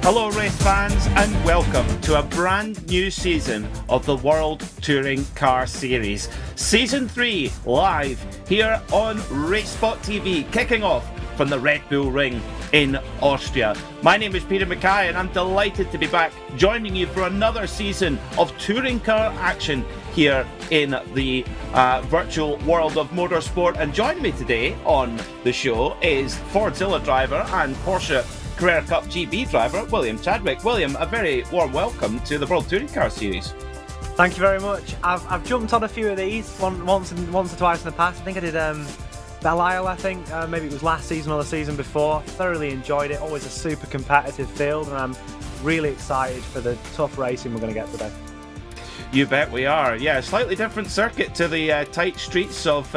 Hello race fans and welcome to a brand new season of the World Touring Car Series. Season 3 live here on RaceSpotTV, kicking off from the Red Bull Ring in Austria. My name is Peter Mackay and I'm delighted to be back joining you for another season of touring car action here in the virtual world of motorsport. And joining me today on the show is Fordzilla driver and Porsche Carrera Cup GB driver William Chadwick. William, a very warm welcome to the World Touring Car Series. Thank you very much. I've jumped on a few of these once or twice in the past. I think I did Belle-Isle, maybe it was last season or the season before. Thoroughly enjoyed it. Always a super competitive field, and I'm really excited for the tough racing we're going to get today. You bet we are. Yeah, slightly different circuit to the tight streets of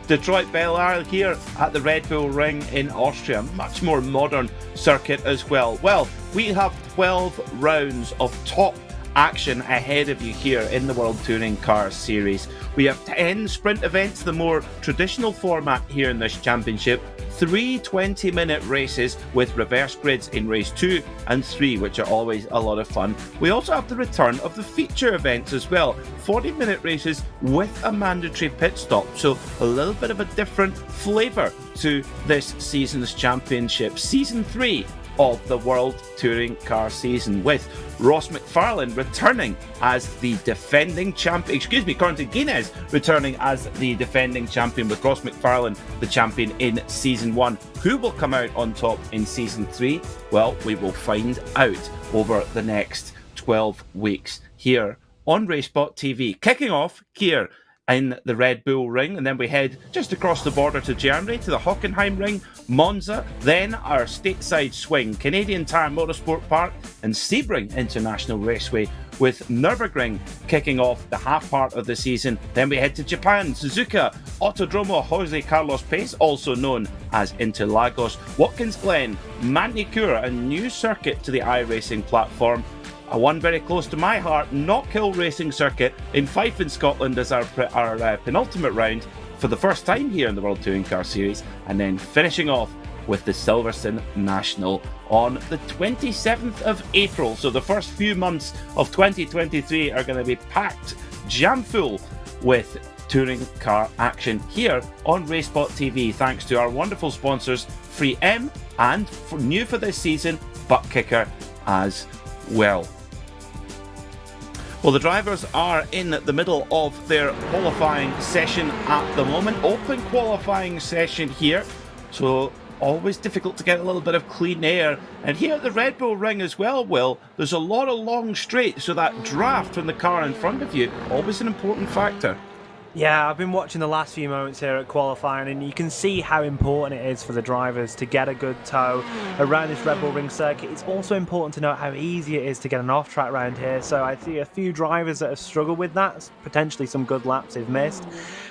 Detroit Belle-Isle here at the Red Bull Ring in Austria. Much more modern circuit as well. Well, we have 12 rounds of top action ahead of you here in the World Touring Car Series. We have 10 sprint events, the more traditional format here in this championship. 3 20-minute races with reverse grids in race 2 and 3, which are always a lot of fun. We also have the return of the feature events as well. 40-minute races with a mandatory pit stop. So a little bit of a different flavour to this season's championship. Season 3 of the World Touring Car season, with Ross McFarlane returning as the defending champion, Quentin Guinness returning as the defending champion, with Ross McFarlane the champion in season 1. Who will come out on top in season 3? Well, we will find out over the next 12 weeks here on RaceSpotTV, kicking off here in the Red Bull Ring, and then we head just across the border to Germany, to the Hockenheim Ring, Monza, then our stateside swing, Canadian Tire Motorsport Park and Sebring International Raceway, with Nürburgring kicking off the half part of the season. Then we head to Japan, Suzuka Autodromo Jose Carlos Pace, also known as Interlagos, Watkins Glen, Manicure, a new circuit to the iRacing platform. One very close to my heart, Knockhill Racing Circuit in Fife in Scotland as our penultimate round for the first time here in the World Touring Car Series, and then finishing off with the Silverstone National on the 27th of April. So the first few months of 2023 are going to be packed jam full with touring car action here on RaceSpotTV, thanks to our wonderful sponsors Free M and new for this season, Butt Kicker as well. Well, the drivers are in the middle of their qualifying session at the moment. Open qualifying session here, so always difficult to get a little bit of clean air. And here at the Red Bull Ring as well, Will, there's a lot of long straights, so that draft from the car in front of you, always an important factor. Yeah, I've been watching the last few moments here at qualifying, and you can see how important it is for the drivers to get a good tow around this Red Bull Ring circuit. It's also important to note how easy it is to get an off-track round here, so I see a few drivers that have struggled with that, potentially some good laps they've missed.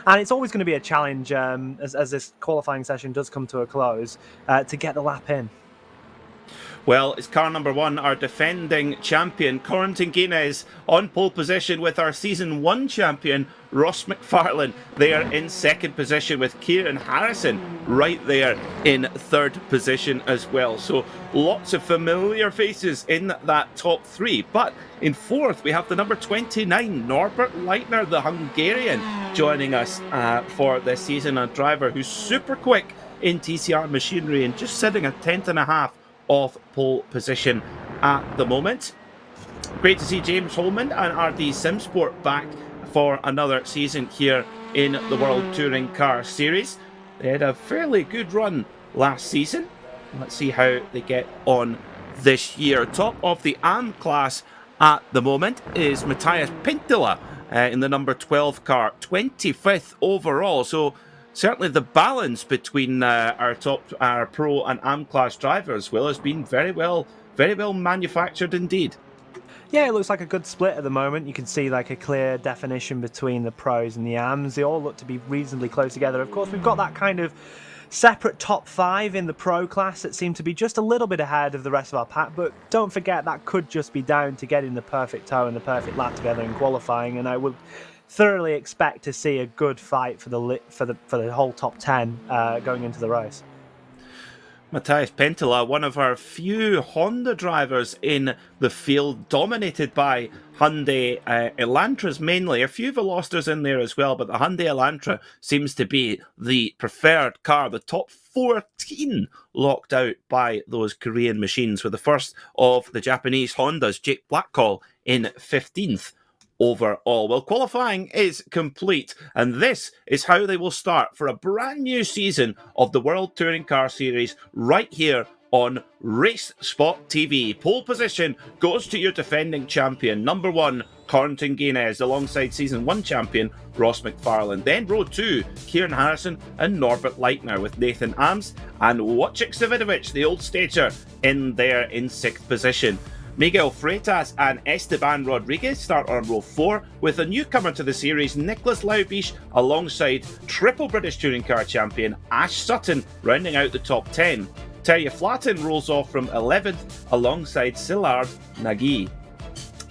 And it's always going to be a challenge as this qualifying session does come to a close to get the lap in. Well, it's car number 1, our defending champion, Quentin Guinness, on pole position with our Season 1 champion, Ross McFarlane. They are in second position, with Kieran Harrison right there in third position as well. So lots of familiar faces in that top 3. But in fourth, we have the number 29, Norbert Leitner, the Hungarian, joining us for this season. A driver who's super quick in TCR machinery and just sitting a tenth and a half off pole position at the moment. Great to see James Holman and RD Simsport back for another season here in the World Touring Car Series. They had a fairly good run last season. Let's see how they get on this year. Top of the AM class at the moment is Matthias Pintila in the number 12 car, 25th overall. So certainly the balance between our pro and AM class drivers, Will, has been very well manufactured indeed. Yeah, it looks like a good split at the moment. You can see like a clear definition between the pros and the AMs. They all look to be reasonably close together. Of course, we've got that kind of separate top 5 in the pro class that seem to be just a little bit ahead of the rest of our pack, but don't forget that could just be down to getting the perfect tow and the perfect lap together in qualifying, and I would thoroughly expect to see a good fight for the whole top 10 going into the race. Matthias Penttila, one of our few Honda drivers in the field, dominated by Hyundai Elantras mainly. A few Velosters in there as well, but the Hyundai Elantra seems to be the preferred car. The top 14 locked out by those Korean machines, with the first of the Japanese Hondas, Jake Blackhall, in 15th. Overall. Well, qualifying is complete, and this is how they will start for a brand new season of the World Touring Car Series right here on RaceSpotTV. Pole position goes to your defending champion, number 1, Corentin Guinez, alongside Season 1 champion Ross McFarlane. Then row 2, Kieran Harrison and Norbert Leitner, with Nathan Ams and Wojciech Savidovic, the old stager, in there in 6th position. Miguel Freitas and Esteban Rodriguez start on row 4, with a newcomer to the series, Nicholas Laubisch, alongside triple British Touring Car champion Ash Sutton, rounding out the top 10. Terje Flaten rolls off from 11th, alongside Szilard Nagy.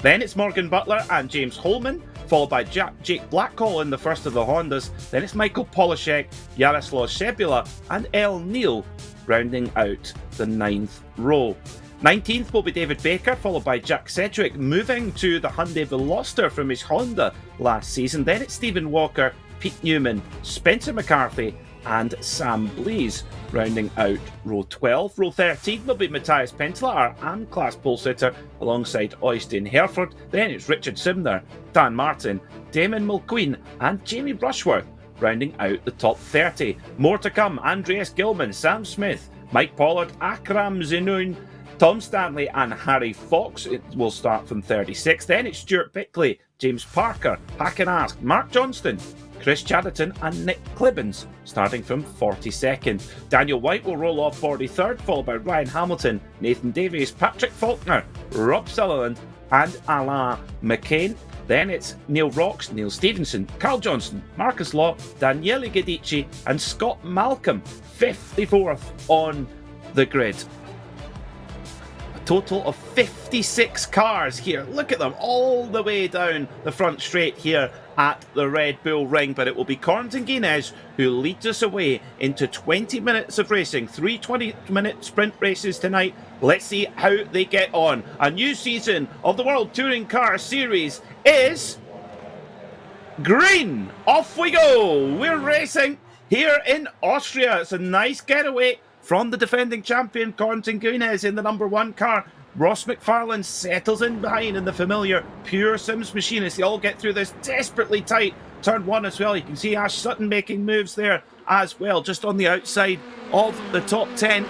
Then it's Morgan Butler and James Holman, followed by Jake Blackhall in the first of the Hondas. Then it's Michael Polishek, Jaroslav Sebula and El Neil, rounding out the 9th row. 19th will be David Baker, followed by Jack Sedgwick, moving to the Hyundai Veloster from his Honda last season. Then it's Stephen Walker, Pete Newman, Spencer McCarthy and Sam Blees, rounding out row 12. Row 13 will be Matthias Penttila, our AM-class pole sitter, alongside Øystein Herford. Then it's Richard Simner, Dan Martin, Damon Mulqueen and Jamie Brushworth, rounding out the top 30. More to come: Andreas Gilman, Sam Smith, Mike Pollard, Akram Zenoun, Tom Stanley and Harry Fox. It will start from 36. Then it's Stuart Bickley, James Parker, Hacken Ask, Mark Johnston, Chris Chatterton and Nick Clibbins, starting from 42nd. Daniel White will roll off 43rd, followed by Ryan Hamilton, Nathan Davies, Patrick Faulkner, Rob Sutherland and Alain McCain. Then it's Neil Rocks, Neil Stevenson, Carl Johnson, Marcus Law, Daniele Guidici and Scott Malcolm, 54th on the grid. Total of 56 cars here. Look at them, all the way down the front straight here at the Red Bull Ring. But it will be Corentin Guinez who leads us away into 20 minutes of racing. 3 20-minute sprint races tonight. Let's see how they get on. A new season of the World Touring Car Series is green. Off we go. We're racing here in Austria. It's a nice getaway from the defending champion Corentin Guinez in the number 1 car. Ross McFarlane settles in behind in the familiar Pure Sims machine as they all get through this desperately tight turn 1 as well. You can see Ash Sutton making moves there as well, just on the outside of the top 10.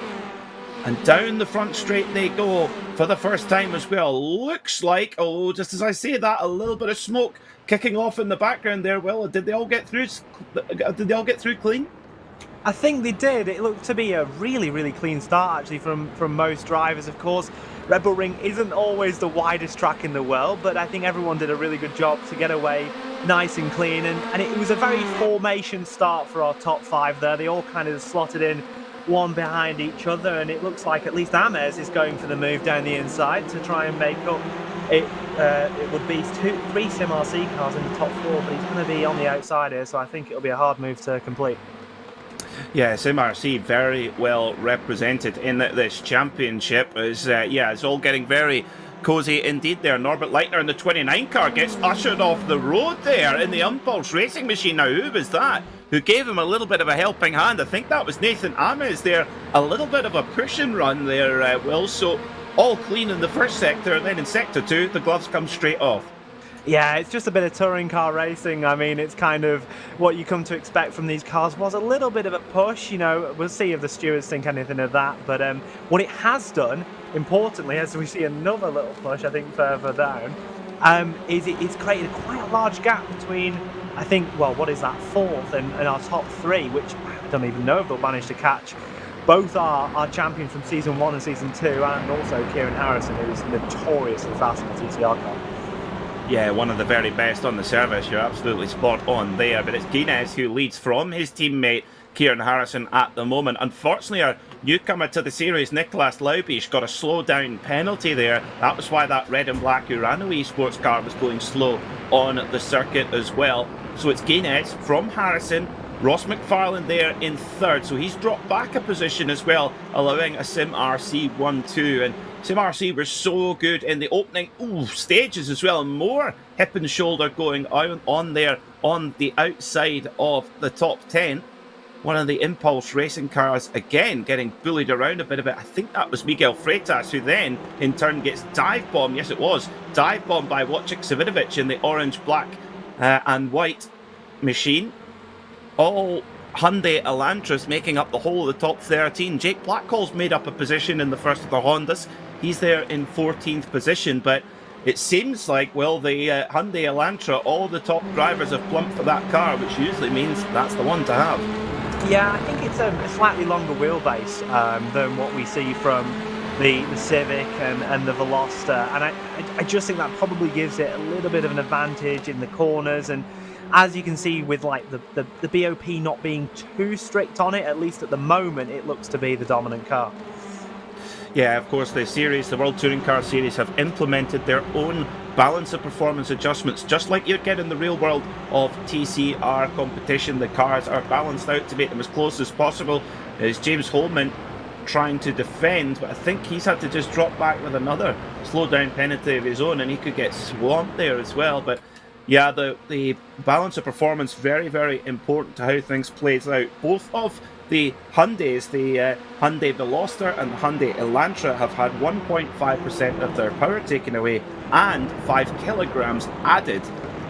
And down the front straight they go for the first time as well. Looks like, oh, just as I say that, a little bit of smoke kicking off in the background there. Well, did they all get through? Did they all get through clean? I think they did. It looked to be a really, really clean start actually from most drivers. Of course, Red Bull Ring isn't always the widest track in the world, but I think everyone did a really good job to get away nice and clean. And it was a very formation start for our top 5 there. They all kind of slotted in one behind each other, and it looks like at least Ames is going for the move down the inside to try and make up. It would be 3 Sim RC cars in the top 4, but he's going to be on the outside here, so I think it'll be a hard move to complete. Yes, MRC very well represented in this championship. It's all getting very cosy indeed there. Norbert Leitner in the 29 car gets ushered off the road there in the Impulse Racing machine. Now, who was that who gave him a little bit of a helping hand? I think that was Nathan Ames there. A little bit of a push and run there, Will. So all clean in the first sector, and then in sector 2, the gloves come straight off. Yeah, it's just a bit of touring car racing. I mean, it's kind of what you come to expect from these cars. Was a little bit of a push, you know. We'll see if the stewards think anything of that. But what it has done, importantly, as we see another little push, I think further down, is it's created quite a large gap between, I think, well, what is that, 4th and our top 3, which I don't even know if they'll manage to catch. Both are our champions from Season 1 and Season 2, and also Kieran Harrison, who's notoriously fast in the TCR car. Yeah, one of the very best on the service. You're absolutely spot on there. But it's Guinez who leads from his teammate Kieran Harrison at the moment. Unfortunately, our newcomer to the series, Nicholas Laubisch, got a slow down penalty there. That was why that red and black Urano eSports car was going slow on the circuit as well. So it's Guinez from Harrison Ross McFarlane there in third, so he's dropped back a position as well, allowing a Sim RC 1-2. And Sim RC was so good in the opening stages as well. More hip and shoulder going on there on the outside of the top 10. One of the Impulse racing cars again getting bullied around a bit of it. I think that was Miguel Freitas, who then in turn gets dive bombed. Yes, it was dive bombed by Wojciech Savidovic in the orange, black and white machine. All Hyundai Elantras making up the whole of the top 13. Jake Blackhall's made up a position in the first of the Hondas. He's there in 14th position, but it seems like, well, the Hyundai Elantra, all the top drivers have plumped for that car, which usually means that's the one to have. Yeah, I think it's a slightly longer wheelbase than what we see from the Civic and the Veloster, and I just think that probably gives it a little bit of an advantage in the corners. And as you can see with like the BOP not being too strict on it, at least at the moment, it looks to be the dominant car. Yeah, of course, the World Touring Car Series have implemented their own balance of performance adjustments, just like you get in the real world of TCR competition. The cars are balanced out to make them as close as possible. There's James Holman trying to defend, but I think he's had to just drop back with another slow down penalty of his own, and he could get swamped there as well. But yeah, the balance of performance, very, very important to how things plays out. Both of the Hyundais, the Hyundai Veloster and the Hyundai Elantra, have had 1.5% of their power taken away and 5 kilograms added.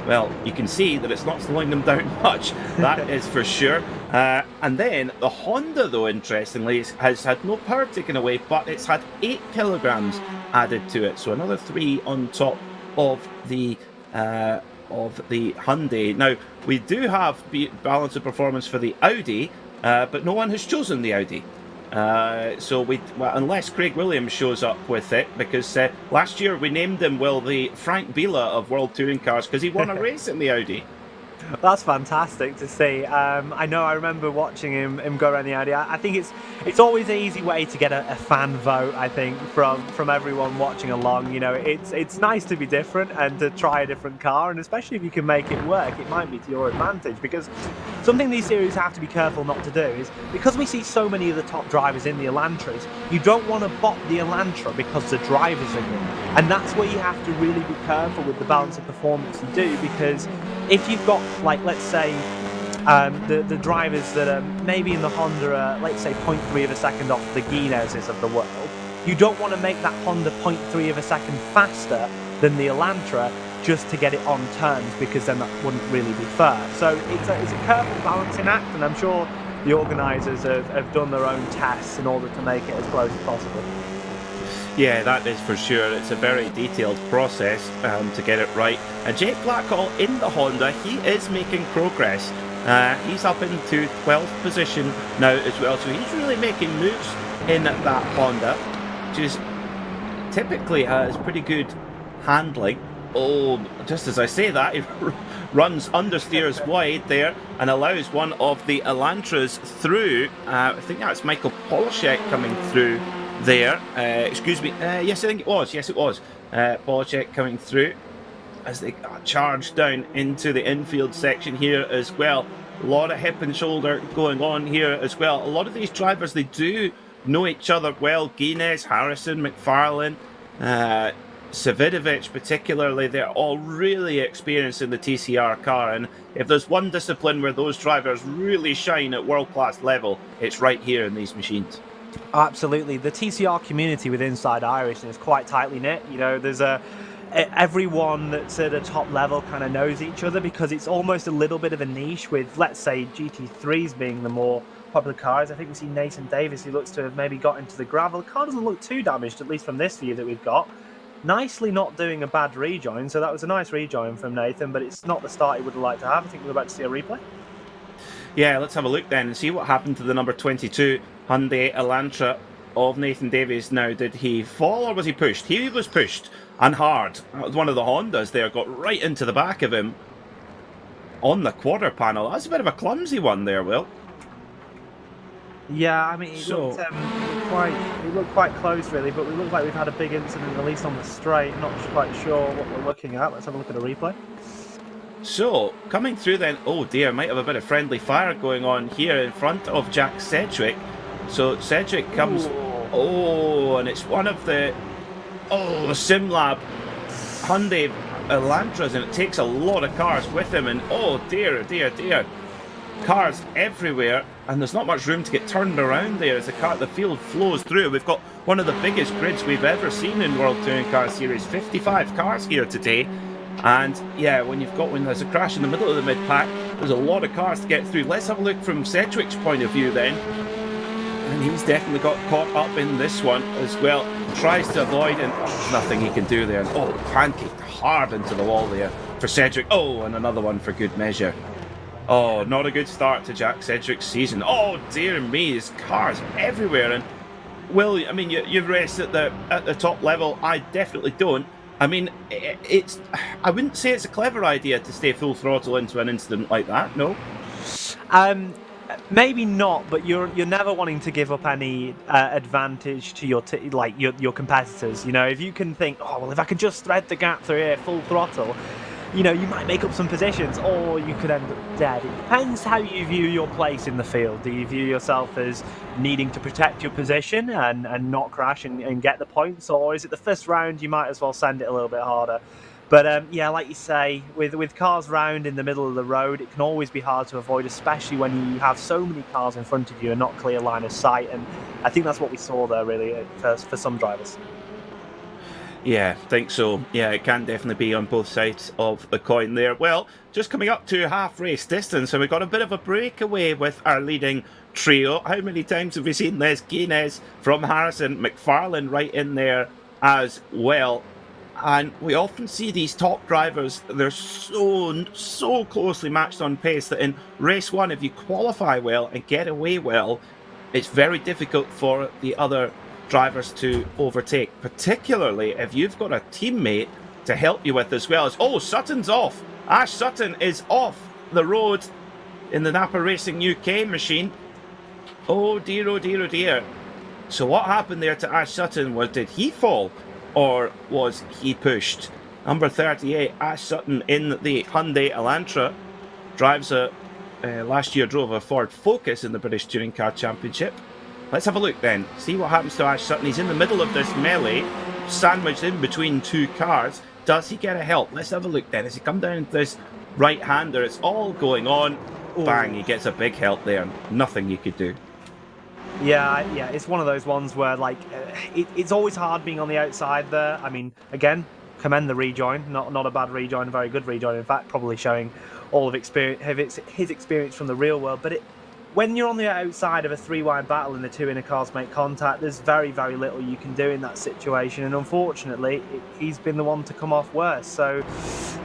Well, you can see that it's not slowing them down much, that is for sure. And then the Honda, though, interestingly, has had no power taken away, but it's had 8 kilograms added to it. So another 3 on top of the Hyundai. Now, we do have balance of performance for the Audi, but no one has chosen the Audi. Unless Craig Williams shows up with it, because last year we named him, well, the Frank Biela of World Touring Cars, because he won a race in the Audi. That's fantastic to see. I remember watching him go around the Audi. I think it's always an easy way to get a fan vote, I think, from everyone watching along. You know, it's nice to be different and to try a different car, and especially if you can make it work, it might be to your advantage. Because something these series have to be careful not to do is, because we see so many of the top drivers in the Elantras, you don't want to bot the Elantra because the drivers are good. And that's where you have to really be careful with the balance of performance you do, because if you've got, like, let's say, the drivers that are maybe in the Honda are, let's say, 0.3 of a second off the Guinezes of the world, you don't want to make that Honda 0.3 of a second faster than the Elantra just to get it on turns, because then that wouldn't really be fair. So it's a careful balancing act, and I'm sure the organisers have done their own tests in order to make it as close as possible. Yeah, that is for sure. It's a very detailed process to get it right. Jake Blackhall in the Honda, he is making progress. He's up into 12th position now as well, so he's really making moves in that Honda, which is typically has pretty good handling. Oh, just as I say that, he runs understeers wide there and allows one of the Elantras through. I think that's Michael Polishek coming through there. Excuse me. Yes, I think it was. Yes, it was. Polishek coming through as they charge down into the infield section here as well. A lot of hip and shoulder going on here as well. A lot of these drivers, they do know each other well. Guinness, Harrison, McFarlane, Savidovic particularly, they're all really experienced in the TCR car, and if there's one discipline where those drivers really shine at world-class level, it's right here in these machines. Absolutely. The TCR community with Inside Irish is quite tightly knit. You know, there's everyone that's at a top level kind of knows each other, because it's almost a little bit of a niche, with, let's say, GT3s being the more popular cars. I think we see Nathan Davis, who looks to have maybe got into the gravel. The car doesn't look too damaged, at least from this view that we've got. Nicely not doing a bad rejoin, so that was a nice rejoin from Nathan, but it's not the start he would have liked to have. I think we're about to see a replay. Yeah, let's have a look then and see what happened to the number 22 Hyundai Elantra of Nathan Davies. Now, did he fall or was he pushed? He was pushed, and hard. One of the Hondas there got right into the back of him on the quarter panel. That's a bit of a clumsy one there, Will. Yeah, I mean, it looked quite close, really, but we look like we've had a big incident, at least on the straight. Not quite sure what we're looking at. Let's have a look at a replay. So, coming through then, oh dear, might have a bit of friendly fire going on here in front of Jack Sedgwick. So Sedgwick comes, oh, and it's one of the, SimLab Hyundai Elantras, and it takes a lot of cars with him, and oh dear, dear, dear. Cars everywhere, and there's not much room to get turned around there as the field flows through. We've got one of the biggest grids we've ever seen in World Touring Car Series, 55 cars here today. And yeah, when there's a crash in the middle of the mid-pack, there's a lot of cars to get through. Let's have a look from Sedgwick's point of view then. And he's definitely got caught up in this one as well. Tries to avoid, and there's nothing he can do there. And pancaked hard into the wall there for Sedgwick. Oh, and another one for good measure. Oh, not a good start to Jack Sedgwick's season. Oh dear me, there's cars everywhere. And Will, I mean, you've raced at the top level. I definitely don't. I mean, I wouldn't say it's a clever idea to stay full throttle into an incident like that. No. Maybe not, but you're never wanting to give up any advantage to your competitors. You know, if you can think, oh well, if I could just thread the gap through here full throttle, you know, you might make up some positions, or you could end up dead. It depends how you view your place in the field. Do you view yourself as needing to protect your position and not crash and get the points, or is it the first round you might as well send it a little bit harder? But yeah, like you say, with cars round in the middle of the road, it can always be hard to avoid, especially when you have so many cars in front of you and not clear line of sight. And I think that's what we saw there, really, for some drivers. Yeah, I think so. Yeah, it can definitely be on both sides of the coin there. Well, just coming up to half race distance, so we've got a bit of a breakaway with our leading trio. How many times have we seen this? Guinness from Harrison, McFarlane right in there as well. And we often see these top drivers, they're so closely matched on pace that in race one, if you qualify well and get away well, it's very difficult for the other drivers to overtake, particularly if you've got a teammate to help you with as well. Sutton's off. Ash Sutton is off the road in the Napa Racing UK machine. Oh dear, oh dear, oh dear. So what happened there to Ash Sutton? Did he fall or was he pushed? Number 38, Ash Sutton in the Hyundai Elantra, drives last year drove a Ford Focus in the British Touring Car Championship. Let's have a look then, see what happens to Ash Sutton. He's in the middle of this melee, sandwiched in between two cars. Does he get a help? Let's have a look then. As he come down into this right-hander, it's all going on. Bang, he gets a big help there. Nothing you could do. Yeah, it's one of those ones where, like, it's always hard being on the outside there. I mean, again, commend the rejoin. Not a bad rejoin, a very good rejoin. In fact, probably showing all of his experience from the real world. But when you're on the outside of a three-wide battle and the two inner cars make contact, there's very, very little you can do in that situation. And unfortunately, he's been the one to come off worse. So,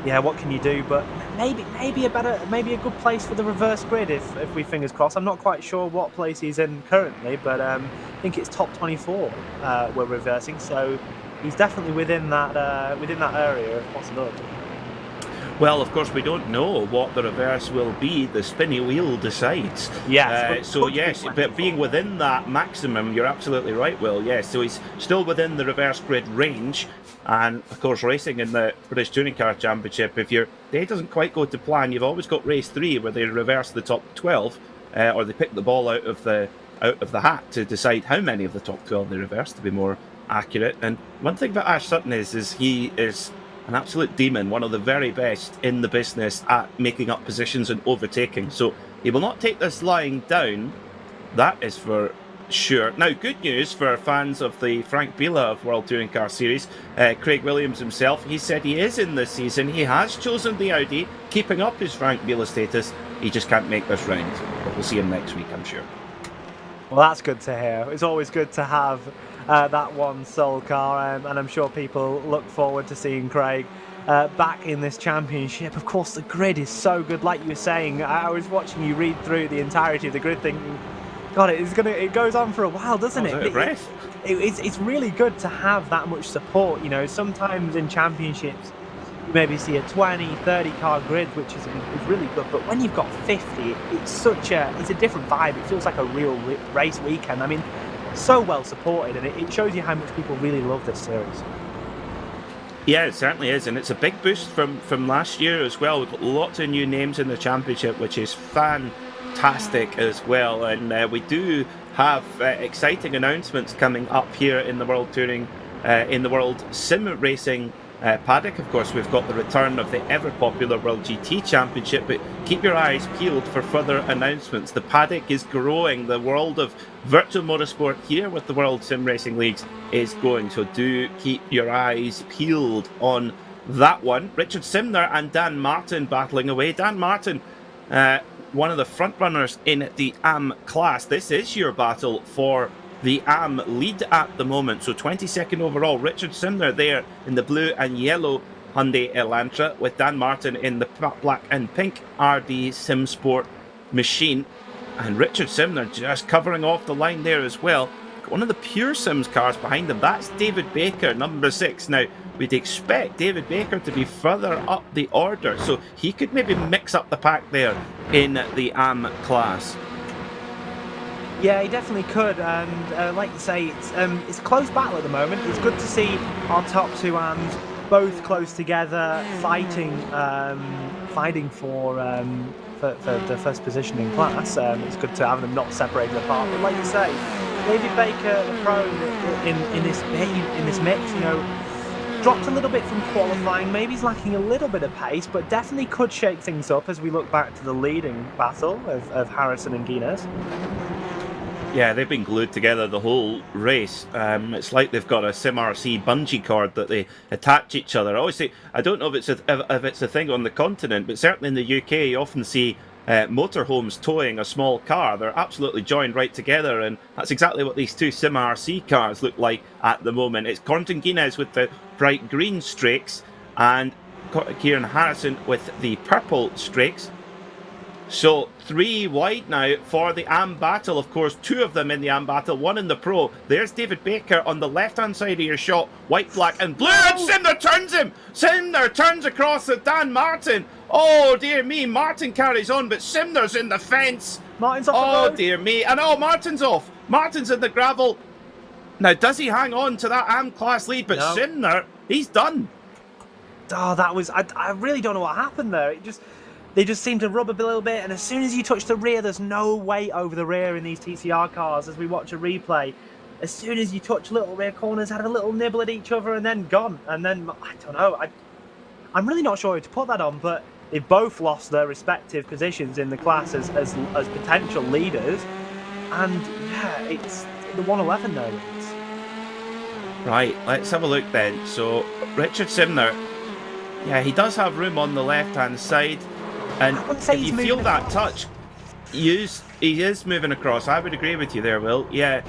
yeah, what can you do? But maybe a good place for the reverse grid if we fingers crossed. I'm not quite sure what place he's in currently, but I think it's top 24 we're reversing. So he's definitely within that area of possibility. Well, of course, we don't know what the reverse will be. The spinny wheel decides. Yes. So yes, but being within that maximum, you're absolutely right, Will. Yes, so he's still within the reverse grid range. And, of course, racing in the British Touring Car Championship, if your day doesn't quite go to plan, you've always got race 3 where they reverse the top 12, or they pick the ball out of the hat to decide how many of the top 12 they reverse, to be more accurate. And one thing about Ash Sutton is he is an absolute demon, one of the very best in the business at making up positions and overtaking. So he will not take this lying down, that is for sure. Now, good news for fans of the Frank Biela of World Touring Car Series, Craig Williams himself, he said he is in this season. He has chosen the Audi, keeping up his Frank Biela status. He just can't make this round, but we'll see him next week, I'm sure. Well, that's good to hear. It's always good to have that one sole car, and I'm sure people look forward to seeing Craig back in this championship. Of course, the grid is so good. Like you were saying, I was watching you read through the entirety of the grid thinking, God, it goes on for a while, doesn't it? It's really good to have that much support. You know, sometimes in championships, you maybe see a 20, 30 car grid, which is really good. But when you've got 50, it's a different vibe. It feels like a real race weekend. I mean, so well supported, and it shows you how much people really love this series. Yeah, it certainly is, and it's a big boost from last year as well. We've got lots of new names in the championship, which is fantastic as well. And we do have exciting announcements coming up here in the World Touring, in the World Sim Racing paddock. Of course, we've got the return of the ever popular World GT Championship, but keep your eyes peeled for further announcements. The paddock is growing. The world of virtual motorsport here with the World Sim Racing Leagues is going, so do keep your eyes peeled on that one. Richard Simner and Dan Martin battling away. Dan Martin, one of the front runners in the AM class. This is your battle for the AM lead at the moment. So 22nd overall, Richard Simner there in the blue and yellow Hyundai Elantra, with Dan Martin in the black and pink RD Sim Sport machine. And Richard Simner just covering off the line there as well. One of the Pure Sims cars behind him, that's David Baker, number 6. Now, we'd expect David Baker to be further up the order, so he could maybe mix up the pack there in the AM class. Yeah, he definitely could, and like you say, it's a close battle at the moment. It's good to see our top two AMs both close together, fighting for the first position in class. It's good to have them not separated apart. But like you say, David Baker, the pro in this mix, you know, dropped a little bit from qualifying. Maybe he's lacking a little bit of pace, but definitely could shake things up as we look back to the leading battle of Harrison and Guinness. Yeah, they've been glued together the whole race. It's like they've got a SimRC bungee cord that they attach each other. Obviously, I don't know if it's a thing on the continent, but certainly in the UK, you often see motorhomes towing a small car. They're absolutely joined right together, and that's exactly what these two SimRC cars look like at the moment. It's Quentin Guinness with the bright green streaks, and Kieran Harrison with the purple streaks. So 3 wide now for the AM battle. Of course, 2 of them in the AM battle, 1 in the pro. There's David Baker on the left-hand side of your shot. White, black and blue. And Simner turns him. Simner turns across at Dan Martin. Oh, dear me. Martin carries on, but Simner's in the fence. Martin's off the road. Oh, dear me. And Martin's off. Martin's in the gravel. Now, does he hang on to that AM class lead? But no. Simner, he's done. Oh, that was... I really don't know what happened there. They just seem to rub a little bit, and as soon as you touch the rear, there's no weight over the rear in these TCR cars as we watch a replay. As soon as you touch little rear corners, had a little nibble at each other and then gone. And then, I don't know, I'm really not sure who to put that on, but they've both lost their respective positions in the class as potential leaders. And yeah, it's the 111 now. Right, let's have a look then. So, Richard Simner, yeah, he does have room on the left-hand side. And if you feel that touch, he is moving across. I would agree with you there, Will. Yeah,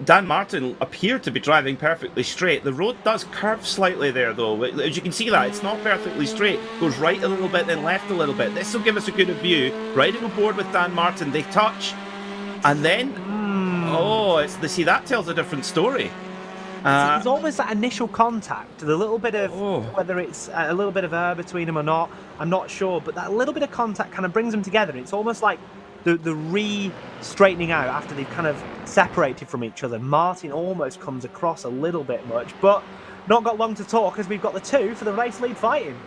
Dan Martin appeared to be driving perfectly straight. The road does curve slightly there, though. As you can see that, it's not perfectly straight. Goes right a little bit, then left a little bit. This will give us a good view. Riding aboard with Dan Martin, they touch. And then, see, that tells a different story. There's always that initial contact, the little bit of whether it's a little bit of air between them or not, I'm not sure, but that little bit of contact kind of brings them together. It's almost like the re-straightening out after they've kind of separated from each other. Martin almost comes across a little bit much, but not got long to talk as we've got the 2 for the race lead fighting.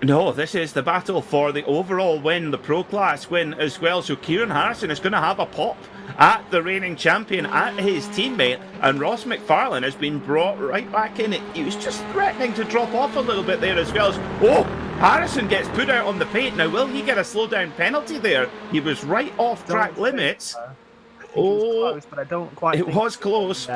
No, this is the battle for the overall win, the pro class win as well. So Kieran Harrison is going to have a pop at the reigning champion, at his teammate, and Ross McFarlane has been brought right back in. He was just threatening to drop off a little bit there as well. Harrison gets put out on the paint. Now, will he get a slow down penalty there? He was right off track limits. It was close, but I don't quite think it was close.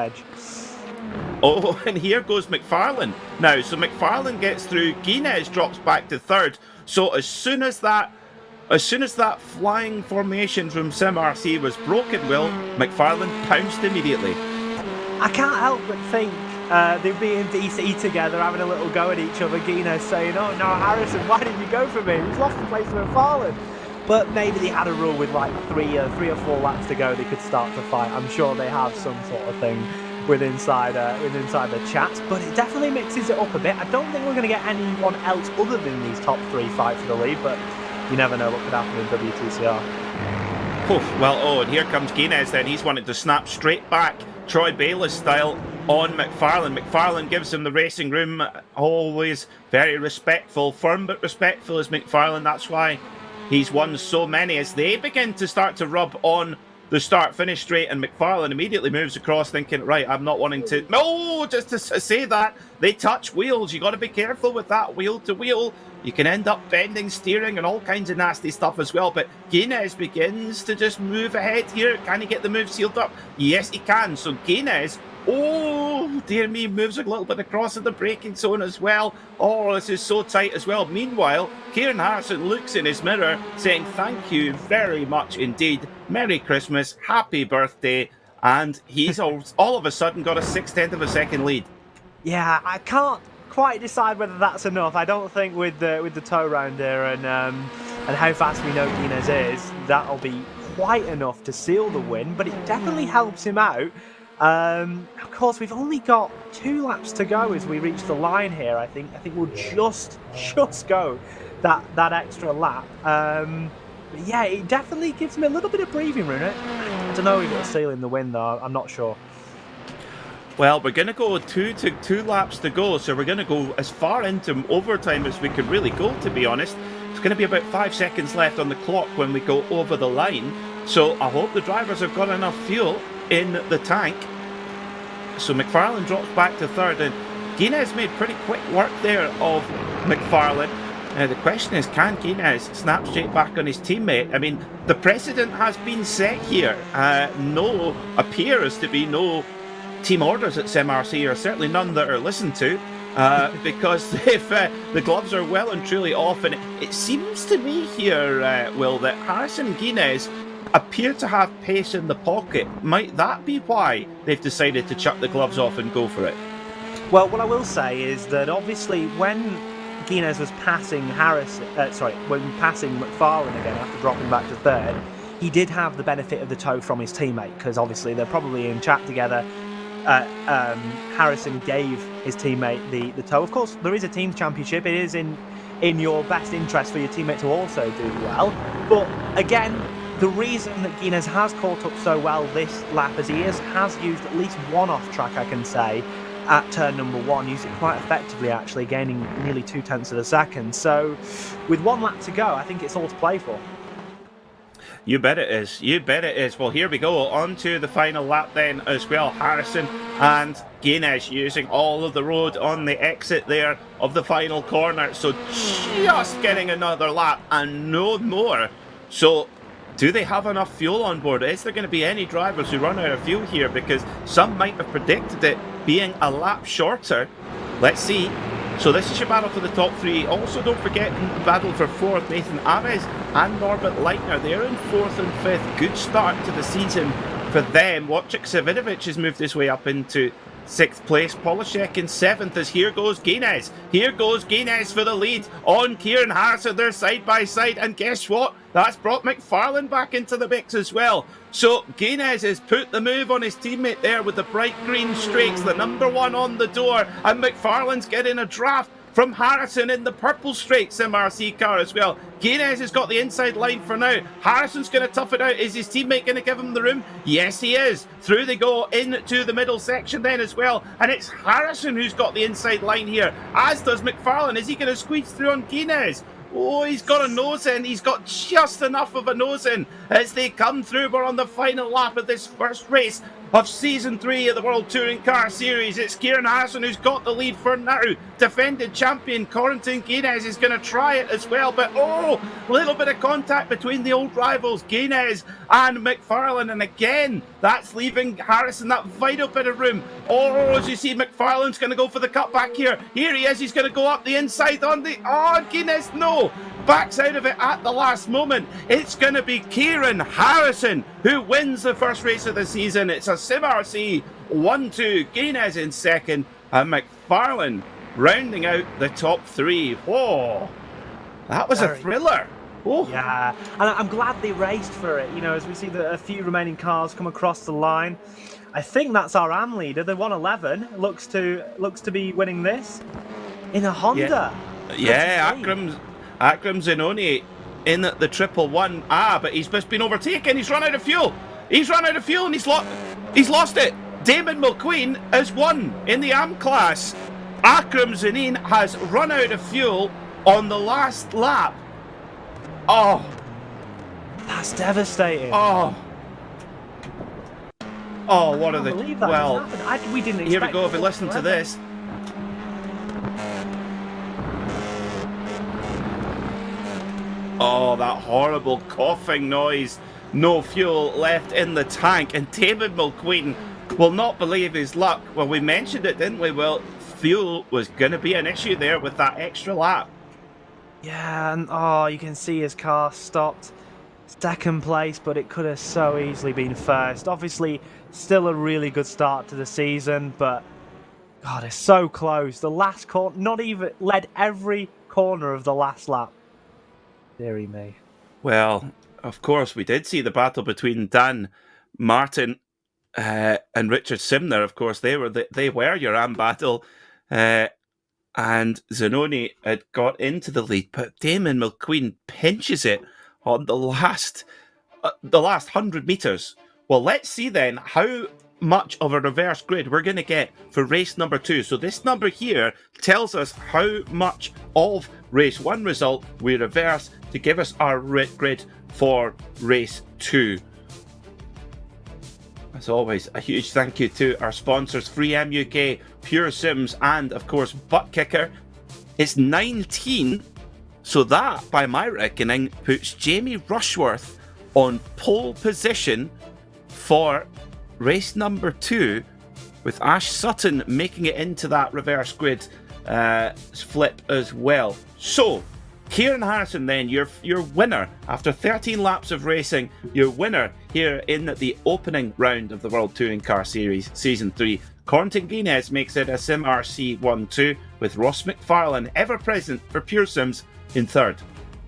Oh, and here goes McFarlane now. So McFarlane gets through. Guinness drops back to 3rd. So as soon as that flying formation from SimRC was broken, Will, McFarlane pounced immediately. I can't help but think they'd be in DC together having a little go at each other. Guinness saying, "Oh no, Harrison, why did you go for me? We've lost the place to McFarlane." But maybe they had a rule with like 3 or 4 laps to go. They could start to fight. I'm sure they have some sort of thing with inside the chats, but it definitely mixes it up a bit. I don't think we're going to get anyone else other than these top 3 fight for the lead, but you never know what could happen in WTCR. And here comes Guinness then. He's wanted to snap straight back Troy Bayliss style on McFarlane. McFarlane gives him the racing room, always very respectful, firm but respectful as McFarlane. That's why he's won so many. As they begin to start to rub on the start-finish straight, and McFarlane immediately moves across thinking, right, I'm not wanting to... No, just to say that, they touch wheels. You got to be careful with that wheel to wheel. You can end up bending steering and all kinds of nasty stuff as well. But Guinness begins to just move ahead here. Can he get the move sealed up? Yes, he can. So Guinness, oh, dear me, moves a little bit across in the braking zone as well. Oh, this is so tight as well. Meanwhile, Kieran Harrison looks in his mirror saying, thank you very much indeed. Merry Christmas, happy birthday. And he's all of a sudden got a 6/10 of a second lead. Yeah, I can't quite decide whether that's enough. I don't think with the tow round here and how fast we know Guinness is, that'll be quite enough to seal the win, but it definitely helps him out. Of course, we've only got 2 laps to go as we reach the line here. I think we'll just go that extra lap. But yeah, it definitely gives me a little bit of breathing room. I don't know if it'll seal in the win though. I'm not sure. Well, we're going to go two laps to go, so we're going to go as far into overtime as we could really go, to be honest. It's going to be about 5 seconds left on the clock when we go over the line, so I hope the drivers have got enough fuel in the tank. So McFarlane drops back to third, and Guinness made pretty quick work there of McFarlane. Now the question is, can Guinness snap straight back on his teammate? I mean, the precedent has been set here. Appears to be no team orders at SimRC, or certainly none that are listened to, because if the gloves are well and truly off, and it seems to me here, Will, that Harrison and Guinness appear to have pace in the pocket. Might that be why they've decided to chuck the gloves off and go for it? Well, what I will say is that obviously when Guinness was passing passing McFarlane again after dropping back to third, he did have the benefit of the tow from his teammate, because obviously they're probably in chat together. Harrison gave his teammate the tow. Of course, there is a team championship. It is in your best interest for your teammate to also do well. But again, the reason that Guinness has caught up so well this lap as he has used at least one off track, I can say, at turn number 1, used it quite effectively actually, gaining nearly 0.2 of a second. So with 1 lap to go, I think it's all to play for. You bet it is. You bet it is. Well, here we go. On to the final lap then as well. Harrison and Guinness using all of the road on the exit there of the final corner. So just getting another lap and no more. So do they have enough fuel on board? Is there going to be any drivers who run out of fuel here? Because some might have predicted it being a lap shorter. Let's see. So this is your battle for the top 3. Also, don't forget the battle for 4th. Nathan Ares and Norbert Leitner. They're in 4th and 5th. Good start to the season for them. Wojciech Savidovic has moved his way up into 6th place. Polishek in 7th as here goes Guinness. Here goes Guinness for the lead on Kieran Harrison. They're side by side. And guess what? That's brought McFarlane back into the mix as well. So Guinness has put the move on his teammate there with the bright green streaks, the number 1 on the door, and McFarlane's getting a draft from Harrison in the purple streaks MRC car as well. Guinness has got the inside line for now. Harrison's going to tough it out. Is his teammate going to give him the room? Yes, he is. Through they go into the middle section then as well, and it's Harrison who's got the inside line here, as does McFarlane. Is he going to squeeze through on Guinness? Oh, he's got a nose in. He's got just enough of a nose in as they come through. We're on the final lap of this first race of Season 3 of the World Touring Car Series. It's Kieran Harrison who's got the lead for now. Defended champion Corentin Guinness is going to try it as well. But oh, a little bit of contact between the old rivals, Guinness and McFarlane. And again, that's leaving Harrison that vital bit of room. Oh, as you see, McFarlane's going to go for the cutback here. Here he is. He's going to go up the inside on the... Oh, Guinness, no. Backs out of it at the last moment. It's going to be Kieran Harrison who wins the first race of the season. It's a SimRC 1-2. Guinness in 2nd and McFarlane rounding out the top 3. Whoa, that was a thriller. Oh. Yeah, and I'm glad they raced for it. You know, as we see a few remaining cars come across the line. I think that's our AM leader, the 111. Looks to be winning this in a Honda. Yeah, Akram Zenoni in the 111. But he's just been overtaken. He's run out of fuel. He's run out of fuel and he's lost it. Damon McQueen has won in the AM class. Akram Zanin has run out of fuel on the last lap. Oh. That's devastating. Oh. Oh, what are the... Well, we didn't expect. Here we go, if we listen to this. Oh, that horrible coughing noise. No fuel left in the tank, and David McQueen will not believe his luck. Well, we mentioned it, didn't we? Well, fuel was going to be an issue there with that extra lap. Yeah, and you can see his car stopped second place, but it could have so easily been first. Obviously, still a really good start to the season, but God, it's so close. The last corner, not even led every corner of the last lap. Deary me. Well, of course, we did see the battle between Dan Martin and Richard Simner. Of course, they were your AM battle, and Zanoni had got into the lead, but Damon McQueen pinches it on the last 100 meters. Well, let's see then how much of a reverse grid we're going to get for race number 2. So this number here tells us how much of race 1 result we reverse to give us our grid for race 2. As always, a huge thank you to our sponsors, Freem UK, Pure Sims, and of course Butt Kicker. It's 19, so that, by my reckoning, puts Jamie Rushworth on pole position for race number 2, with Ash Sutton making it into that reverse grid flip as well. So, Kieran Harrison then, your winner after 13 laps of racing, your winner here in the opening round of the World Touring Car Series Season 3. Corentin Guinness makes it a Sim RC 1-2 with Ross McFarlane ever present for Pure Sims in third.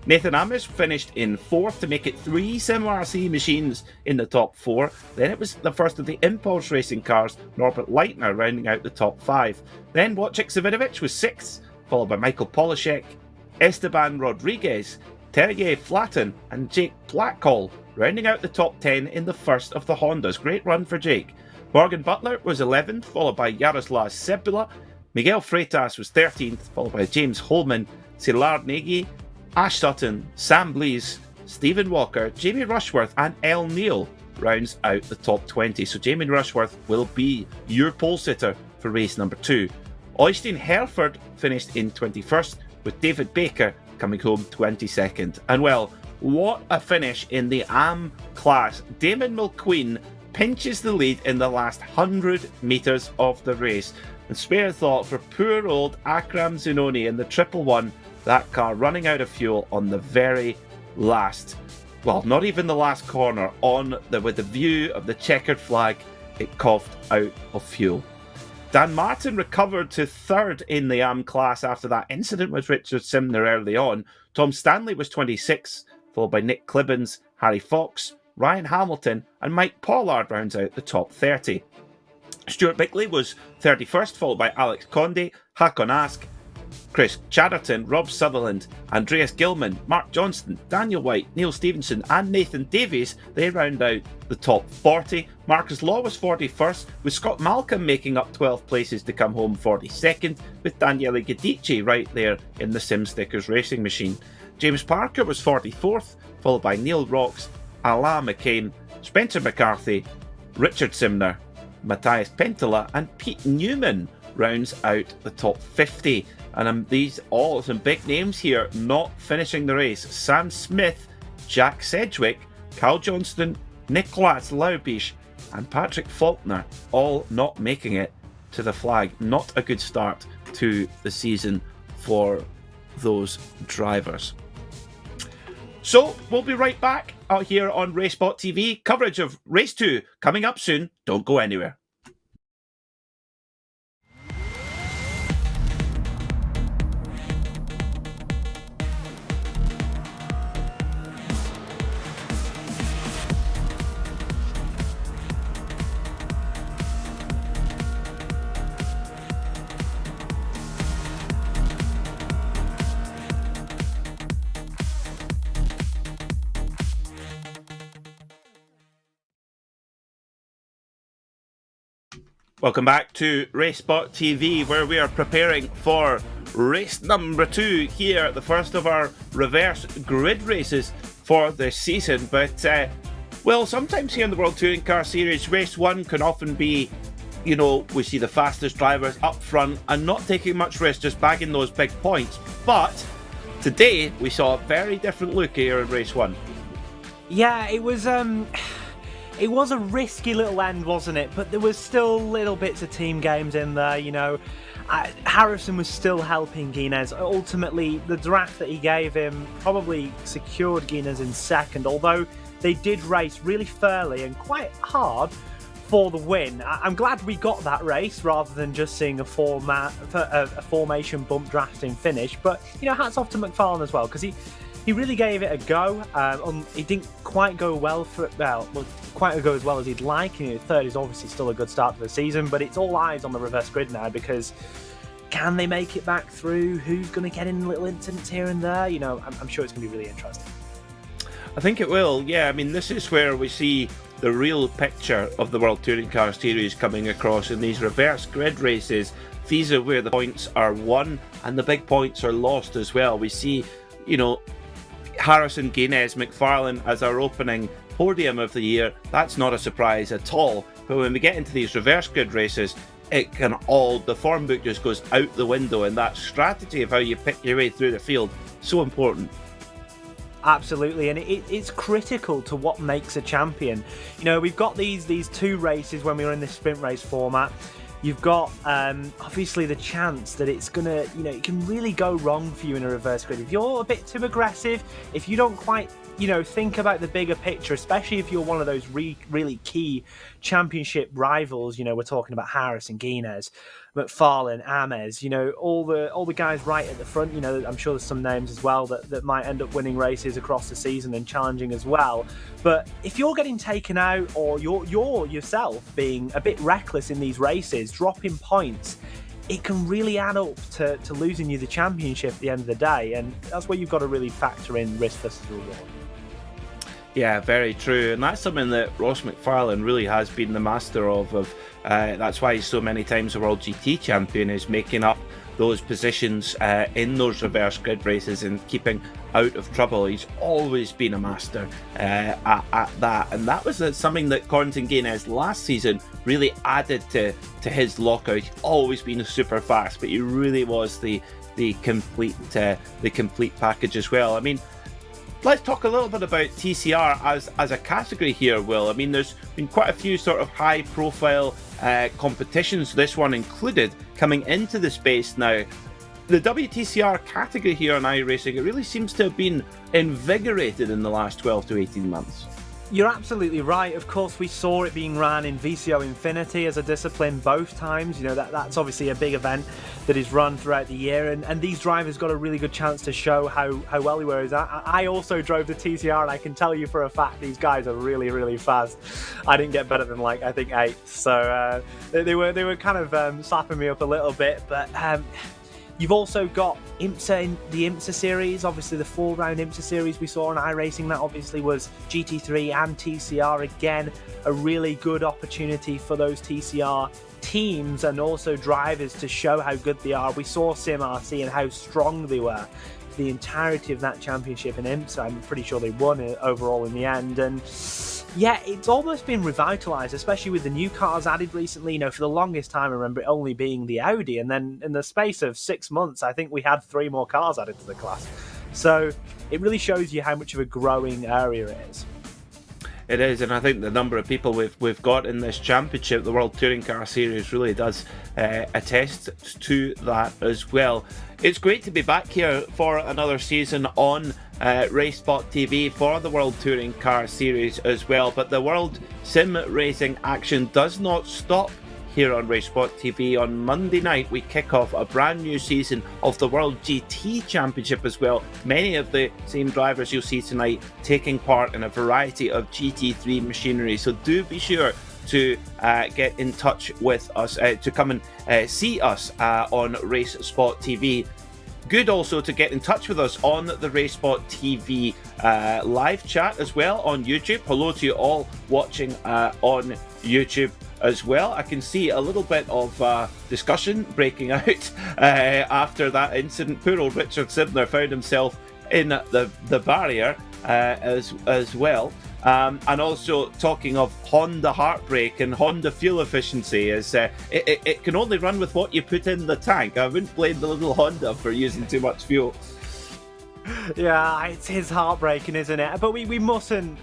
Nathan Amish finished in fourth to make it 3 Sim RC machines in the top 4. Then it was the first of the Impulse Racing cars, Norbert Leitner, rounding out the top 5. Then Wojciech Savidovic was 6th, followed by Michael Polishek, Esteban Rodriguez, Terje Flatten and Jake Blackhall, rounding out the top 10 in the first of the Hondas. Great run for Jake. Morgan Butler was 11th, followed by Jaroslav Sebula. Miguel Freitas was 13th, followed by James Holman, Szilard Nagy, Ash Sutton, Sam Blees, Stephen Walker, Jamie Rushworth and El Neal rounds out the top 20. So Jamie Rushworth will be your pole sitter for race number 2. Oystein Hereford finished in 21st, with David Baker coming home 22nd. And well, what a finish in the AM class. Damon McQueen pinches the lead in the last 100 metres of the race. And spare thought for poor old Akram Zanoni in the 111, that car running out of fuel on the very last, well, not even the last corner, with the view of the checkered flag, it coughed out of fuel. Dan Martin recovered to third in the AM class after that incident with Richard Simner early on. Tom Stanley was 26th, followed by Nick Clibbins, Harry Fox, Ryan Hamilton and Mike Pollard rounds out the top 30. Stuart Bickley was 31st, followed by Alex Conde, Hakon Ask, Chris Chatterton, Rob Sutherland, Andreas Gilman, Mark Johnston, Daniel White, Neil Stevenson and Nathan Davies. They round out the top 40. Marcus Law was 41st, with Scott Malcolm making up 12 places to come home 42nd, with Daniele Gadici right there in the Sim Stickers racing machine. James Parker was 44th, followed by Neil Rocks, Alain McCain, Spencer McCarthy, Richard Simner, Matthias Pentola and Pete Newman rounds out the top 50. And these all some big names here not finishing the race. Sam Smith, Jack Sedgwick, Carl Johnston, Nicolas Laubisch and Patrick Faulkner all not making it to the flag. Not a good start to the season for those drivers. So we'll be right back out here on RaceSpotTV. Coverage of Race 2 coming up soon. Don't go anywhere. Welcome back to RaceSpotTV, where we are preparing for race number 2 here, the first of our reverse grid races for this season. But, well, sometimes here in the World Touring Car Series, race 1 can often be, you know, we see the fastest drivers up front and not taking much risk, just bagging those big points. But today, we saw a very different look here in race 1. Yeah, it was a risky little end, wasn't it? But there was still little bits of team games in there, you know. Harrison was still helping Guinness. Ultimately, the draft that he gave him probably secured Guinness in second, although they did race really fairly and quite hard for the win. I'm glad we got that race rather than just seeing a formation bump drafting finish. But, you know, hats off to McFarlane as well, because he really gave it a go. He didn't quite go well quite go as well as he'd like. You know, third is obviously still a good start to the season, but it's all eyes on the reverse grid now, because can they make it back through? Who's going to get in little incidents here and there? You know, I'm sure it's going to be really interesting. I think it will, yeah. I mean, this is where we see the real picture of the World Touring Car Series coming across in these reverse grid races. These are where the points are won and the big points are lost as well. We see, you know, Harrison, Guinness, McFarlane as our opening podium of the year. That's not a surprise at all. But when we get into these reverse grid races, it can all, the form book just goes out the window, and that strategy of how you pick your way through the field, so important. Absolutely, and it's critical to what makes a champion. You know, we've got these two races when we were in this sprint race format. You've got obviously the chance that it's gonna, you know, it can really go wrong for you in a reverse grid. If you're a bit too aggressive, if you don't quite, you know, think about the bigger picture, especially if you're one of those really key championship rivals. You know, we're talking about Harrison, Guinness, McFarlane, Ames, you know, all the guys right at the front. You know, I'm sure there's some names as well that might end up winning races across the season and challenging as well. But if you're getting taken out, or you're yourself being a bit reckless in these races, dropping points, it can really add up to losing you the championship at the end of the day. And that's where you've got to really factor in risk versus reward. Yeah, very true, and that's something that Ross McFarlane really has been the master of. That's why he's so many times the World GT champion, is making up those positions in those reverse grid races and keeping out of trouble. He's always been a master at that, and that was something that Corrington Guinness last season really added to his lockout. He's always been super fast, but he really was the complete package as well. I mean, let's talk a little bit about TCR as a category here, Will. I mean, there's been quite a few sort of high-profile competitions, this one included, coming into the space now. The WTCR category here on iRacing, it really seems to have been invigorated in the last 12 to 18 months. You're absolutely right. Of course, we saw it being ran in VCO Infinity as a discipline both times. You know, that's obviously a big event that is run throughout the year, and these drivers got a really good chance to show how well they were. I also drove the TCR, and I can tell you for a fact these guys are really, really fast. I didn't get better than, like, I think 8th, so they were kind of slapping me up a little bit, but you've also got IMSA in the IMSA series, obviously the 4-round IMSA series we saw in iRacing. That obviously was GT3 and TCR. Again, a really good opportunity for those TCR teams and also drivers to show how good they are. We saw SimRC and how strong they were for the entirety of that championship in IMSA. I'm pretty sure they won it overall in the end. And yeah, it's almost been revitalized, especially with the new cars added recently. You know, for the longest time, I remember it only being the Audi, and then in the space of 6 months, I think we had 3 more cars added to the class. So it really shows you how much of a growing area it is. It is, and I think the number of people we've got in this championship, the World Touring Car Series, really does attest to that as well. It's great to be back here for another season on RaceSpotTV for the World Touring Car Series as well. But the World Sim Racing action does not stop here on RaceSpotTV. On Monday night, we kick off a brand new season of the World GT Championship as well. Many of the same drivers you'll see tonight taking part in a variety of GT3 machinery. So do be sure to get in touch with us, to come and see us on RaceSpotTV. Good also to get in touch with us on the RaceSpotTV live chat as well on YouTube. Hello to you all watching on YouTube as well. I can see a little bit of discussion breaking out after that incident. Poor old Richard Sibner found himself in the barrier as well. And also talking of Honda heartbreak and Honda fuel efficiency, is it can only run with what you put in the tank. I wouldn't blame the little Honda for using too much fuel. Yeah, it's heartbreaking, isn't it? But we mustn't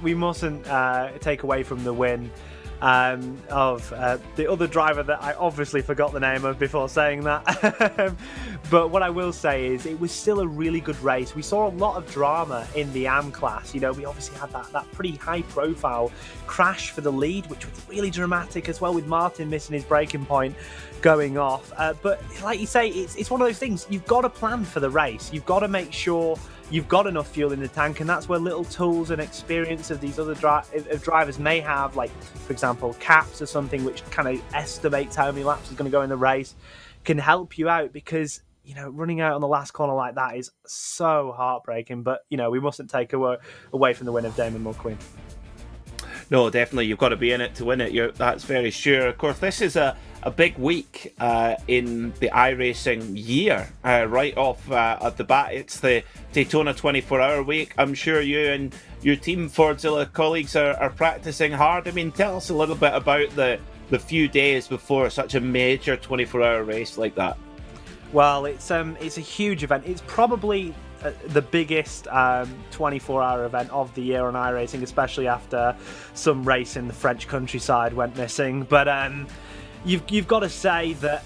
take away from the win of the other driver that I obviously forgot the name of before saying that. But what I will say is it was still a really good race. We saw a lot of drama in the AM class. You know, we obviously had that pretty high profile crash for the lead, which was really dramatic as well, with Martin missing his braking point going off. But like you say, it's one of those things. You've got to plan for the race. You've got to make sure you've got enough fuel in the tank, and that's where little tools and experience of these other drivers may have, like, for example, caps or something, which kind of estimates how many laps is going to go in the race, can help you out, because, you know, running out on the last corner like that is so heartbreaking. But, you know, we mustn't take away from the win of Damon McQueen. No, definitely, you've got to be in it to win it. That's very sure. Of course, this is a big week in the iRacing year. Right off at the bat, it's the Daytona 24-hour week. I'm sure you and your Team Fordzilla colleagues are practicing hard. I mean, tell us a little bit about the few days before such a major 24-hour race like that. Well, it's a huge event. It's probably the biggest 24-hour event of the year on iRacing, especially after some race in the French countryside went missing. But you've got to say that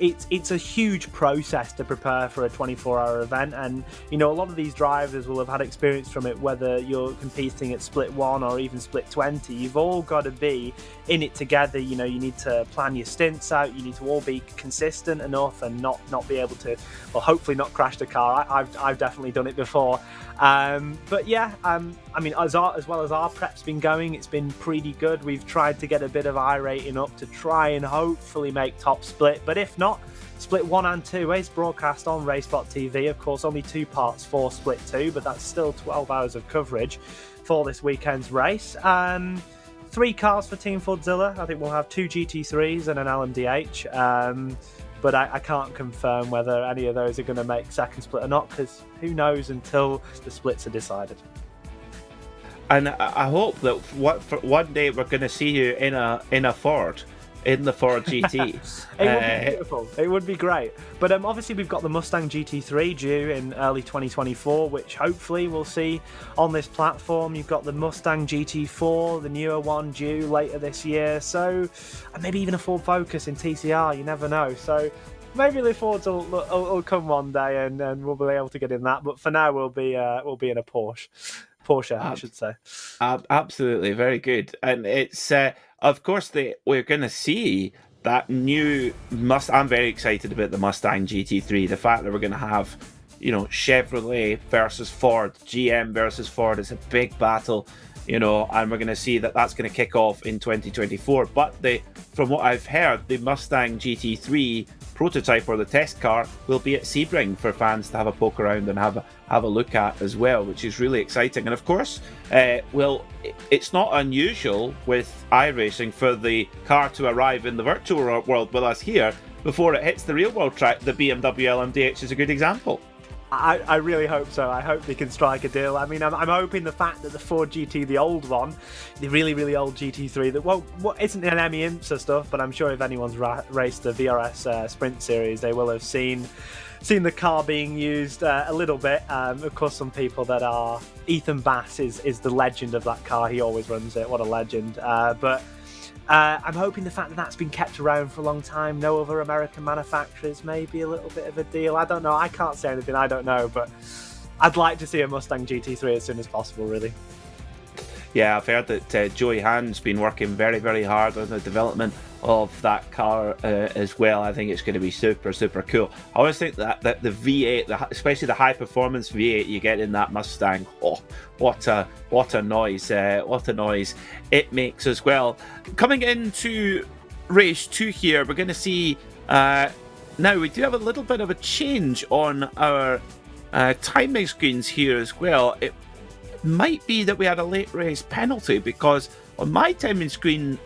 it's a huge process to prepare for a 24-hour event, and you know, a lot of these drivers will have had experience from it, whether you're competing at split 1 or even split 20. You've all got to be in it together. You know, you need to plan your stints out, you need to all be consistent enough and not be able to, well, hopefully not crash the car. I've definitely done it before. But yeah, I mean, as well as our prep's been going, it's been pretty good. We've tried to get a bit of iRating up to try and hopefully make top split, but if not, split 1 and 2 is broadcast on RaceSpotTV. Of course, only 2 parts for split 2, but that's still 12 hours of coverage for this weekend's race. 3 cars for Team Fordzilla. I think we'll have 2 GT3s and an LMDH. But I can't confirm whether any of those are going to make second split or not, because who knows until the splits are decided. And I hope that one day we're going to see you in a Ford, in the Ford GT. It would be beautiful. It would be great. But obviously we've got the Mustang GT3 due in early 2024, which hopefully we'll see on this platform. You've got the Mustang GT4, the newer one, due later this year. So, and maybe even a Ford Focus in TCR. You never know. So maybe the Fords will come one day, and we'll be able to get in that. But for now, we'll be in a Porsche, I should say. Absolutely, very good. And it's of course we're going to see that new Mustang. I'm very excited about the Mustang GT3. The fact that we're going to have, you know, Chevrolet versus Ford, GM versus Ford is a big battle, you know, and we're going to see that that's going to kick off in 2024. But from what I've heard, the Mustang GT3 prototype, or the test car, will be at Sebring for fans to have a poke around and have a look at as well, which is really exciting. And of course, it's not unusual with iRacing for the car to arrive in the virtual world with us here before it hits the real world track. The BMW LMDH is a good example. I really hope so. I hope they can strike a deal. I mean, I'm hoping the fact that the Ford GT, the old one, the really, really old GT3, that, well, what isn't an Emmy IMSA stuff, but I'm sure if anyone's raced the VRS Sprint Series, they will have seen the car being used a little bit. Of course, some people that are... Ethan Bass is the legend of that car. He always runs it. What a legend. But I'm hoping the fact that that's been kept around for a long time, no other American manufacturers, maybe a little bit of a deal. I don't know. I can't say anything. I don't know. But I'd like to see a Mustang GT3 as soon as possible, really. Yeah, I've heard that Joey Hand's been working very, very hard on the development of that car as well. I think it's going to be super, super cool. I always think that the V8, especially the high-performance V8 you get in that Mustang, oh, what a noise! What a noise it makes as well. Coming into race 2 here, we're going to see now we do have a little bit of a change on our timing screens here as well. It might be that we had a late race penalty, because on my timing screen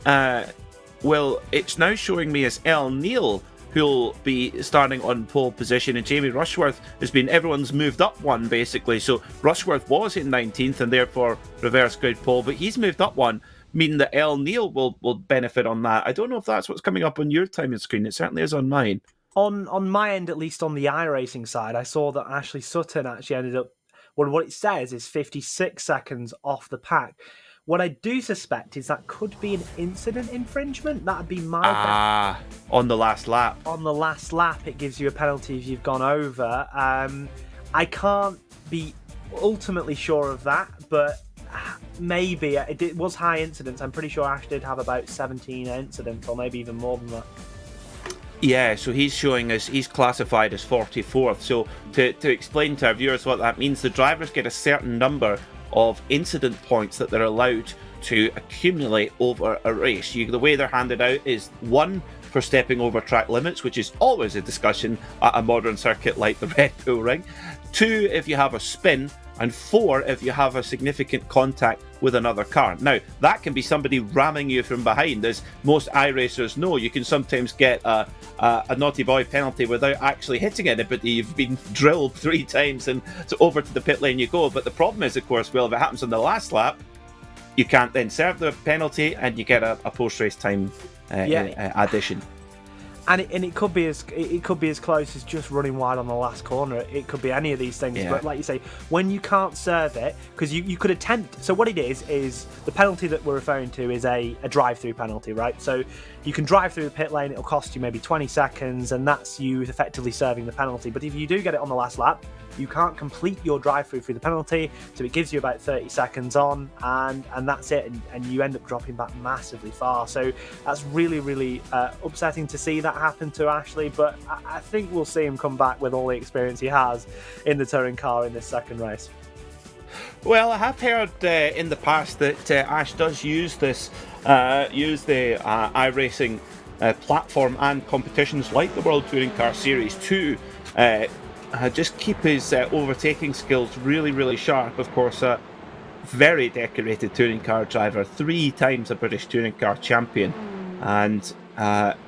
Well, it's now showing me as El Neil who'll be starting on pole position, and Jamie Rushworth has been, everyone's moved up one basically. So Rushworth was in 19th and therefore reverse grid pole, but he's moved up one, meaning that El Neil will benefit on that. I don't know if that's what's coming up on your timing screen. It certainly is on mine. On my end, at least on the iRacing side, I saw that Ashley Sutton actually ended up, well, what it says is 56 seconds off the pack. What I do suspect is that could be an incident infringement. That'd be my bet. On the last lap. On the last lap, it gives you a penalty if you've gone over. I can't be ultimately sure of that, but maybe it was high incidents. I'm pretty sure Ash did have about 17 incidents, or maybe even more than that. Yeah, so he's showing us, he's classified as 44th. So to explain to our viewers what that means, the drivers get a certain number of incident points that they're allowed to accumulate over a race. The way they're handed out is 1 for stepping over track limits, which is always a discussion at a modern circuit like the Red Bull Ring. 2 if you have a spin, and 4 if you have a significant contact with another car. Now, that can be somebody ramming you from behind. As most iRacers know, you can sometimes get a naughty boy penalty without actually hitting anybody. You've been drilled 3 times and so over to the pit lane you go. But the problem is, of course, well, if it happens on the last lap, you can't then serve the penalty and you get a post-race time addition. And it could be as close as just running wide on the last corner. It could be any of these things. Yeah. But like you say, when you can't serve it, because you could attempt. So what it is the penalty that we're referring to is a drive-through penalty, right? So you can drive through the pit lane. It'll cost you maybe 20 seconds, and that's you effectively serving the penalty. But if you do get it on the last lap, you can't complete your drive-through the penalty, so it gives you about 30 seconds on, and that's it, and you end up dropping back massively far. So that's really, really upsetting to see that happen to Ashley, but I think we'll see him come back with all the experience he has in the touring car in this second race. Well, I have heard in the past that Ash does use this, use the iRacing platform and competitions like the World Touring Car Series to just keep his overtaking skills really, really sharp. Of course, a very decorated touring car driver, 3 times a British touring car champion, and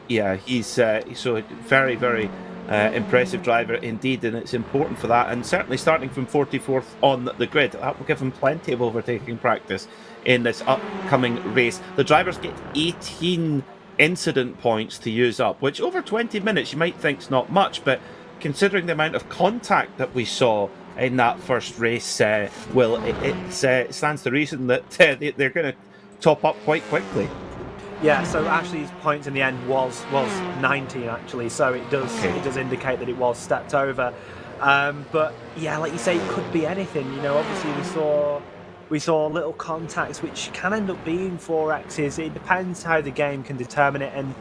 he's so very, very impressive driver indeed, and it's important for that. And certainly starting from 44th on the grid, that will give him plenty of overtaking practice in this upcoming race. The drivers get 18 incident points to use up, which over 20 minutes you might think is not much, but considering the amount of contact that we saw in that first race, it stands to reason that they're going to top up quite quickly. Yeah, so Ashley's points in the end was 19 actually, so it does indicate that it was stepped over. But yeah, like you say, it could be anything. You know, obviously we saw little contacts which can end up being 4Xs. It depends how the game can determine it, and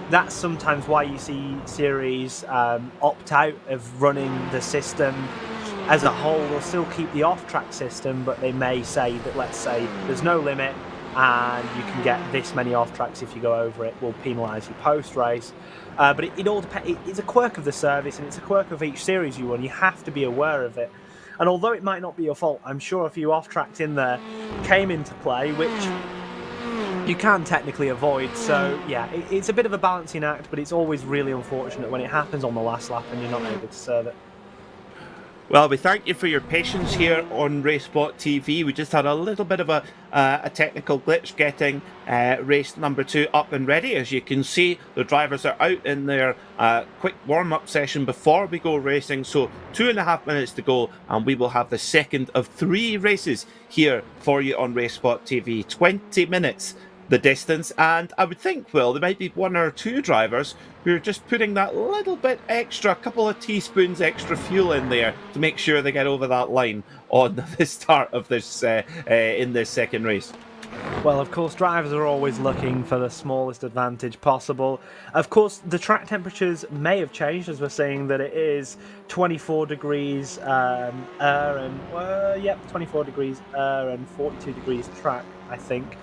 that's sometimes why you see series opt out of running the system as a whole. They'll still keep the off-track system, but they may say that, let's say, there's no limit and you can get this many off-tracks. If you go over it, will penalise you post-race. But it all depends. It's a quirk of the service, and it's a quirk of each series you run. You have to be aware of it. And although it might not be your fault, I'm sure a few off-tracks in there came into play, which you can technically avoid. So yeah, it's a bit of a balancing act, but it's always really unfortunate when it happens on the last lap and you're not able to serve it. Well, we thank you for your patience here on RaceSpotTV. We just had a little bit of a technical glitch getting race number 2 up and ready. As you can see, the drivers are out in their quick warm-up session before we go racing. So 2.5 minutes to go, and we will have the second of 3 races here for you on RaceSpotTV. 20 minutes the distance, and I would think, well, there might be 1 or 2 drivers who are just putting that little bit extra, a couple of teaspoons extra fuel in there to make sure they get over that line on the start of this in this second race. Well, of course, drivers are always looking for the smallest advantage possible. Of course, the track temperatures may have changed, as we're seeing that it is 24 degrees air and 24 degrees air and 42 degrees track, I think,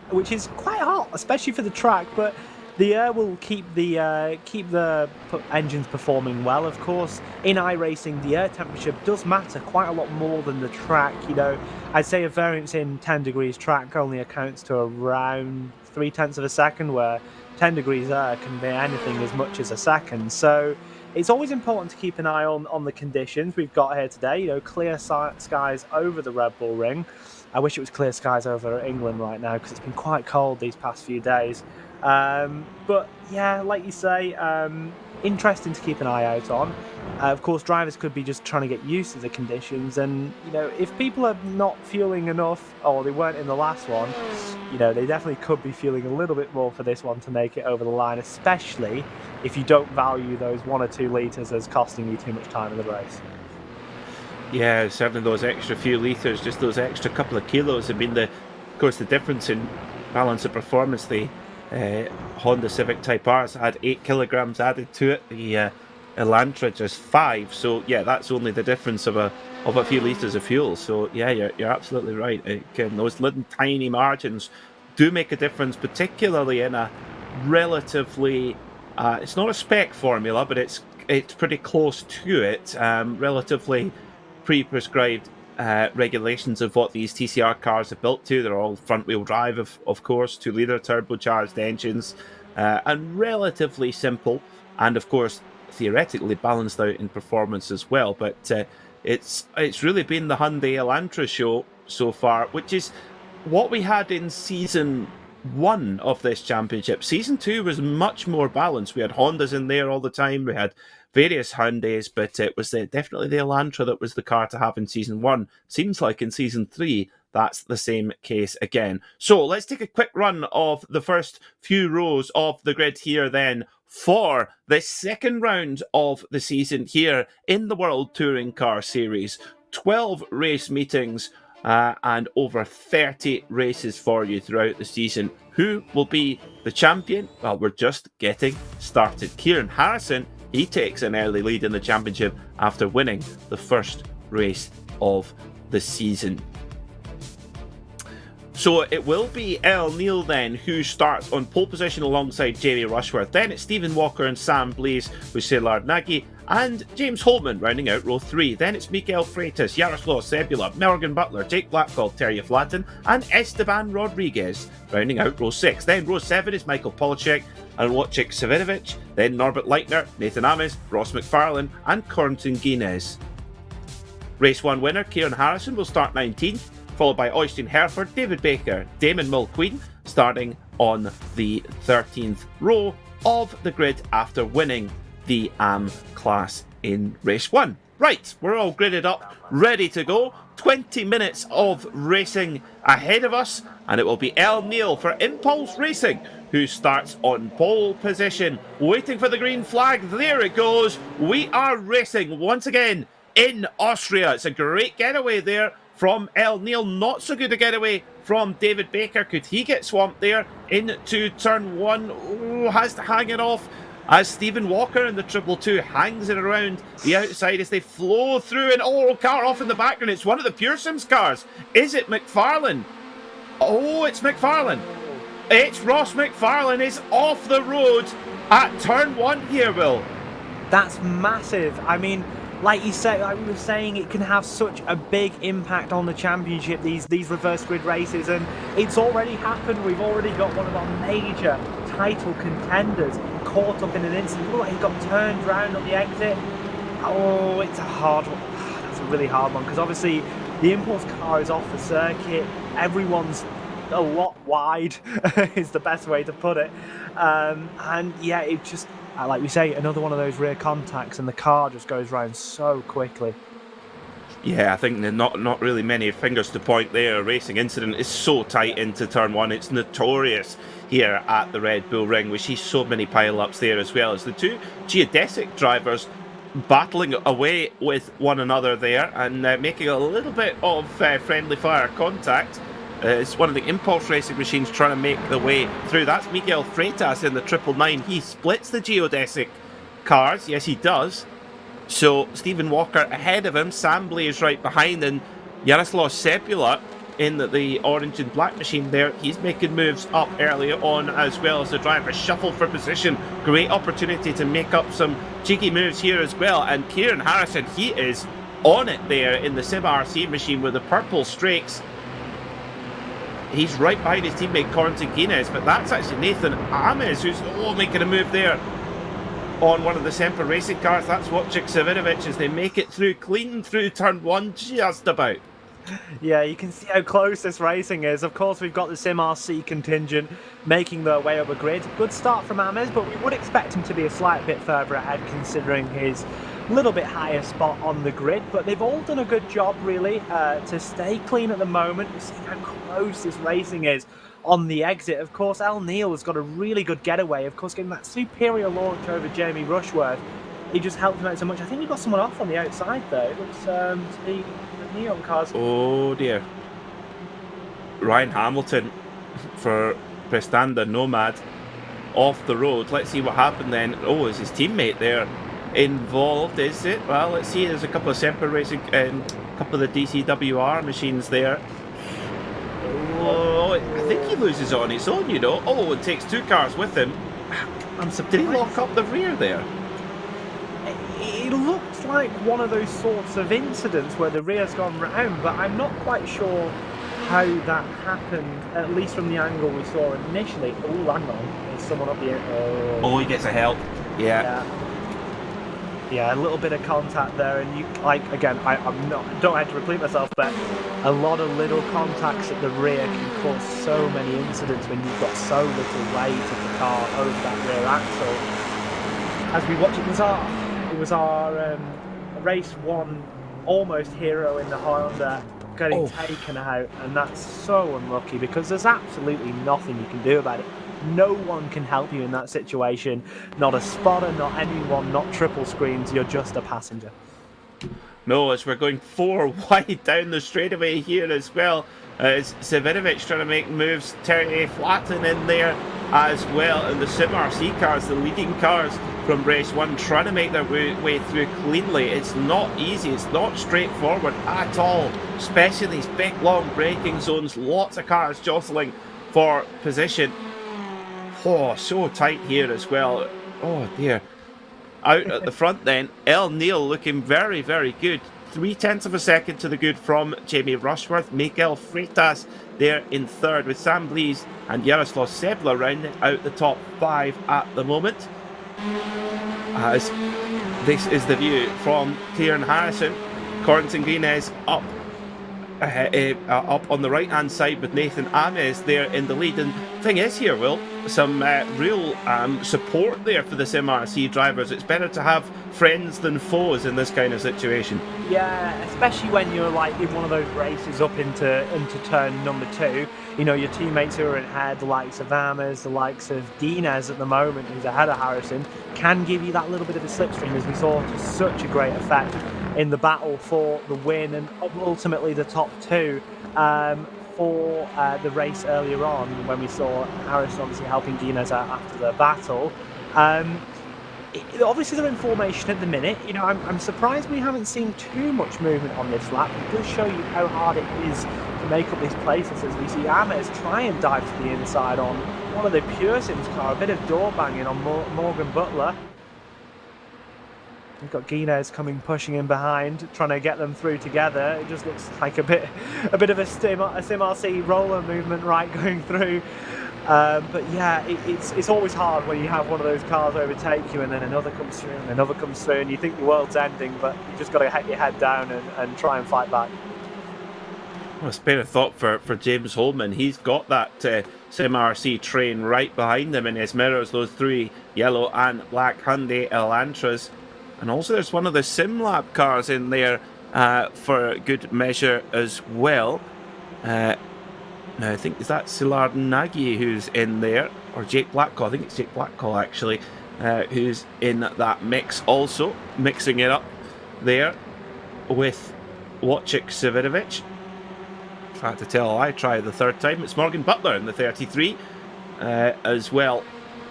which is quite hot, especially for the track. But the air will keep the engines performing well. Of course, in iRacing, the air temperature does matter quite a lot more than the track. You know, I'd say a variance in 10 degrees track only accounts to around 0.3 of a second, where 10 degrees there can be anything as much as a second. So it's always important to keep an eye on the conditions we've got here today. You know, clear skies over the Red Bull Ring. I wish it was clear skies over England right now, because it's been quite cold these past few days. But yeah, like you say, interesting to keep an eye out on. Of course, drivers could be just trying to get used to the conditions, and you know, if people are not fueling enough, or they weren't in the last one, you know, they definitely could be fueling a little bit more for this one to make it over the line, especially if you don't value those 1 or 2 litres as costing you too much time in the race. Yeah, certainly those extra few litres, just those extra couple of kilos have been of course, the difference in balance of performance. The Honda Civic Type R's had 8 kilograms added to it. The Elantra just 5. So yeah, that's only the difference of a few litres of fuel. So yeah, you're absolutely right. Those little tiny margins do make a difference, particularly in a relatively it's not a spec formula, but it's pretty close to it. Relatively pre-prescribed regulations of what these TCR cars are built to. They're all front-wheel drive, of course, 2-litre turbocharged engines, and relatively simple, and of course theoretically balanced out in performance as well. But it's really been the Hyundai Elantra show so far, which is what we had in season 1 of this championship. Season 2 was much more balanced. We had Hondas in there all the time. We had various Hyundais, but it was definitely the Elantra that was the car to have in season 1. Seems like in season 3 that's the same case again. So let's take a quick run of the first few rows of the grid here then for the second round of the season here in the World Touring Car Series. 12 race meetings and over 30 races for you throughout the season. Who will be the champion? Well, we're just getting started. Kieran Harrison, he takes an early lead in the championship after winning the first race of the season. So it will be El Neil then who starts on pole position alongside Jamie Rushworth. Then it's Stephen Walker and Sam Blaze with Szilard Nagy and James Holman rounding out row 3. Then it's Miguel Freitas, Jaroslav Sebula, Morgan Butler, Jake Blackwell, Terje Flatten and Esteban Rodriguez rounding out row 6. Then row 7 is Michael Polacek and Wojciech Savinovic. Then Norbert Leitner, Nathan Amis, Ross McFarlane and Corentin Guinness. Race 1 winner Kieran Harrison will start 19th, followed by Øystein Herford, David Baker, Damon Mulqueen, starting on the 13th row of the grid after winning the AM class in race 1. Right, we're all gridded up, ready to go. 20 minutes of racing ahead of us, and it will be El Neil for Impulse Racing, who starts on pole position, waiting for the green flag. There it goes. We are racing once again in Austria. It's a great getaway there from El Neil. Not so good a getaway from David Baker. Could he get swamped there into turn 1? Oh, has to hang it off as Stephen Walker in the 222 hangs it around the outside as they flow through. And car off in the background. It's one of the Pure Sims cars. Is it McFarlane? Oh, it's McFarlane. It's Ross McFarlane is off the road at turn 1 here, Will. That's massive. I mean, like you said, like we were saying, it can have such a big impact on the championship, these reverse grid races, and it's already happened. We've already got one of our major title contenders caught up in an instant. Look, he got turned round on the exit. Oh, it's a hard one. That's a really hard one, because obviously the Impulse car is off the circuit. Everyone's a lot wide is the best way to put it. And yeah, it just, like we say, another one of those rear contacts, and the car just goes round so quickly. Yeah, I think not really many fingers to point there. A racing incident is so tight into turn 1. It's notorious here at the Red Bull Ring. We see so many pile-ups there, as well as the two geodesic drivers battling away with one another there and making a little bit of friendly fire contact. It's one of the Impulse Racing machines trying to make the way through. That's Miguel Freitas in the 999. He splits the geodesic cars. Yes, he does. So Stephen Walker ahead of him. Sam Blaze right behind, and Jaroslav Sebula in the orange and black machine there. He's making moves up early on, as well as the drivers shuffle for position. Great opportunity to make up some cheeky moves here as well. And Kieran Harrison, he is on it there in the Sim RC machine with the purple strakes. he's right behind his teammate Corentin Guinness, but that's actually Nathan Ames who's making a move there on one of the Semper Racing cars. That's Wojciech Savinovic as they make it through, clean through turn 1 just about. Yeah, you can see how close this racing is. Of course, we've got the Sim RC contingent making their way up a grid. Good start from Ames, but we would expect him to be a slight bit further ahead considering his little bit higher spot on the grid. But they've all done a good job, really, to stay clean at the moment. We're seeing how close this racing is on the exit. Of course, El Neil has got a really good getaway. Of course, getting that superior launch over Jamie Rushworth, he just helped him out so much. I think we got someone off on the outside, though. It looks to be the Neon cars. Oh dear. Ryan Hamilton for Prestanda Nomad off the road. Let's see what happened then. Oh, is his teammate there involved? Is it? Well, let's see. There's a couple of Semper Racing, a couple of the DCWR machines there. Oh, I think he loses on his own, you know. Oh, and takes 2 cars with him. I'm surprised. Did he lock up the rear there? It looked like one of those sorts of incidents where the rear's gone round, but I'm not quite sure how that happened, at least from the angle we saw initially. Oh, hang on. There's someone up here. Oh, he gets a help. Yeah. Yeah, a little bit of contact there, and you, like, again, don't have to repeat myself, but a lot of little contacts at the rear can cause so many incidents when you've got so little weight of the car over that rear axle. As we watch it was our race 1 almost hero in the Honda getting taken out, and that's so unlucky because there's absolutely nothing you can do about it. No one can help you in that situation. Not a spotter, not anyone, not triple screens. You're just a passenger. No, as we're going 4 wide down the straightaway here as well. It's Savinovic trying to make moves. Terry Flatten in there as well. And the Sim RC cars, the leading cars from race 1, trying to make their way through cleanly. It's not easy. It's not straightforward at all. Especially these big, long braking zones. Lots of cars jostling for position. Oh, so tight here as well. Oh dear. Out at the front then, El Neil looking very, very good. 0.3 of a second to the good from Jamie Rushworth. Miguel Freitas there in third with Sam Blees and Jaroslav Sebla rounding out the top 5 at the moment. As this is the view from Kieran Harrison. Corentin Guinness up on the right hand side with Nathan Ames there in the lead. And thing is here, Will, some real support there for the Sim RC drivers. It's better to have friends than foes in this kind of situation. Yeah, especially when you're like in one of those races up into turn number 2. You know, your teammates who are ahead, the likes of Ames, the likes of Dinez at the moment, who's ahead of Harrison, can give you that little bit of a slipstream, as we saw to such a great effect in the battle for the win and ultimately the top 2 for the race earlier on, when we saw Harrison obviously helping Dinez out after the battle. Obviously they're in formation at the minute. You know, I'm surprised we haven't seen too much movement on this lap. It does show you how hard it is to make up these places, as we see Ames try and dive to the inside on one of the Pure Sims car, a bit of door banging on Morgan Butler. We've got Guinness pushing in behind, trying to get them through together. It just looks like a bit of a Sim RC roller movement right going through. But yeah, it's always hard when you have one of those cars overtake you and then another comes through and another comes through and you think the world's ending, but you just got to get your head down and try and fight back. Well, spare a thought for James Holman. He's got that Sim RC train right behind him in his mirrors, those 3 yellow and black Hyundai Elantras. And also there's one of the SimLab cars in there for good measure as well. Now I think, is that Szilard Nagy who's in there? Or Jake Blackcall? I think it's Jake Blackcall actually, who's in that mix also. Mixing it up there with Wojciech Savinovic. Try to tell I tried the 3rd time. It's Morgan Butler in the 33 as well.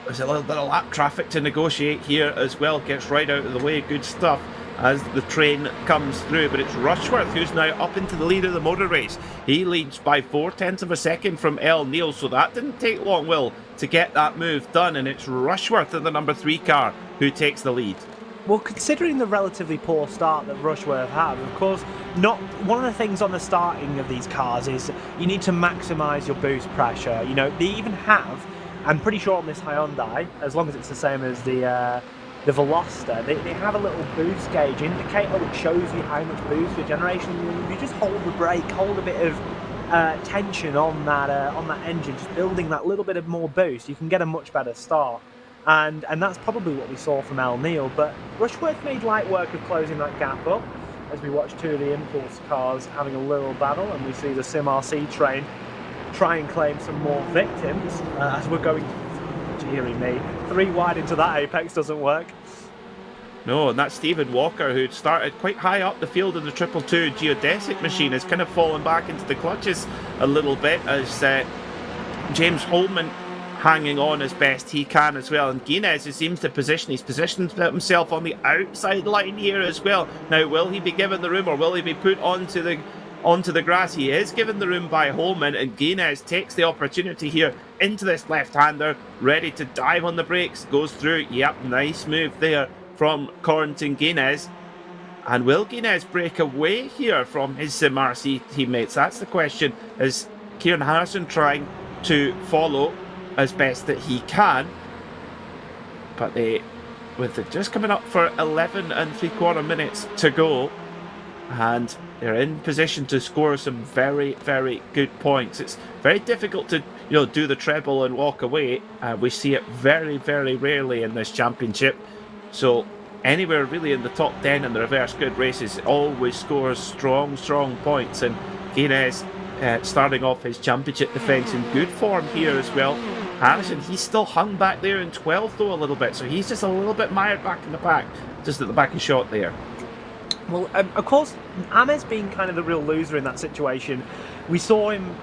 There's a little bit of lap traffic to negotiate here as well. Gets right out of the way. Good stuff as the train comes through. But it's Rushworth who's now up into the lead of the motor race. He leads by 0.4 of a second from El Neil. So that didn't take long, Will, to get that move done. And it's Rushworth in the number 3 car who takes the lead. Well, considering the relatively poor start that Rushworth had, of course, not one of the things on the starting of these cars is you need to maximise your boost pressure. You know, they even have, I'm pretty sure on this Hyundai, as long as it's the same as the Veloster, they have a little boost gauge indicator which shows you how much boost your generation. You just hold the brake, hold a bit of tension on that engine, just building that little bit of more boost, you can get a much better start. And that's probably what we saw from El Neil, but Rushworth made light work of closing that gap up as we watch two of the Impulse cars having a little battle, and we see the Sim RC train try and claim some more victims as we're going, dearie me, 3 wide into that apex doesn't work. No, and that's Stephen Walker, who started quite high up the field in the 222 geodesic machine, has kind of fallen back into the clutches a little bit as James Holman hanging on as best he can as well, and Guinness, who seems to he's positioned himself on the outside line here as well. Now, will he be given the room, or will he be put onto the grass? He is given the room by Holman, and Guinness takes the opportunity here into this left-hander, ready to dive on the brakes, goes through. Yep, nice move there from Corrington Guinness. And will Guinness break away here from his Sim RC teammates? That's the question, as Kieran Harrison trying to follow as best that he can, but with it just coming up for 11 3/4 minutes to go, and they're in position to score some very, very good points. It's very difficult to do the treble and walk away. We see it very, very rarely in this championship, so anywhere really in the top 10 in the reverse grid races always scores strong points, and Guinness starting off his championship defence in good form here as well. Harrison, he's still hung back there in 12th though a little bit, so he's just a little bit mired back in the pack, just at the back of shot there. Well, of course, Ames being kind of the real loser in that situation, we saw him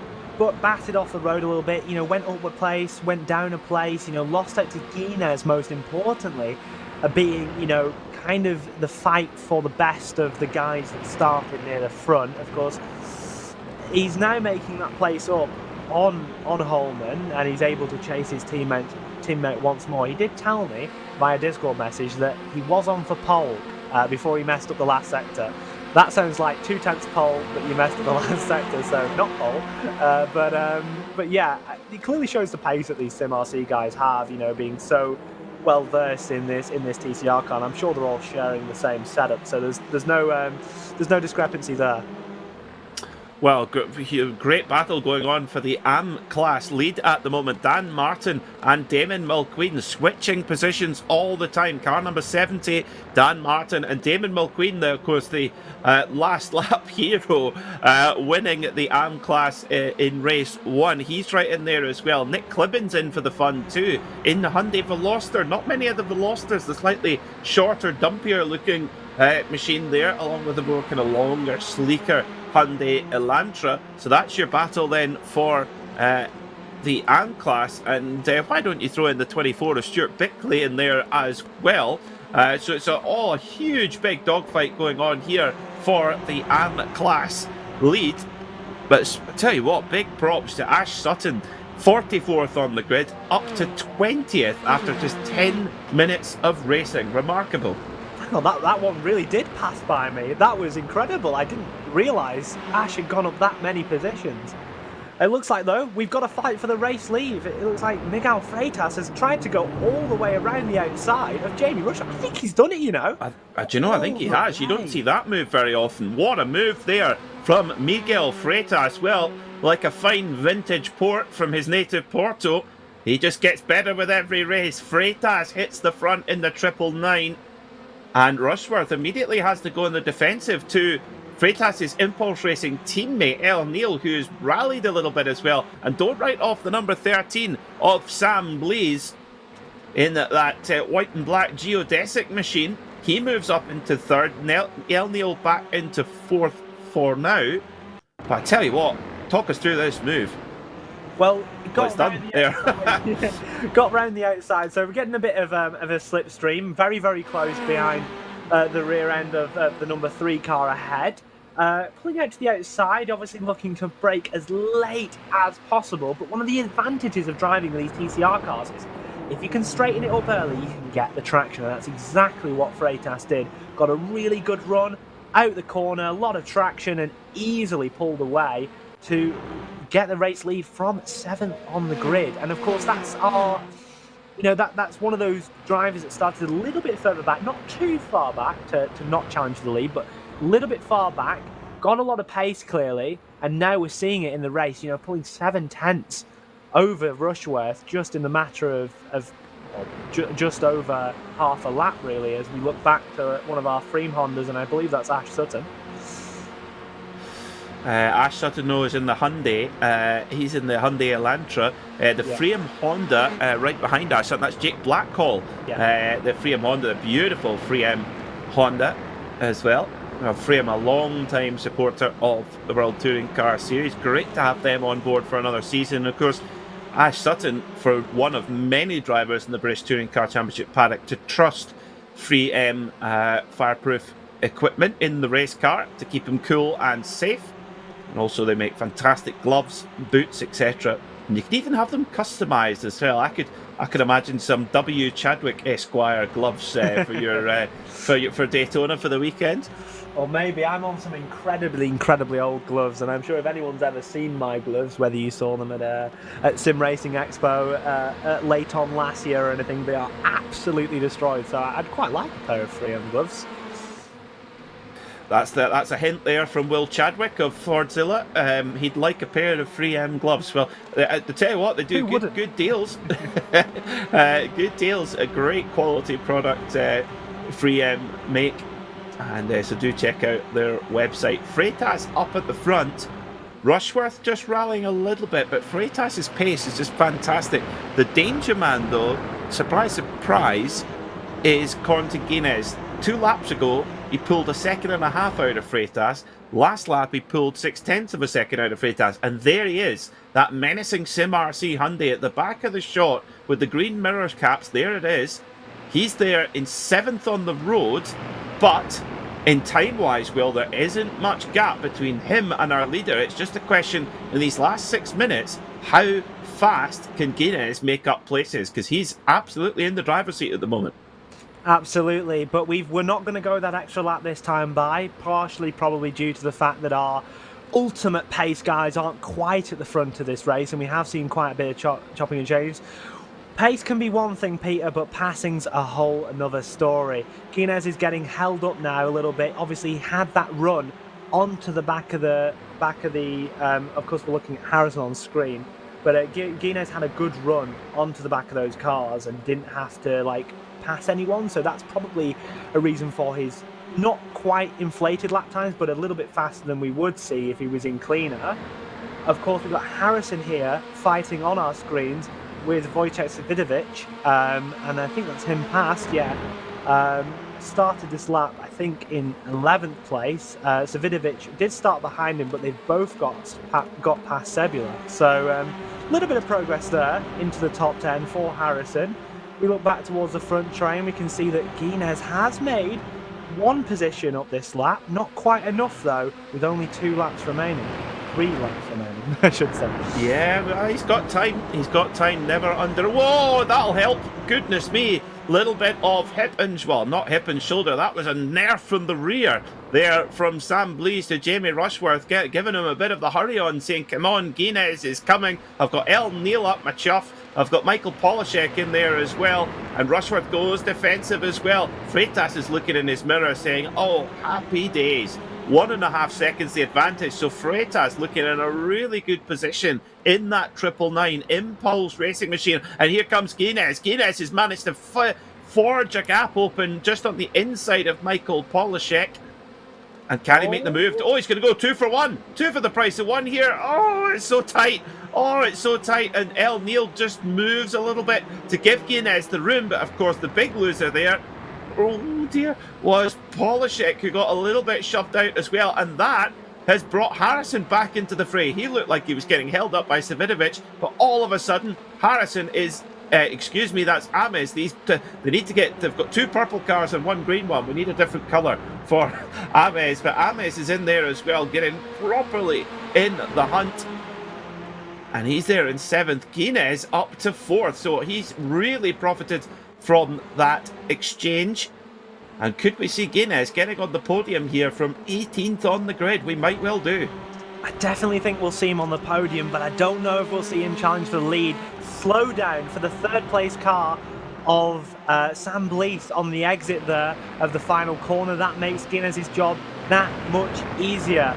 batted off the road a little bit, went up a place, went down a place, lost out to Guinness most importantly, being, kind of the fight for the best of the guys that started near the front. Of course, he's now making that place up on Holman, and he's able to chase his teammate once more. He did tell me via Discord message that he was on for pole before he messed up the last sector. That sounds like 2/10 pole, but you messed up the last sector, so not pole. But yeah, it clearly shows the pace that these Sim RC guys have, being so well versed in this TCR car. And I'm sure they're all sharing the same setup, so there's no discrepancy there. Well, great battle going on for the AM class lead at the moment. Dan Martin and Damon Mulqueen switching positions all the time. Car number 70, Dan Martin, and Damon Mulqueen, of course, the last lap hero, winning the AM class in race 1. He's right in there as well. Nick Clibbin's in for the fun too, in the Hyundai Veloster. Not many of the Velosters, the slightly shorter, dumpier looking machine there, along with a more kind of longer, sleeker Hyundai Elantra. So that's your battle then for the AM class, and why don't you throw in the 24 of Stuart Bickley in there as well. So it's all a huge big dogfight going on here for the AM class lead. But I tell you what, big props to Ash Sutton, 44th on the grid, up to 20th after just 10 minutes of racing. Remarkable. Well, that one really did pass by me. That was incredible. I didn't realise Ash had gone up that many positions. It looks like, though, we've got a fight for the race lead. It looks like Miguel Freitas has tried to go all the way around the outside of Jamie Rush. I think he's done it, Do you know, I think he has. You don't see that move very often. What a move there from Miguel Freitas. Well, like a fine vintage port from his native Porto, he just gets better with every race. Freitas hits the front in the 999. And Rushworth immediately has to go in the defensive to Freitas' Impulse Racing teammate, El Neil, who's rallied a little bit as well. And don't write off the number 13 of Sam Blease in that white and black geodesic machine. He moves up into third. El Neil back into fourth for now. But I tell you what, talk us through this move. Well, it got round the outside, so we're getting a bit of a slipstream, very, very close behind the rear end of the number 3 car ahead. Pulling out to the outside, obviously looking to brake as late as possible, but one of the advantages of driving these TCR cars is if you can straighten it up early, you can get the traction, and that's exactly what Freitas did. Got a really good run out the corner, a lot of traction, and easily pulled away to get the race lead from 7th on the grid. And of course, that's our, that's one of those drivers that started a little bit further back, not too far back to not challenge the lead, but a little bit far back, got a lot of pace clearly, and now we're seeing it in the race, pulling 7/10 over Rushworth just in the matter of just over half a lap, really, as we look back to one of our Freem Hondas, and I believe that's Ash Sutton. Ash Sutton is in the Hyundai. He's in the Hyundai Elantra. The Freem Honda right behind Ash Sutton, that's Jake Blackhall. The Freem Honda, the beautiful Freem Honda as well. Freem, a long-time supporter of the World Touring Car Series. Great to have them on board for another season. Of course, Ash Sutton, for one of many drivers in the British Touring Car Championship paddock to trust Freem fireproof equipment in the race car to keep him cool and safe. And also they make fantastic gloves, boots, etc. And you can even have them customised as well. I could imagine some W. Chadwick Esquire gloves for your for Daytona for the weekend. Or maybe I'm on some incredibly old gloves, and I'm sure if anyone's ever seen my gloves, whether you saw them at Sim Racing Expo late on last year or anything, they are absolutely destroyed. So I'd quite like a pair of Freem gloves. That's a hint there from Will Chadwick of Fordzilla. He'd like a pair of Freem gloves. Well, to tell you what, they do good deals. Good deals. A great quality product Freem make. And so do check out their website. Freitas up at the front. Rushworth just rallying a little bit, but Freitas' pace is just fantastic. The danger man, though, surprise, is Contiguinez. 2 laps ago, he pulled 1.5 seconds out of Freitas. Last lap, he pulled 0.6 of a second out of Freitas. And there he is, that menacing Sim RC Hyundai at the back of the shot with the green mirror caps. There it is. He's there in 7th on the road, but in time-wise, Will, there isn't much gap between him and our leader. It's just a question in these last 6 minutes, how fast can Guinness make up places? Because he's absolutely in the driver's seat at the moment. Absolutely, but we're not going to go that extra lap this time by, partially probably due to the fact that our ultimate pace guys aren't quite at the front of this race, and we have seen quite a bit of chopping and changes. Pace can be one thing, Peter, but passing's a whole another story. Guinness is getting held up now a little bit. Obviously, he had that run onto the back of the. Of course, we're looking at Harrison on screen, but Guinness had a good run onto the back of those cars and didn't have to pass anyone. So that's probably a reason for his not quite inflated lap times, but a little bit faster than we would see if he was in cleaner. Of course, we've got Harrison here fighting on our screens with Wojciech Savidovic, and I think that's him past, started this lap, I think, in 11th place. Savidovic did start behind him, but they've both got past Sebula. So a little bit of progress there into the top 10 for Harrison. We look back towards the front train, we can see that Guinness has made 1 position up this lap. Not quite enough, though, with only 2 laps remaining. 3 laps remaining, I should say. Yeah, well, he's got time. He's got time. Never under. Whoa, that'll help. Goodness me. Little bit of hip and, well, not hip and shoulder. That was a nerf from the rear there from Sam Blease to Jamie Rushworth, giving him a bit of the hurry on, saying, come on, Guinness is coming. I've got El Neil up my chuff. I've got Michael Polishek in there as well. And Rushworth goes defensive as well. Freitas is looking in his mirror saying, oh, happy days. 1.5 seconds the advantage. So Freitas looking in a really good position in that 999 Impulse racing machine. And here comes Guinness. Guinness has managed to forge a gap open just on the inside of Michael Polishek. And can he make the move? Oh, he's going to go 2 for 1. 2 for the price of 1 here. Oh, it's so tight. Oh, it's so tight. And El Neil just moves a little bit to give Guinness the room. But of course, the big loser there, oh dear, was Polishek, who got a little bit shoved out as well. And that has brought Harrison back into the fray. He looked like he was getting held up by Savidovic. But all of a sudden, Harrison is... excuse me, that's Ames. They need to get... They've got 2 purple cars and 1 green one. We need a different colour for Ames. But Ames is in there as well, getting properly in the hunt. and he's there in 7th. Guinness up to 4th, so he's really profited from that exchange. And could we see Guinness getting on the podium here from 18th on the grid? We might well do. I definitely think we'll see him on the podium, but I don't know if we'll see him challenge for the lead. Slowdown for the 3rd place car of Sam Blease on the exit there of the final corner. That makes Guinness's job that much easier.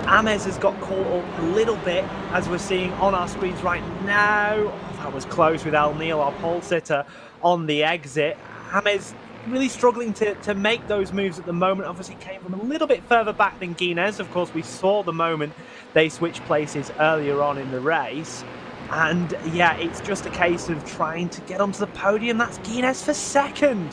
Ames has got caught up a little bit, as we're seeing on our screens right now. Oh, that was close with Al Neil, our pole sitter, on the exit. Ames really struggling to make those moves at the moment. Obviously came from a little bit further back than Guinness. Of course, we saw the moment they switched places earlier on in the race. And yeah, it's just a case of trying to get onto the podium. That's Guinness for 2nd.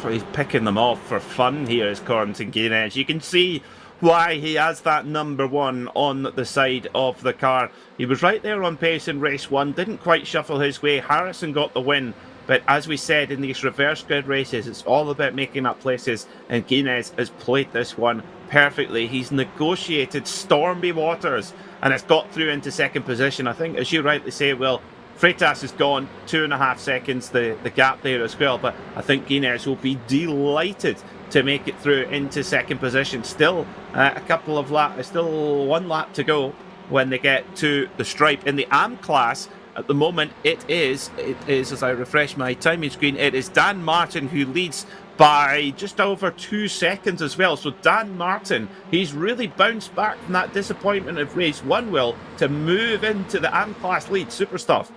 He's picking them off for fun here, is Corentin Guinness. You can see why he has that number 1 on the side of the car. He was right there on pace in race 1, didn't quite shuffle his way. Harrison got the win, but as we said in these reverse grid races, it's all about making up places, and Guinness has played this one perfectly. He's negotiated stormy waters and it's got through into 2nd position. I think, as you rightly say, Will, Freitas has gone 2.5 seconds, the gap there as well, but I think Guinness will be delighted to make it through into 2nd position. Still a couple of laps, still 1 lap to go when they get to the stripe. In the AM class, at the moment, it is, as I refresh my timing screen, it is Dan Martin who leads by just over 2 seconds as well. So Dan Martin, he's really bounced back from that disappointment of race 1, Will, to move into the AM class lead. Super stuff.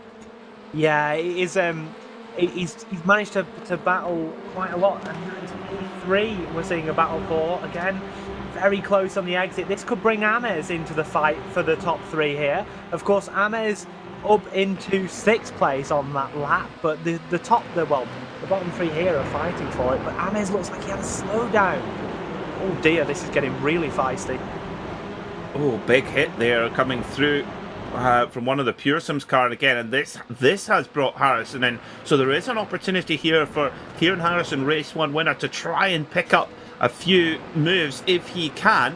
Yeah, it is. He's managed to battle quite a lot, and P3 we're seeing a battle for again. Very close on the exit. This could bring Ames into the fight for the top 3 here. Of course, Ames up into 6th place on that lap, but the bottom 3 here are fighting for it. But Ames looks like he had a slowdown. Oh dear, this is getting really feisty. Oh, big hit there coming through from one of the Pure Sims car again, and this has brought Harrison in. So there is an opportunity here for Kieran Harrison, race 1 winner, to try and pick up a few moves if he can.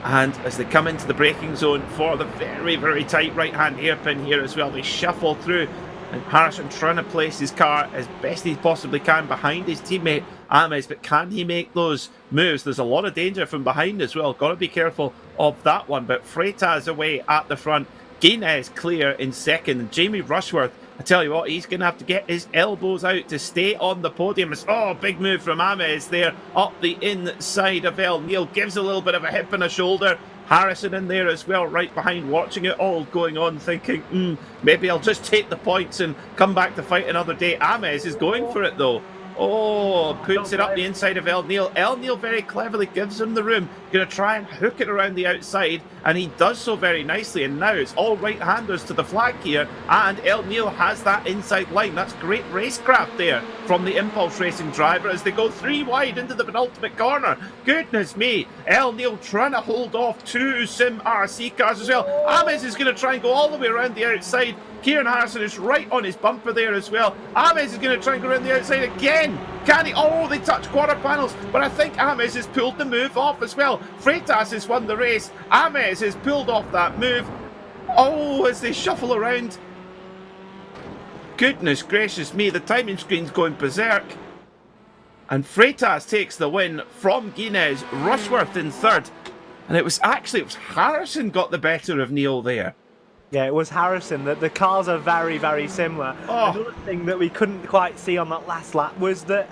And as they come into the braking zone for the very, very tight right-hand hairpin here as well, they shuffle through, and Harrison trying to place his car as best he possibly can behind his teammate Ames, but can he make those moves? There's a lot of danger from behind as well. Got to be careful of that one. But Freitas away at the front. Guinness clear in 2nd. And Jamie Rushworth, I tell you what, he's going to have to get his elbows out to stay on the podium. Oh, big move from Ames there up the inside of El Neil. Gives a little bit of a hip and a shoulder. Harrison in there as well, right behind, watching it all going on, thinking, maybe I'll just take the points and come back to fight another day. Ames is going for it though. Oh, puts it up the inside of El Neil. El Neil very cleverly gives him the room. Going to try and hook it around the outside, and he does so very nicely. And now it's all right-handers to the flag here, and El Neil has that inside line. That's great racecraft there from the Impulse Racing driver as they go 3 wide into the penultimate corner. Goodness me, El Neil trying to hold off 2 Sim RC cars as well. Ames is going to try and go all the way around the outside. Kieran Harrison is right on his bumper there as well. Ames is going to try and go around the outside again. Can he? Oh, they touch quarter panels, but I think Ames has pulled the move off as well. Freitas has won the race. Ames has pulled off that move. Oh, as they shuffle around. Goodness gracious me, the timing screen's going berserk. And Freitas takes the win from Guinness. Rushworth in 3rd. And it was Harrison got the better of Neil there. Yeah, it was Harrison. The cars are very, very similar. Oh. Another thing that we couldn't quite see on that last lap was that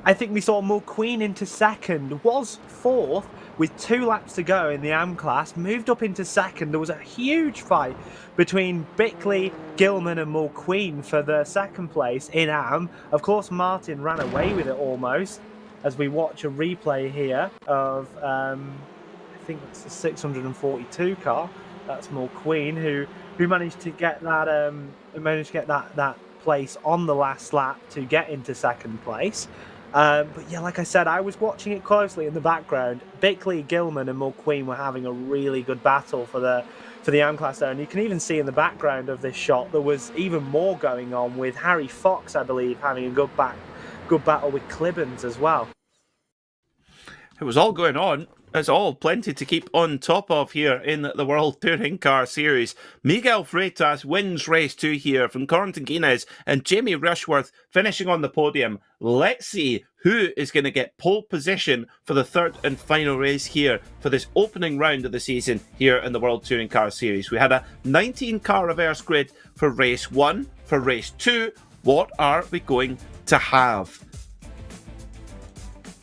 I think we saw Mulqueen into 2nd, was 4th with 2 laps to go in the AM class, moved up into 2nd. There was a huge fight between Bickley, Gilman and Mulqueen for the 2nd place in AM. Of course, Martin ran away with it almost, as we watch a replay here of, I think it's the 642 car. That's Mulqueen who managed to get that place on the last lap to get into 2nd place. But yeah, like I said, I was watching it closely in the background. Bickley, Gilman and Mulqueen were having a really good battle for the AM class there, and you can even see in the background of this shot there was even more going on with Harry Fox, I believe, having a good battle with Clibbons as well. It was all going on us all plenty to keep on top of here in the World Touring Car Series. Miguel Freitas wins race 2 here from Corentin Guinez and Jamie Rushworth finishing on the podium. Let's see who is going to get pole position for the third and final race here for this opening round of the season here in the World Touring Car Series. We had a 19-car reverse grid for race 1. For race 2, what are we going to have?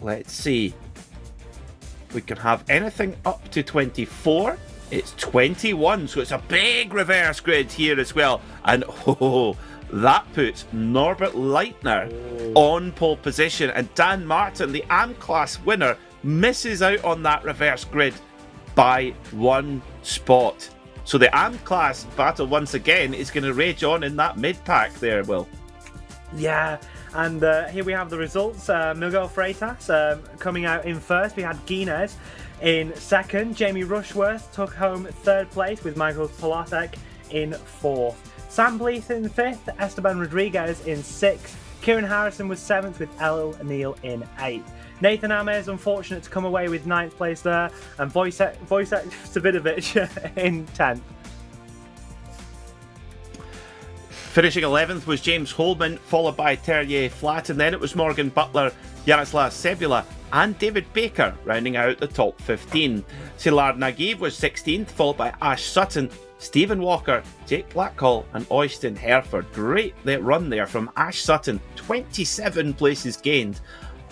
Let's see. We can have anything up to 24. It's 21, so it's a big reverse grid here as well. And that puts Norbert Leitner on pole position. And Dan Martin, the AM class winner, misses out on that reverse grid by 1 spot. So the AM class battle once again is going to rage on in that mid-pack there, Will. Yeah. And here we have the results. Miguel Freitas coming out in first. We had Guinez in second. Jamie Rushworth took home third place with Michael Polatek in fourth. Sam Bleeth in fifth. Esteban Rodriguez in sixth. Kieran Harrison was seventh with El Neal in eighth. Nathan Ames unfortunate to come away with ninth place there. And Wojciech Savidovic in 10th. Finishing 11th was James Holman, followed by Terrier Flat, and then it was Morgan Butler, Yaroslav Sebula and David Baker rounding out the top 15. Szilard Nagiv was 16th, followed by Ash Sutton, Stephen Walker, Jake Blackhall and Oyston Hereford. Great run there from Ash Sutton, 27 places gained.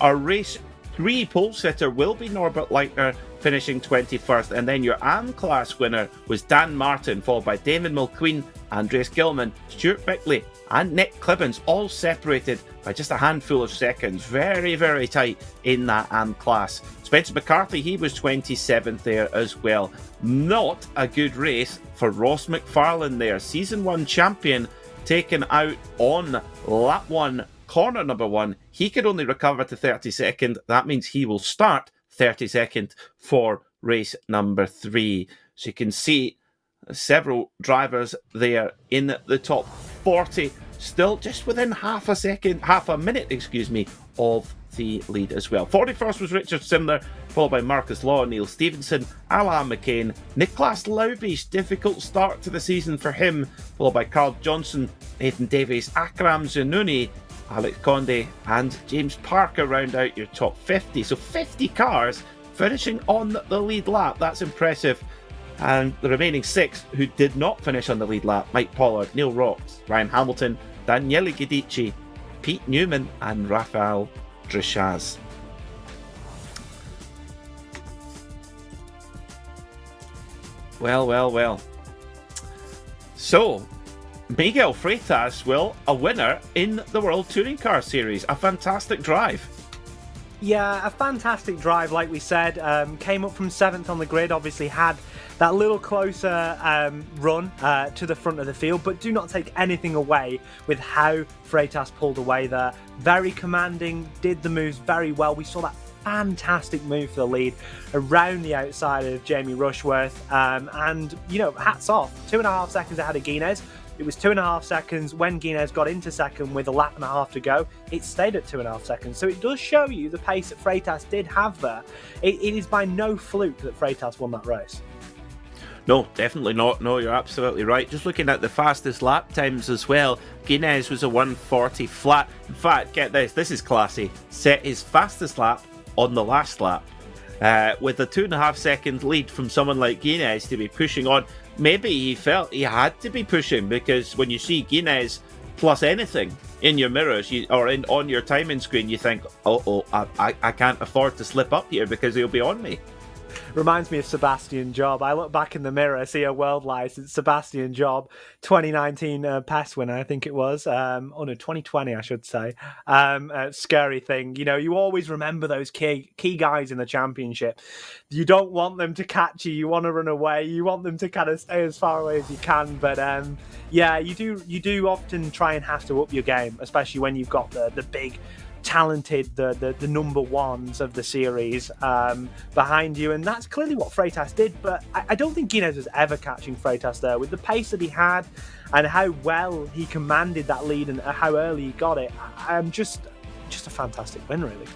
Our race 3 pole sitter will be Norbert Leitner, finishing 21st, and then your AM class winner was Dan Martin, followed by Damon Mulqueen, Andreas Gilman, Stuart Bickley and Nick Clibbins, all separated by just a handful of seconds. Very, very tight in that AM class. Spencer McCarthy, he was 27th there as well. Not a good race for Ross McFarlane there. Season 1 champion taken out on lap 1, corner number 1. He could only recover to 32nd. That means he will start 32nd for race number 3. So you can see several drivers there in the top 40, still just within half a minute, of the lead as well. 41st was Richard Simler, followed by Marcus Law, Neil Stevenson, Alain McCain, Niklas Laubies, difficult start to the season for him, followed by Carl Johnson, Nathan Davies, Akram Zanouni, Alex Conde and James Parker round out your top 50. So 50 cars finishing on the lead lap. That's impressive. And the remaining 6 who did not finish on the lead lap: Mike Pollard, Neil Rocks, Ryan Hamilton, Daniele Guidici, Pete Newman and Rafael Drechaz. Well. So, Miguel Freitas, a winner in the World Touring Car Series. A fantastic drive. Yeah, a fantastic drive, like we said. Came up from 7th on the grid, obviously had that little closer run to the front of the field, but do not take anything away with how Freitas pulled away there. Very commanding, did the moves very well. We saw that fantastic move for the lead around the outside of Jamie Rushworth, and, hats off. 2.5 seconds ahead of Guinez. It was 2.5 seconds when Guinez got into second with a lap and a half to go. It stayed at 2.5 seconds. So it does show you the pace that Freitas did have there. It is by no fluke that Freitas won that race. No, definitely not. No, you're absolutely right. Just looking at the fastest lap times as well, Guinez was a 1:40 flat. In fact, get this, this is classy. Set his fastest lap on the last lap. With a 2.5 second lead from someone like Guinez to be pushing on. Maybe he felt he had to be pushing, because when you see Guinez plus anything in your mirrors on your timing screen, you think, I can't afford to slip up here because he'll be on me. Reminds me of Sebastian Job. I look back in the mirror, see a world license, Sebastian Job, 2019 PES winner, I think it was. 2020, I should say. Scary thing. You always remember those key guys in the championship. You don't want them to catch you. You want to run away. You want them to kind of stay as far away as you can. But yeah, you do often try and have to up your game, especially when you've got the big, talented, the number ones of the series behind you, and that's clearly what Freitas did. But I don't think Guinez was ever catching Freitas there with the pace that he had and how well he commanded that lead and how early he got it. Just a fantastic win, really.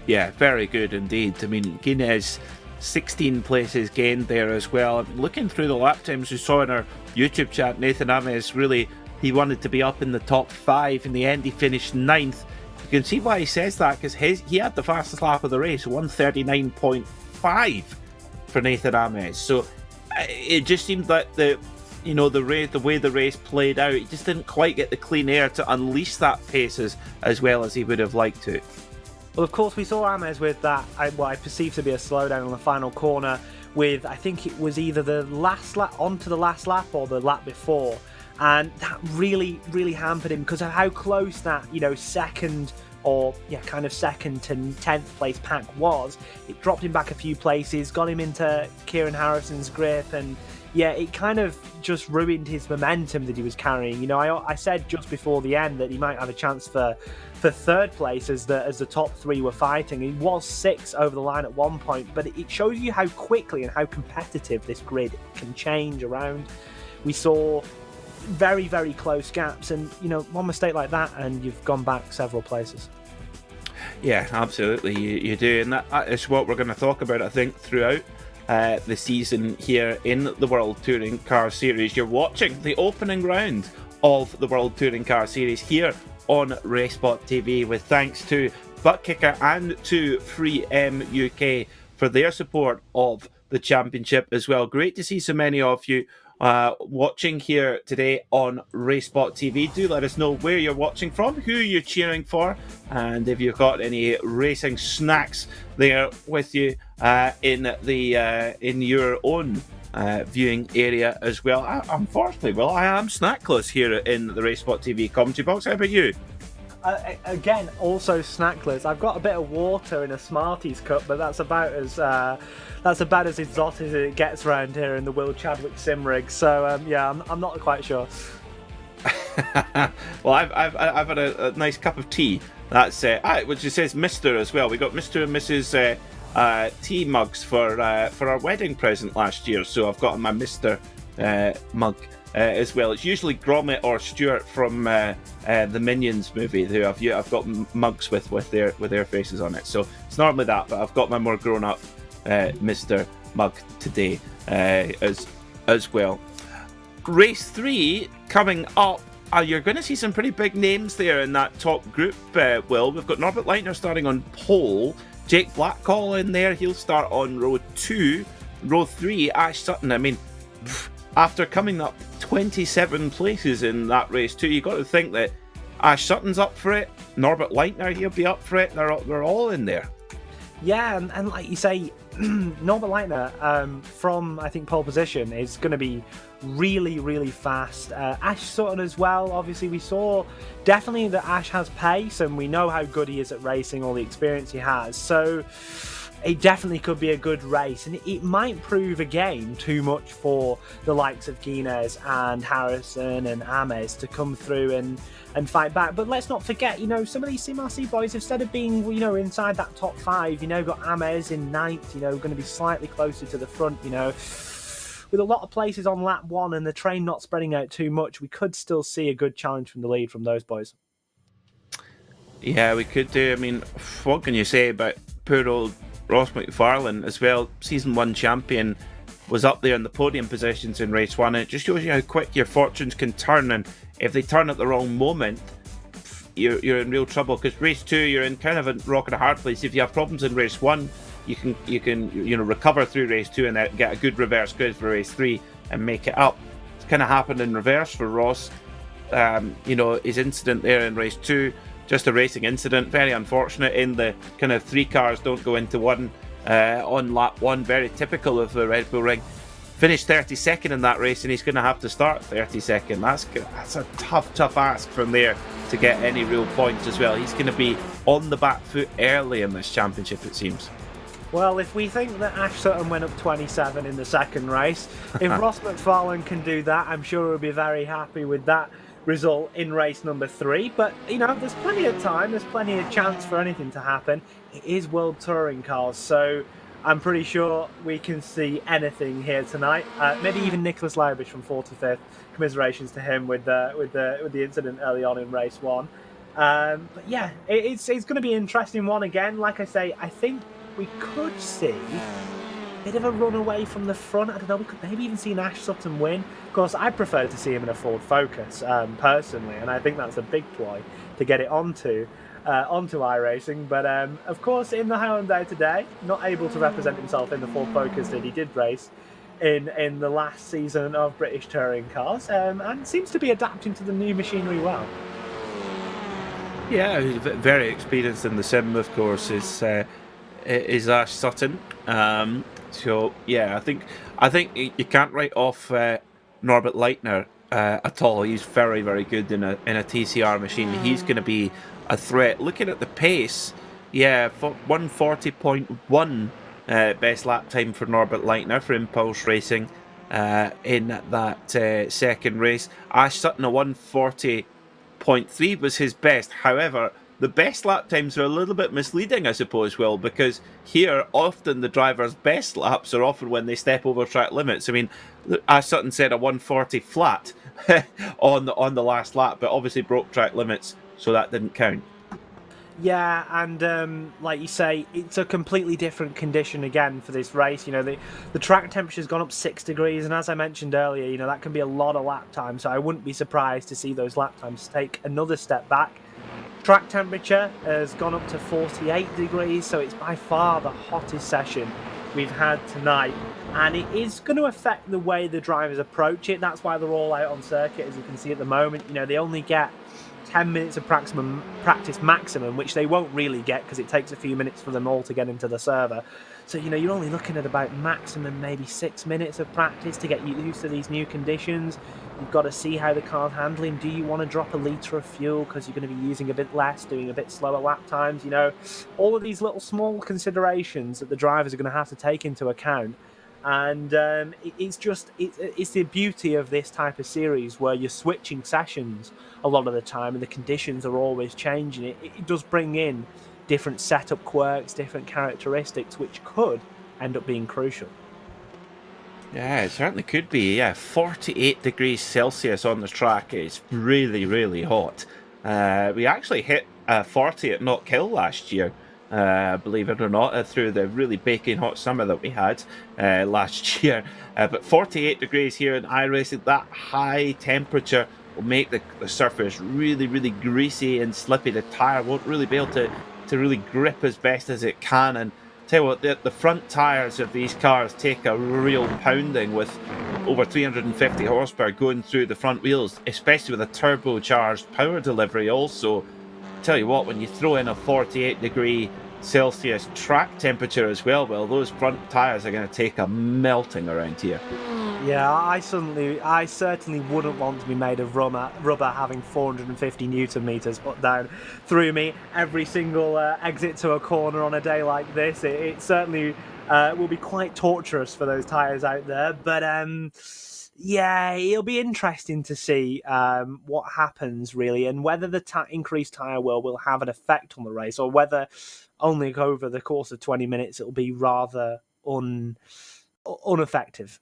Yeah, very good indeed. I mean, Guinez 16 places gained there as well. Looking through the lap times we saw in our YouTube chat, Nathan Ames really, he wanted to be up in the top 5. In the end, he finished 9th. You can see why he says that, because he had the fastest lap of the race, 1:39.5 for Nathan Ames. So it just seemed that the way the race played out, he just didn't quite get the clean air to unleash that pace as well as he would have liked to. Well, of course, we saw Ames with that, what I perceived to be a slowdown on the final corner with, I think it was either the last lap, onto the last lap or the lap before. And that really, really hampered him because of how close that, second or, kind of second to 10th place pack was. It dropped him back a few places, got him into Kieran Harrison's grip, and it kind of just ruined his momentum that he was carrying. I said just before the end that he might have a chance for third place as the top 3 were fighting. He was 6 over the line at one point, but it shows you how quickly and how competitive this grid can change around. We saw very, very close gaps, and one mistake like that and you've gone back several places. Yeah, absolutely, you do, and that is what we're going to talk about, I think, throughout the season here in the World Touring Car Series. You're watching the opening round of the World Touring Car Series here on RaceSpotTV, with thanks to Buttkicker and to Free M UK for their support of the championship as well. Great to see so many of you watching here today on RaceSpotTV. Do let us know where you're watching from, who you're cheering for, and if you've got any racing snacks there with you in your own viewing area as well. Unfortunately, I am snackless here in the RaceSpotTV commentary box. How about you? Again, also snackless. I've got a bit of water in a Smarties cup, but that's about as exotic as it gets around here in the Will Chadwick sim rig. So I'm not quite sure. Well, I've had a nice cup of tea. That's which it says Mr. as well. We got Mr. and Mrs. Tea mugs for our wedding present last year, so I've got my Mr. Mug as well. It's usually Gromit or Stuart from the Minions movie who I've got mugs with their faces on it. So it's normally that, but I've got my more grown up Mr. Mug today as well. Race 3 coming up. You're going to see some pretty big names there in that top group, Will. We've got Norbert Leitner starting on pole. Jake Blackall in there. He'll start on row 2. Row 3, Ash Sutton. I mean, after coming up 27 places in that race too, you got to think that Ash Sutton's up for it. Norbert Leitner, he'll be up for it. They're all in there. Yeah, and like you say, Norbert Leitner from, I think, pole position is going to be really, really fast. Ash Sutton as well. Obviously, we saw definitely that Ash has pace, and we know how good he is at racing, all the experience he has. So it definitely could be a good race, and it might prove again too much for the likes of Guinness and Harrison and Ames to come through and fight back. But let's not forget, some of these CMRC boys, instead of being, inside that top 5, got Ames in 9th, going to be slightly closer to the front, With a lot of places on lap 1 and the train not spreading out too much, we could still see a good challenge from the lead from those boys. Yeah, we could do. I mean, what can you say about poor old Ross McFarlane as well? Season 1 champion, was up there in the podium positions in race 1, and it just shows you how quick your fortunes can turn, and if they turn at the wrong moment, you're in real trouble, because race 2 you're in kind of a rock and a hard place. If you have problems in race 1, you can recover through race 2 and then get a good reverse grid for race 3 and make it up. It's kind of happened in reverse for Ross. His incident there in race 2, just a racing incident, very unfortunate, in the kind of 3 cars don't go into one on lap 1, very typical of the Red Bull Ring. Finished 32nd in that race, and he's going to have to start 32nd. That's a tough ask from there to get any real points as well. He's going to be on the back foot early in this championship, it seems. Well, if we think that Ash Sutton went up 27 in the second race, if Ross McFarlane can do that, I'm sure we'll be very happy with that result in race number 3. But, there's plenty of time, there's plenty of chance for anything to happen. It is World Touring Cars, so I'm pretty sure we can see anything here tonight. Maybe even Nicholas Leibish from 45th. Commiserations to him with the incident early on in race 1. But yeah, it's going to be an interesting one again. Like I say, I think we could see bit of a run away from the front. I don't know, we could maybe even see Ash Sutton win. Of course, I prefer to see him in a Ford Focus, personally, and I think that's a big ploy to get it onto iRacing. But of course, in the Hyundai today, not able to represent himself in the Ford Focus that he did race in the last season of British touring cars, and seems to be adapting to the new machinery well. Yeah, he's very experienced in the sim, of course, is Ash Sutton. So yeah, I think you can't write off Norbert Leitner at all. He's very, very good in a TCR machine. He's going to be a threat. Looking at the pace, yeah, 140.1 best lap time for Norbert Leitner for Impulse Racing in that second race. Ash Sutton, a 140.3 was his best. However, the best lap times are a little bit misleading, I suppose, Will, because here often the driver's best laps are often when they step over track limits. I mean, Ash Sutton said a 140 flat on the last lap, but obviously broke track limits, so that didn't count. Yeah, and like you say, it's a completely different condition again for this race. You know, the track temperature's gone up 6 degrees, and as I mentioned earlier, you know, that can be a lot of lap time, so I wouldn't be surprised to see those lap times take another step back. Track temperature has gone up to 48 degrees, so it's by far the hottest session we've had tonight, and it is going to affect the way the drivers approach it. That's why they're all out on circuit, as you can see at the moment. You know, they only get 10 minutes of practice maximum, which they won't really get because it takes a few minutes for them all to get into the server. So, you know, you're only looking at about maximum maybe 6 minutes of practice to get used to these new conditions. You've got to see how the car's handling. Do you want to drop a litre of fuel because you're going to be using a bit less, doing a bit slower lap times? You know, all of these little small considerations that the drivers are going to have to take into account. And it's the beauty of this type of series where you're switching sessions a lot of the time and the conditions are always changing. It does bring in different setup quirks, different characteristics, which could end up being crucial. Yeah, it certainly could be. Yeah, 48 degrees Celsius on the track. It's really, really hot. We actually hit 40 at Knock Hill last year. Believe it or not, through the really baking hot summer that we had last year. But 48 degrees here in iRacing, that high temperature will make the surface really, really greasy and slippy. The tyre won't really be able to really grip as best as it can. And tell you what, the front tyres of these cars take a real pounding with over 350 horsepower going through the front wheels, especially with a turbocharged power delivery also. Tell you what, when you throw in a 48 degree Celsius track temperature as well, those front tyres are going to take a melting around here. Yeah, I certainly wouldn't want to be made of rubber having 450 Newton meters put down through me every single exit to a corner on a day like this. It certainly will be quite torturous for those tyres out there, but yeah, it'll be interesting to see what happens, really, and whether the increased tyre will have an effect on the race, or whether only over the course of 20 minutes it'll be rather ineffective.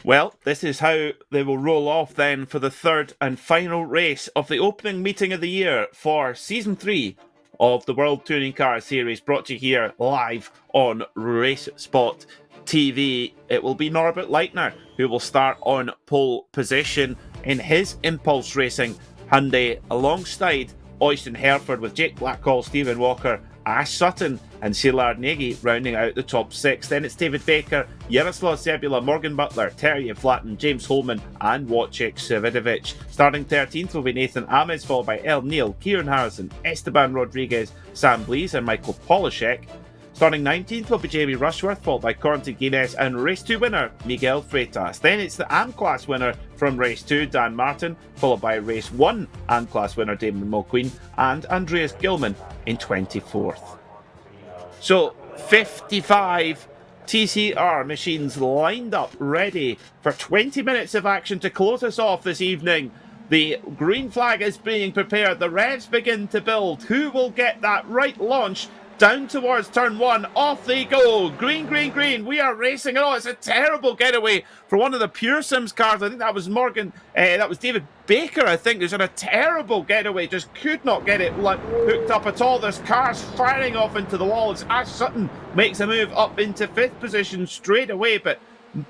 Well, this is how they will roll off then for the third and final race of the opening meeting of the year for Season 3 of the World Touring Car Series, brought to you here live on RaceSpotTV. It will be Norbert Leitner who will start on pole position in his Impulse Racing Hyundai alongside Oyston Hereford, with Jake Blackhall, Stephen Walker, Ash Sutton and Szilard Nagy rounding out the top six. Then it's David Baker, Jaroslav Sebula, Morgan Butler, Terje Flatten, James Holman and Wojciech Savidovic. Starting 13th will be Nathan Ames, followed by El Neil, Kieran Harrison, Esteban Rodriguez, Sam Blees and Michael Polishek. Starting 19th will be Jamie Rushworth, followed by Corentin Guinness and Race 2 winner Miguel Freitas. Then it's the AM-Class winner from Race 2, Dan Martin, followed by Race 1 AM-Class winner Damon Mulqueen and Andreas Gilman in 24th. So 55 TCR machines lined up ready for 20 minutes of action to close us off this evening. The green flag is being prepared, the revs begin to build. Who will get that right launch down towards turn 1, off they go, green, green, green, we are racing. Oh, it's a terrible getaway for one of the Pure Sims cars. I think that was that was David Baker, I think, who's on a terrible getaway, just could not get it hooked up at all. This car's firing off into the walls. Ash Sutton makes a move up into 5th position straight away, but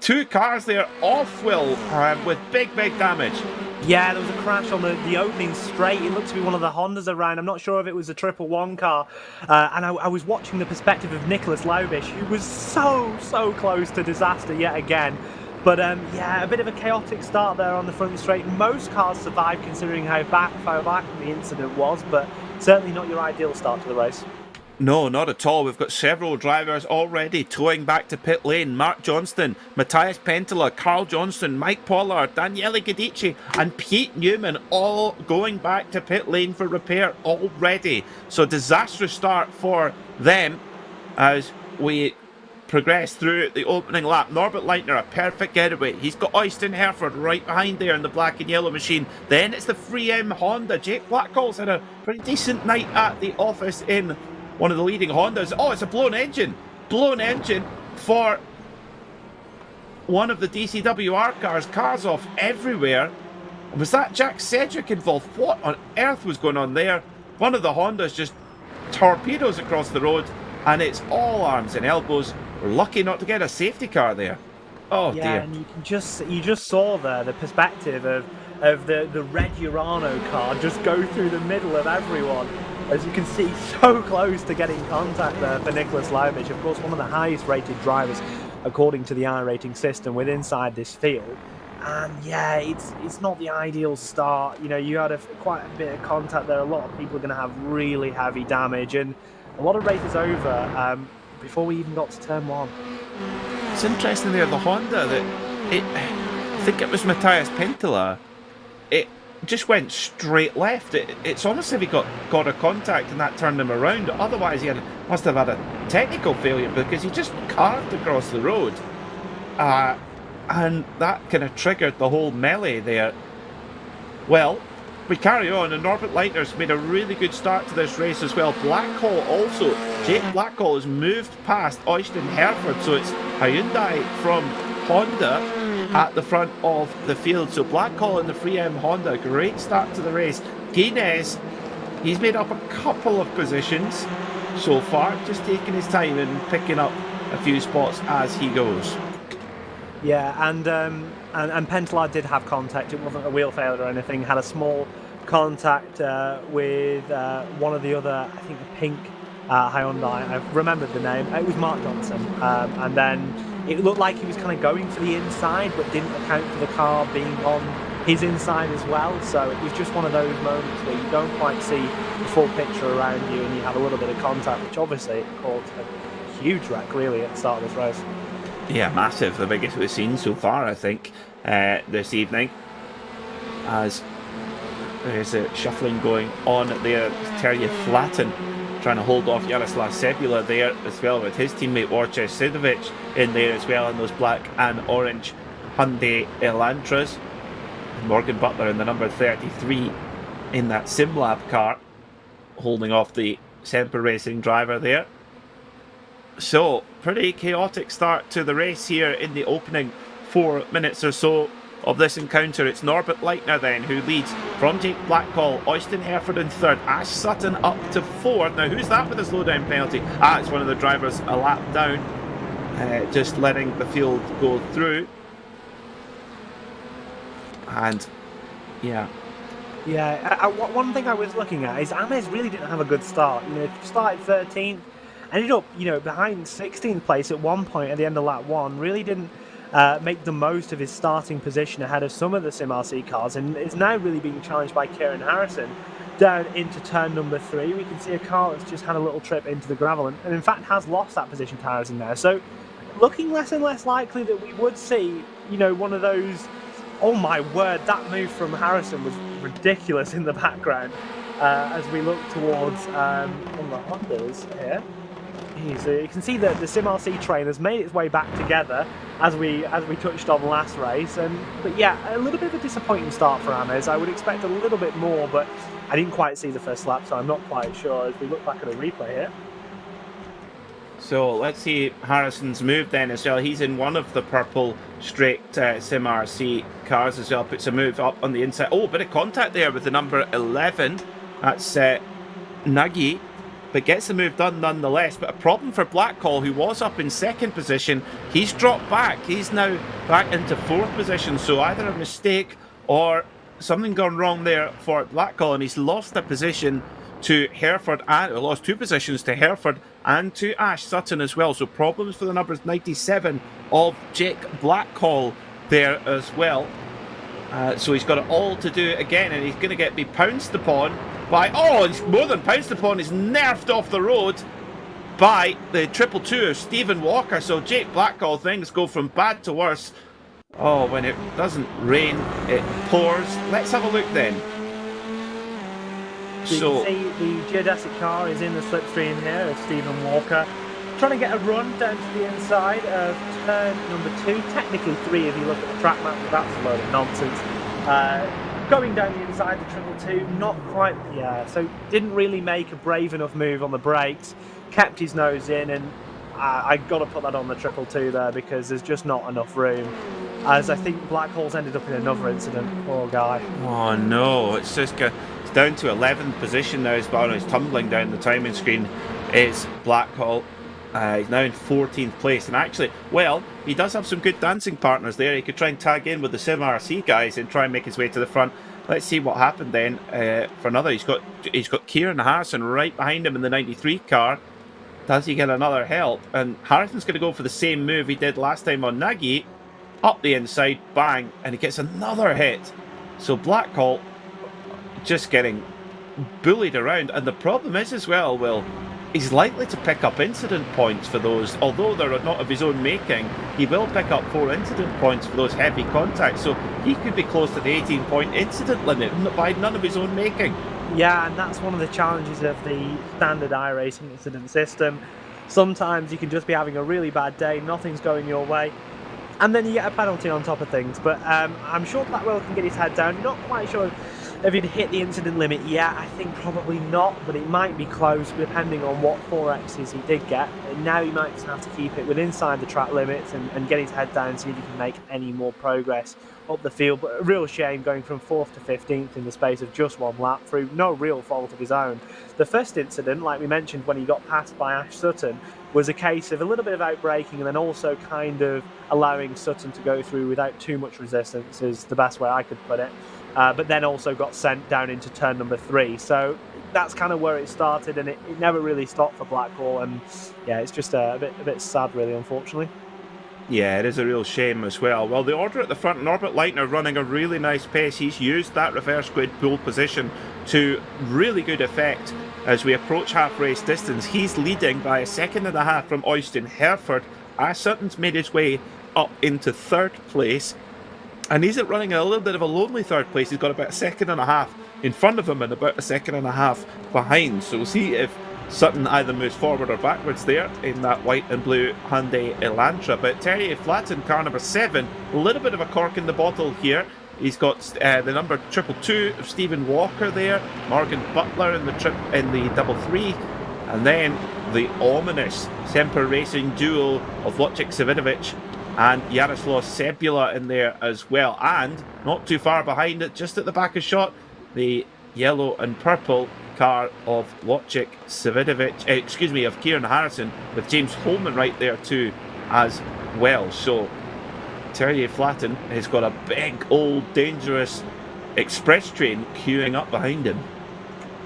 2 cars there off, Will, with big damage. Yeah, there was a crash on the opening straight. It looked to be one of the Hondas around. I'm not sure if it was a 111 car. And I was watching the perspective of Nicholas Laubish, who was so close to disaster yet again. But yeah, a bit of a chaotic start there on the front straight. Most cars survived considering how far back the incident was, but certainly not your ideal start to the race. No, not at all. We've got several drivers already towing back to pit lane. Mark Johnston, Matthias Pentola, Carl Johnston, Mike Pollard, Daniele Guidici and Pete Newman all going back to pit lane for repair already. So disastrous start for them as we progress through the opening lap. Norbert Leitner, a perfect getaway. He's got Øystein Herford right behind there in the black and yellow machine. Then it's the 3M Honda. Jake Blackhall's had a pretty decent night at the office in one of the leading Hondas. Oh, it's a blown engine. Blown engine for one of the DCWR cars. Cars off everywhere. Was that Jack Cedric involved? What on earth was going on there? One of the Hondas just torpedoes across the road, and it's all arms and elbows. We're lucky not to get a safety car there. Oh yeah, dear. And you just saw there the perspective of the red Urano car just go through the middle of everyone. As you can see, so close to getting contact there for Nicholas Laubish, of course one of the highest rated drivers according to the iRating system with inside this field. And yeah, it's not the ideal start. You know, you had quite a bit of contact there. A lot of people are going to have really heavy damage, and a lot of races over before we even got to turn 1. It's interesting there, the Honda, I think it was Matthias Pentola, it just went straight left. It's almost as if he got a contact and that turned him around. Otherwise he must have had a technical failure because he just carved across the road. And that kind of triggered the whole melee there. Well, we carry on, and Norbert Leitner's made a really good start to this race as well. Blackhall also. Jake Blackhall has moved past Øystein Herford, so it's Hyundai from Honda at the front of the field. So Blackhall in the 3M Honda, great start to the race. Guinness, he's made up a couple of positions so far, just taking his time and picking up a few spots as he goes. Yeah, and Pentola did have contact. It wasn't a wheel failure or anything. Had a small contact with one of the other, I think, the pink Hyundai. I remembered the name. It was Mark Johnson. And then it looked like he was kind of going for the inside, but didn't account for the car being on his inside as well. So it was just one of those moments where you don't quite see the full picture around you, and you have a little bit of contact, which obviously caused a huge wreck, really, at the start of this race. Yeah, massive. The biggest we've seen so far, I think, this evening. As there's a shuffling going on there. Terje Flatten trying to hold off Jaroslav Sebula there as well, with his teammate Wojciech Sidovic in there as well in those black and orange Hyundai Elantras. Morgan Butler in the number 33 in that SimLab car, holding off the Semper Racing driver there. So, pretty chaotic start to the race here in the opening 4 minutes or so of this encounter. It's Norbert Leitner then who leads from Jake Blackhall, Øystein Herford in 3rd, Ash Sutton up to 4th. Now, who's that with a slowdown penalty? It's one of the drivers a lap down, just letting the field go through. And, yeah. Yeah, one thing I was looking at is Ames really didn't have a good start. You know, started 13th, ended up, behind 16th place at one point at the end of lap 1. Really didn't make the most of his starting position ahead of some of the SimRC cars, and is now really being challenged by Kieran Harrison down into turn number 3. We can see a car that's just had a little trip into the gravel, and in fact has lost that position to Harrison there. So, looking less and less likely that we would see, one of those. Oh my word, that move from Harrison was ridiculous in the background as we look towards one of the Hondas here. You can see that the SimRC train has made its way back together as we touched on last race. But yeah, a little bit of a disappointing start for Ames. I would expect a little bit more, but I didn't quite see the first lap, so I'm not quite sure as we look back at a replay here. So let's see Harrison's move then as well. He's in one of the purple straight Sim RC cars as well. Puts a move up on the inside. Oh, a bit of contact there with the number 11. That's Nagy, but gets the move done nonetheless. But a problem for Blackhall, who was up in second position. He's dropped back. He's now back into fourth position. So either a mistake or something gone wrong there for Blackhall, and he's lost a position to Hereford, and lost 2 positions to Hereford and to Ash Sutton as well. So problems for the numbers 97 of Jake Blackhall there as well. So he's got it all to do again, and he's going to be pounced upon by, oh, he's more than pounced upon, he's nerfed off the road by the 222 of Stephen Walker. So Jake Blackhall, things go from bad to worse. Oh, when it doesn't rain, it pours. Let's have a look then. So you can see the geodesic car is in the slipstream here of Stephen Walker, trying to get a run down to the inside of turn number 2, technically 3 if you look at the track map, but that's a load of nonsense. Going down the inside, the 222, not quite, so didn't really make a brave enough move on the brakes, kept his nose in, and I got to put that on the 222 there because there's just not enough room. As I think Blackhall's ended up in another incident, poor guy. Oh no, it's just it's down to 11th position now as Barno is tumbling down the timing screen. It's Blackhall. He's now in 14th place, and actually, well, he does have some good dancing partners there. He could try and tag in with the Sim RC guys and try and make his way to the front. Let's see what happened then for another. He's got Kieran Harrison right behind him in the 93 car. Does he get another help? And Harrison's going to go for the same move he did last time on Nagy. Up the inside, bang, and he gets another hit. So Blackhall just getting bullied around, and the problem is as well, Will, he's likely to pick up incident points for those, although they're not of his own making. He will pick up 4 incident points for those heavy contacts, so he could be close to the 18-point incident limit by none of his own making. Yeah, and that's one of the challenges of the standard iRacing incident system. Sometimes you can just be having a really bad day, nothing's going your way, and then you get a penalty on top of things. But I'm sure Blackwell can get his head down. Not quite sure if he'd hit the incident limit yet. I think probably not, but it might be close depending on what 4Xs he did get. And now he might just have to keep it within inside the track limits and get his head down and see if he can make any more progress up the field. But a real shame going from 4th to 15th in the space of just 1 lap through no real fault of his own. The first incident, like we mentioned, when he got passed by Ash Sutton, was a case of a little bit of outbraking and then also kind of allowing Sutton to go through without too much resistance, is the best way I could put it. But then also got sent down into turn number 3. So that's kind of where it started, and it never really stopped for Blackwell. And yeah, it's just a bit sad, really, unfortunately. Yeah, it is a real shame as well. Well, the order at the front, Norbert Leitner running a really nice pace. He's used that reverse grid pole position to really good effect as we approach half race distance. He's leading by 1.5 seconds from Oyston Hereford. Ash Sutton's made his way up into 3rd place. And he's running a little bit of a lonely 3rd place. He's got about 1.5 seconds in front of him and about 1.5 seconds behind. So we'll see if Sutton either moves forward or backwards there in that white and blue Hyundai Elantra. But Terry Flatten, car number 7, a little bit of a cork in the bottle here. He's got the number 222 of Stephen Walker there, Morgan Butler in the 333, and then the ominous Semper Racing duo of Wojciech Savidovic and Jaroslaw Sebula in there as well. And not too far behind it, just at the back of shot, the yellow and purple car of Wojciech Savidovic, of Kieran Harrison, with James Holman right there too as well. So Terje Flatten has got a big old dangerous express train queuing up behind him.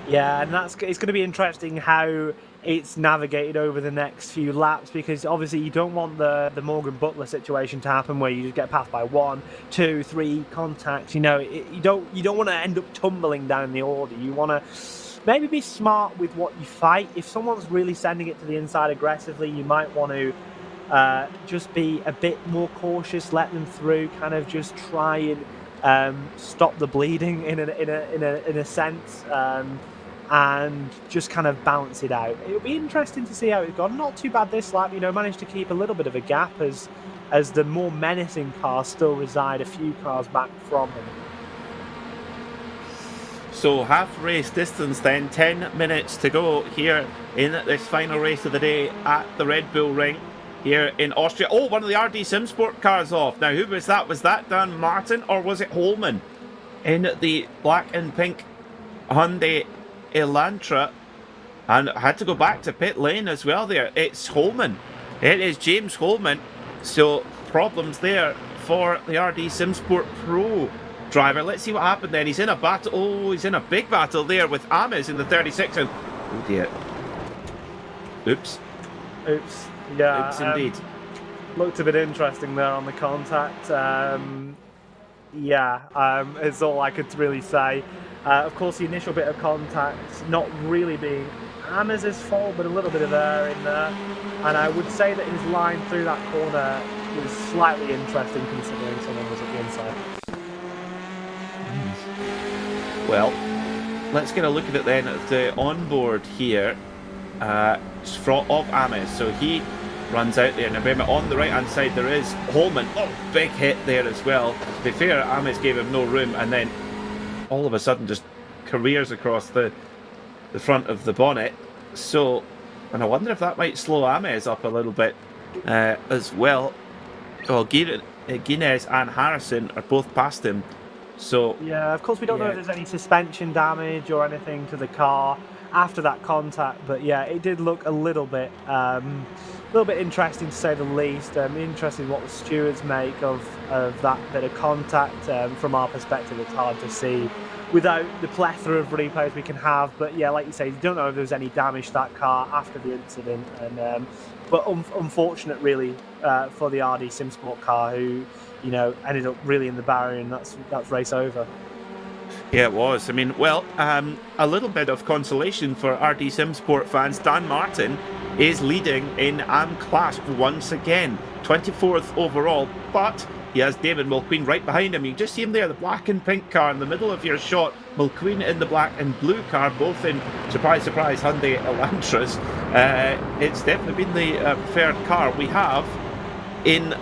Yeah, and it's going to be interesting how it's navigated over the next few laps, because obviously you don't want the Morgan Butler situation to happen where you just get passed by 1, 2, 3 contacts. You know, you don't want to end up tumbling down the order. You want to maybe be smart with what you fight. If someone's really sending it to the inside aggressively, you might want to just be a bit more cautious, let them through, kind of just try and stop the bleeding in a sense. And just kind of balance it out. It'll be interesting to see how it's gone. Not too bad this lap, managed to keep a little bit of a gap as the more menacing cars still reside a few cars back from him. So half race distance then, 10 minutes to go here in this final race of the day at the Red Bull Ring here in Austria. Oh, one of the RD Sim Sport cars off. Now, who was that? Was that Dan Martin or was it Holman in the black and pink Hyundai Elantra? And I had to go back to pit lane as well there. It's Holman. It is James Holman. So problems there for the RD Sim Sport Pro driver. Let's see what happened then. He's in a battle. Oh, he's in a big battle there with Ames in the 36. And oh dear. Oops. Oops. Yeah. Oops, indeed. Looked a bit interesting there on the contact. It's all I could really say. Of course, the initial bit of contact not really being Ames' fault, but a little bit of air in there. And I would say that his line through that corner was slightly interesting considering someone was at the inside. Well, let's get a look at it then at the onboard here of Ames. So he runs out there. Now remember, on the right hand side there is Holman. Oh, big hit there as well. To be fair, Ames gave him no room and then all of a sudden just careers across the front of the bonnet. So, and I wonder if that might slow Ames up a little bit as well. Well, Guinness and Harrison are both past him. So yeah, of course we don't know if there's any suspension damage or anything to the car after that contact, but yeah, it did look a little bit interesting to say the least. Interesting what the stewards make of that bit of contact. From our perspective, it's hard to see without the plethora of replays we can have. But yeah, like you say, you don't know if there was any damage to that car after the incident, and but unfortunate really for the RD Sim Sport car, who ended up really in the barrier, and that's race over. Yeah, it was. I mean, well, a little bit of consolation for RD Sim Sport fans. Dan Martin is leading in AM class once again, 24th overall, but he has Damon Mulqueen right behind him. You can just see him there, the black and pink car in the middle of your shot. Mulqueen in the black and blue car, both in, surprise, surprise, Hyundai Elantras. It's definitely been the preferred car. We have, in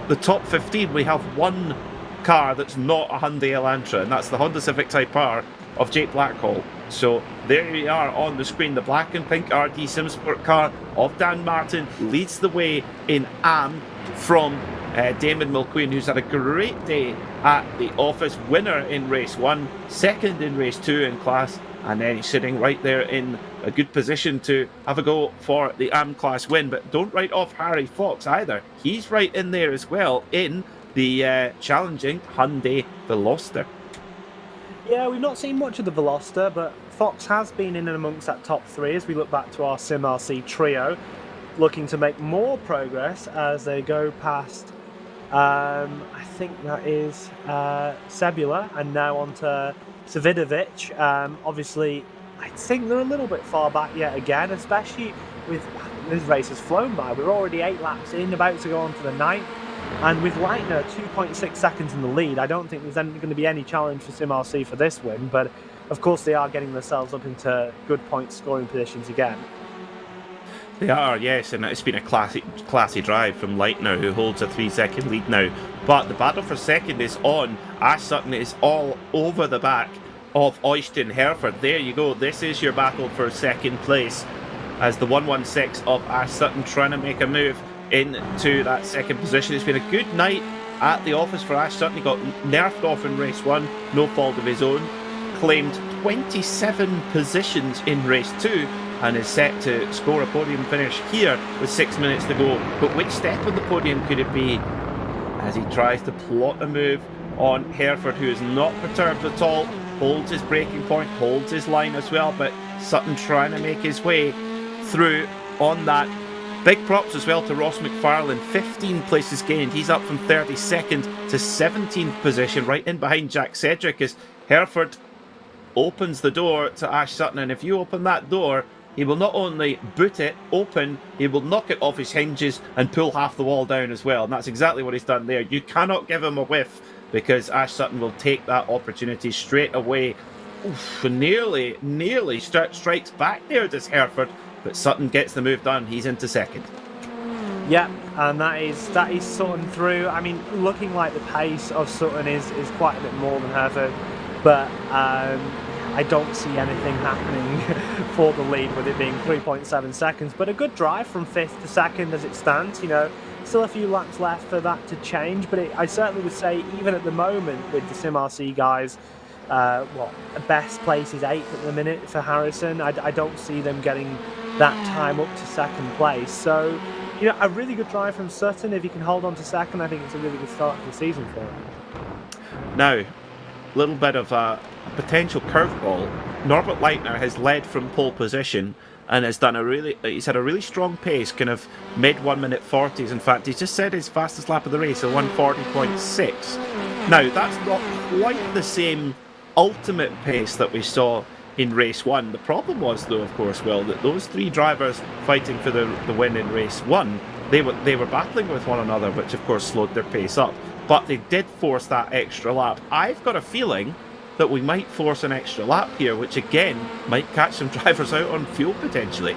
the top 15, we have one car that's not a Hyundai Elantra, and that's the Honda Civic Type R of Jake Blackhall. So there we are on the screen. The black and pink RD Sim Sport car of Dan Martin leads the way in AM from Damon Mulqueen, who's had a great day at the office. Winner in race 1, second in race 2 in class, and then he's sitting right there in a good position to have a go for the AM class win. But don't write off Harry Fox either. He's right in there as well in the challenging Hyundai Veloster. Yeah, we've not seen much of the Veloster, but Fox has been in and amongst that top 3 as we look back to our SimRC trio, looking to make more progress as they go past, I think that is Sebula, and now on to Savidovic. Obviously, I think they're a little bit far back yet again, especially with this race has flown by. We're already 8 laps in, about to go on to the 9th. And with Leitner 2.6 seconds in the lead, I don't think there's going to be any challenge for SimRC for this win. But of course, they are getting themselves up into good point scoring positions again. They are, yes, and it's been a classy drive from Leitner, who holds a 3-second lead now. But the battle for second is on. Ash Sutton is all over the back of Oyston Hereford. There you go. This is your battle for second place, as the 116 of Ash Sutton trying to make a move into that second position. It's been a good night at the office for Ash Sutton. He got nerfed off in race 1, no fault of his own. Claimed 27 positions in race 2 and is set to score a podium finish here with 6 minutes to go. But which step on the podium could it be, as he tries to plot a move on Hereford, who is not perturbed at all, holds his braking point, holds his line as well, but Sutton trying to make his way through on that. Big props as well to Ross McFarlane, 15 places gained. He's up from 32nd to 17th position, right in behind Jack Cedric, as Hereford opens the door to Ash Sutton. And if you open that door, he will not only boot it open, he will knock it off his hinges and pull half the wall down as well. And that's exactly what he's done there. You cannot give him a whiff, because Ash Sutton will take that opportunity straight away. Oof, nearly strikes back there, does Hereford. But Sutton gets the move done. He's into second. Yeah, and that is Sutton through. I mean, looking like the pace of Sutton is quite a bit more than Hereford, but I don't see anything happening for the lead with it being 3.7 seconds, but a good drive from 5th to 2nd as it stands. You know, still a few laps left for that to change, but I certainly would say even at the moment with the SimRC guys, best place is 8th at the minute for Harrison. I don't see them getting that time up to 2nd place. So, you know, a really good drive from Sutton. If he can hold on to 2nd, I think it's a really good start to the season for him. Now, a little bit of a potential curveball. Norbert Leitner has led from pole position and has done he's had a really strong pace, kind of mid 1 minute 40s. In fact, he's just said his fastest lap of the race, a 1:40.6. Now, that's not quite the same ultimate pace that we saw in race 1. The problem was, though, of course, Will, that those 3 drivers fighting for the win in race 1, they were battling with one another, which of course slowed their pace up. But they did force that extra lap. I've got a feeling that we might force an extra lap here, which again might catch some drivers out on fuel potentially.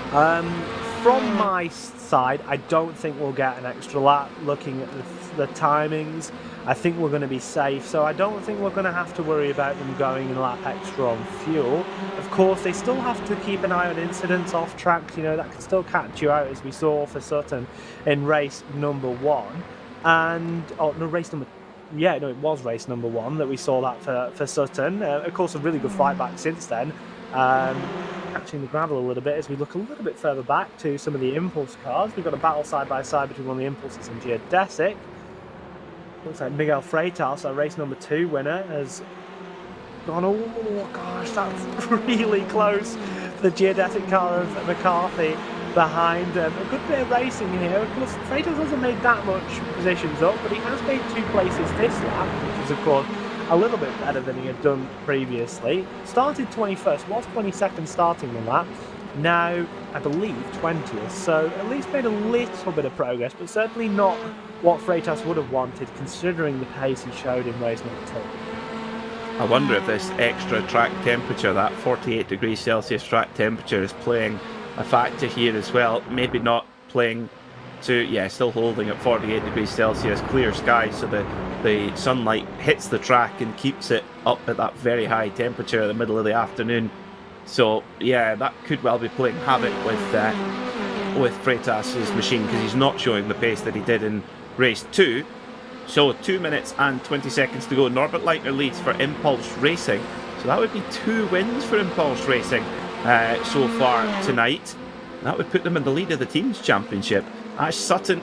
From my side, I don't think we'll get an extra lap. Looking at the timings, I think we're going to be safe, so I don't think we're going to have to worry about them going a lap extra on fuel. Of course, they still have to keep an eye on incidents off tracks. You know, that can still catch you out, as we saw for Sutton in race number 1. And it was race number 1 that we saw that for Sutton. Of course, a really good fight back since then. Catching the gravel a little bit as we look a little bit further back to some of the Impulse cars. We've got a battle side by side between one of the Impulses and Geodesic. Looks like Miguel Freitas, our race number 2 winner, has gone, oh gosh, that's really close for the Geodesic car of McCarthy behind. A good bit of racing here. Of course, Freitas hasn't made that much positions up, but he has made 2 places this lap, which is of course a little bit better than he had done previously. Started 21st, was 22nd starting the lap. Now, I believe 20th, so at least made a little bit of progress, but certainly not what Freitas would have wanted, considering the pace he showed in race number 2. I wonder if this extra track temperature, that 48 degrees Celsius track temperature, is playing a factor here as well. Maybe not playing to, still holding at 48 degrees Celsius, clear skies, so the sunlight hits the track and keeps it up at that very high temperature in the middle of the afternoon. So, yeah, that could well be playing havoc with Freitas' machine, because he's not showing the pace that he did in race 2. So 2 minutes and 20 seconds to go. Norbert Leitner leads for Impulse Racing. So that would be 2 wins for Impulse Racing so far tonight. That would put them in the lead of the Teams Championship. Ash Sutton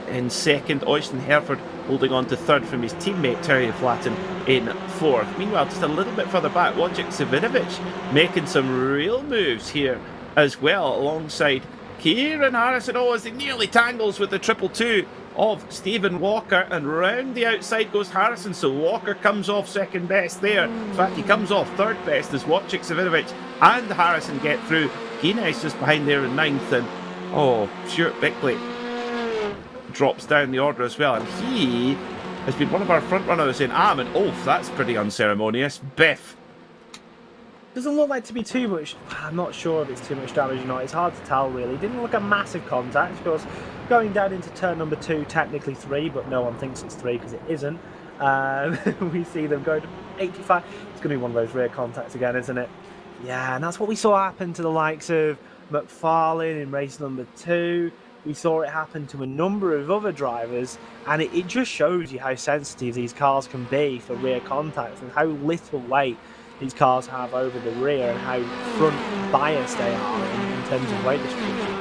in 2nd, Oystein Herford holding on to 3rd from his teammate Terje Flatten in 4th. Meanwhile, just a little bit further back, Wojciech Savinovic making some real moves here as well, alongside Kieran Harrison. Oh, as he nearly tangles with the 222 of Stephen Walker, and round the outside goes Harrison, so Walker comes off 2nd best there. In fact, he comes off 3rd best as Wojciech Savinovic and Harrison get through. Guinness just behind there in 9th, and Stuart Bickley drops down the order as well, and he has been one of our front runners in and that's pretty unceremonious. Biff. Doesn't look like to be too much. I'm not sure if it's too much damage or not. It's hard to tell, really. Didn't look a massive contact. Of course, going down into turn number 2, technically 3, but no one thinks it's 3 because it isn't. We see them go to 85. It's going to be one of those rear contacts again, isn't it? Yeah, and that's what we saw happen to the likes of McFarlane in race number 2. We saw it happen to a number of other drivers, and it just shows you how sensitive these cars can be for rear contacts and how little weight these cars have over the rear and how front biased they are in terms of weight distribution.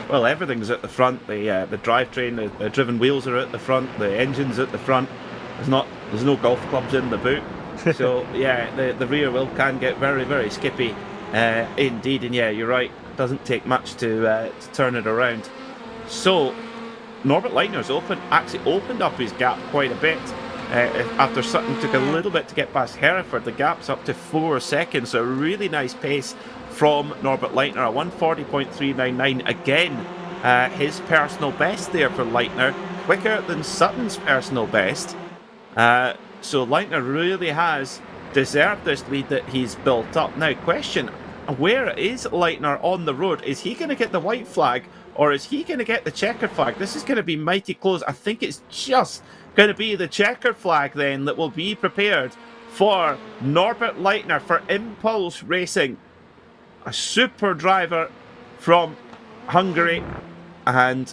Well, everything's at the front. The drivetrain, the driven wheels are at the front, the engine's at the front. There's no golf clubs in the boot. So yeah, the rear wheel can get very, very skippy indeed. And yeah, you're right, it doesn't take much to turn it around. So Norbert Leitner's actually opened up his gap quite a bit. After Sutton took a little bit to get past Hereford, the gap's up to 4 seconds. So a really nice pace from Norbert Leitner, a 1:40.399. Again, his personal best there for Leitner, quicker than Sutton's personal best. So Leitner really has deserved this lead that he's built up. Now, question, where is Leitner on the road? Is he going to get the white flag, or is he going to get the checker flag? This is going to be mighty close. I think it's just going to be the checker flag then that will be prepared for Norbert Leitner for Impulse Racing. A super driver from Hungary, and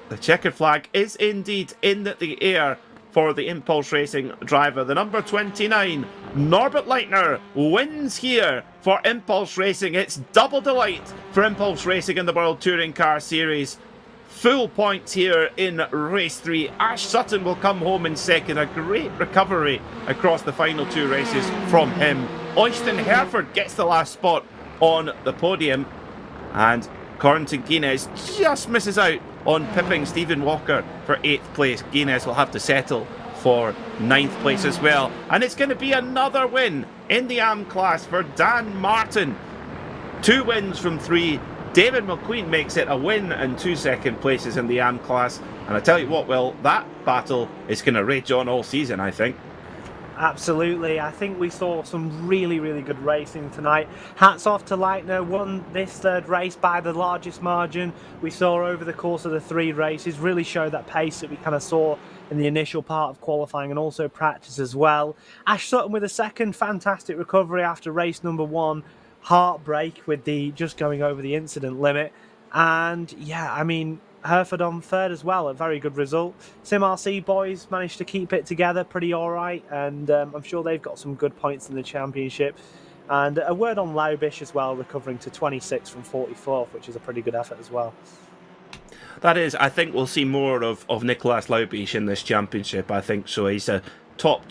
the checkered flag is indeed in the air for the Impulse Racing driver. The number 29, Norbert Leitner, wins here for Impulse Racing. It's double delight for Impulse Racing in the World Touring Car Series. Full points here in race 3. Ash Sutton will come home in second. A great recovery across the final 2 races from him. Oyston Hereford gets the last spot on the podium, and Corentin Guinness just misses out on pipping Stephen Walker for 8th place. Guinness will have to settle for 9th place as well. And it's going to be another win in the AM class for Dan Martin. 2 wins from 3. David McQueen makes it a win and 2 second places in the AM class. And I tell you what, Will, that battle is going to rage on all season, I think. Absolutely. I think we saw some really, really good racing tonight. Hats off to Leitner, won this 3rd race by the largest margin we saw over the course of the 3 races. Really showed that pace that we kind of saw in the initial part of qualifying and also practice as well. Ash Sutton with a 2nd fantastic recovery after race number 1. Heartbreak with the just going over the incident limit. And yeah, I mean, Hereford on 3rd as well, a very good result. SimRC boys managed to keep it together pretty alright, and I'm sure they've got some good points in the championship. And a word on Laubish as well, recovering to 26 from 44th, which is a pretty good effort as well. That is, I think we'll see more of Nicolas Laubish in this championship, I think so. He's a top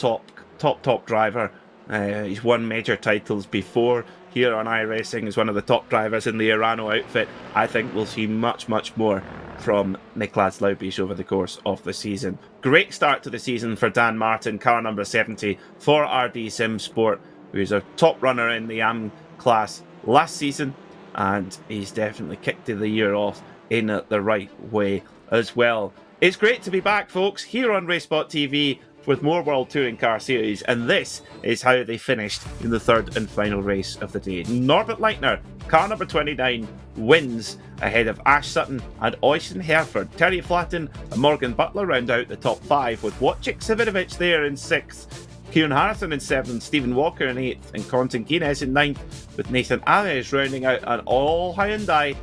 driver. He's won major titles before here on iRacing. He's one of the top drivers in the Urano outfit. I think we'll see much more from Nicolas Laubish over the course of the season. Great start to the season for Dan Martin, car number 70 for RD Sim Sport, who's a top runner in the AM class last season, and he's definitely kicked the year off in the right way as well. It's great to be back, folks, here on RaceSpotTV with more World Touring Car Series, and this is how they finished in the 3rd and final race of the day. Norbert Leitner, car number 29, wins ahead of Ash Sutton and Oyston Hereford. Terry Flatton and Morgan Butler round out the top 5, with Wojciech Savinovich there in 6th, Kieran Harrison in 7th, Stephen Walker in 8th, and Corentin Guinness in 9th, with Nathan Ames rounding out an all Hyundai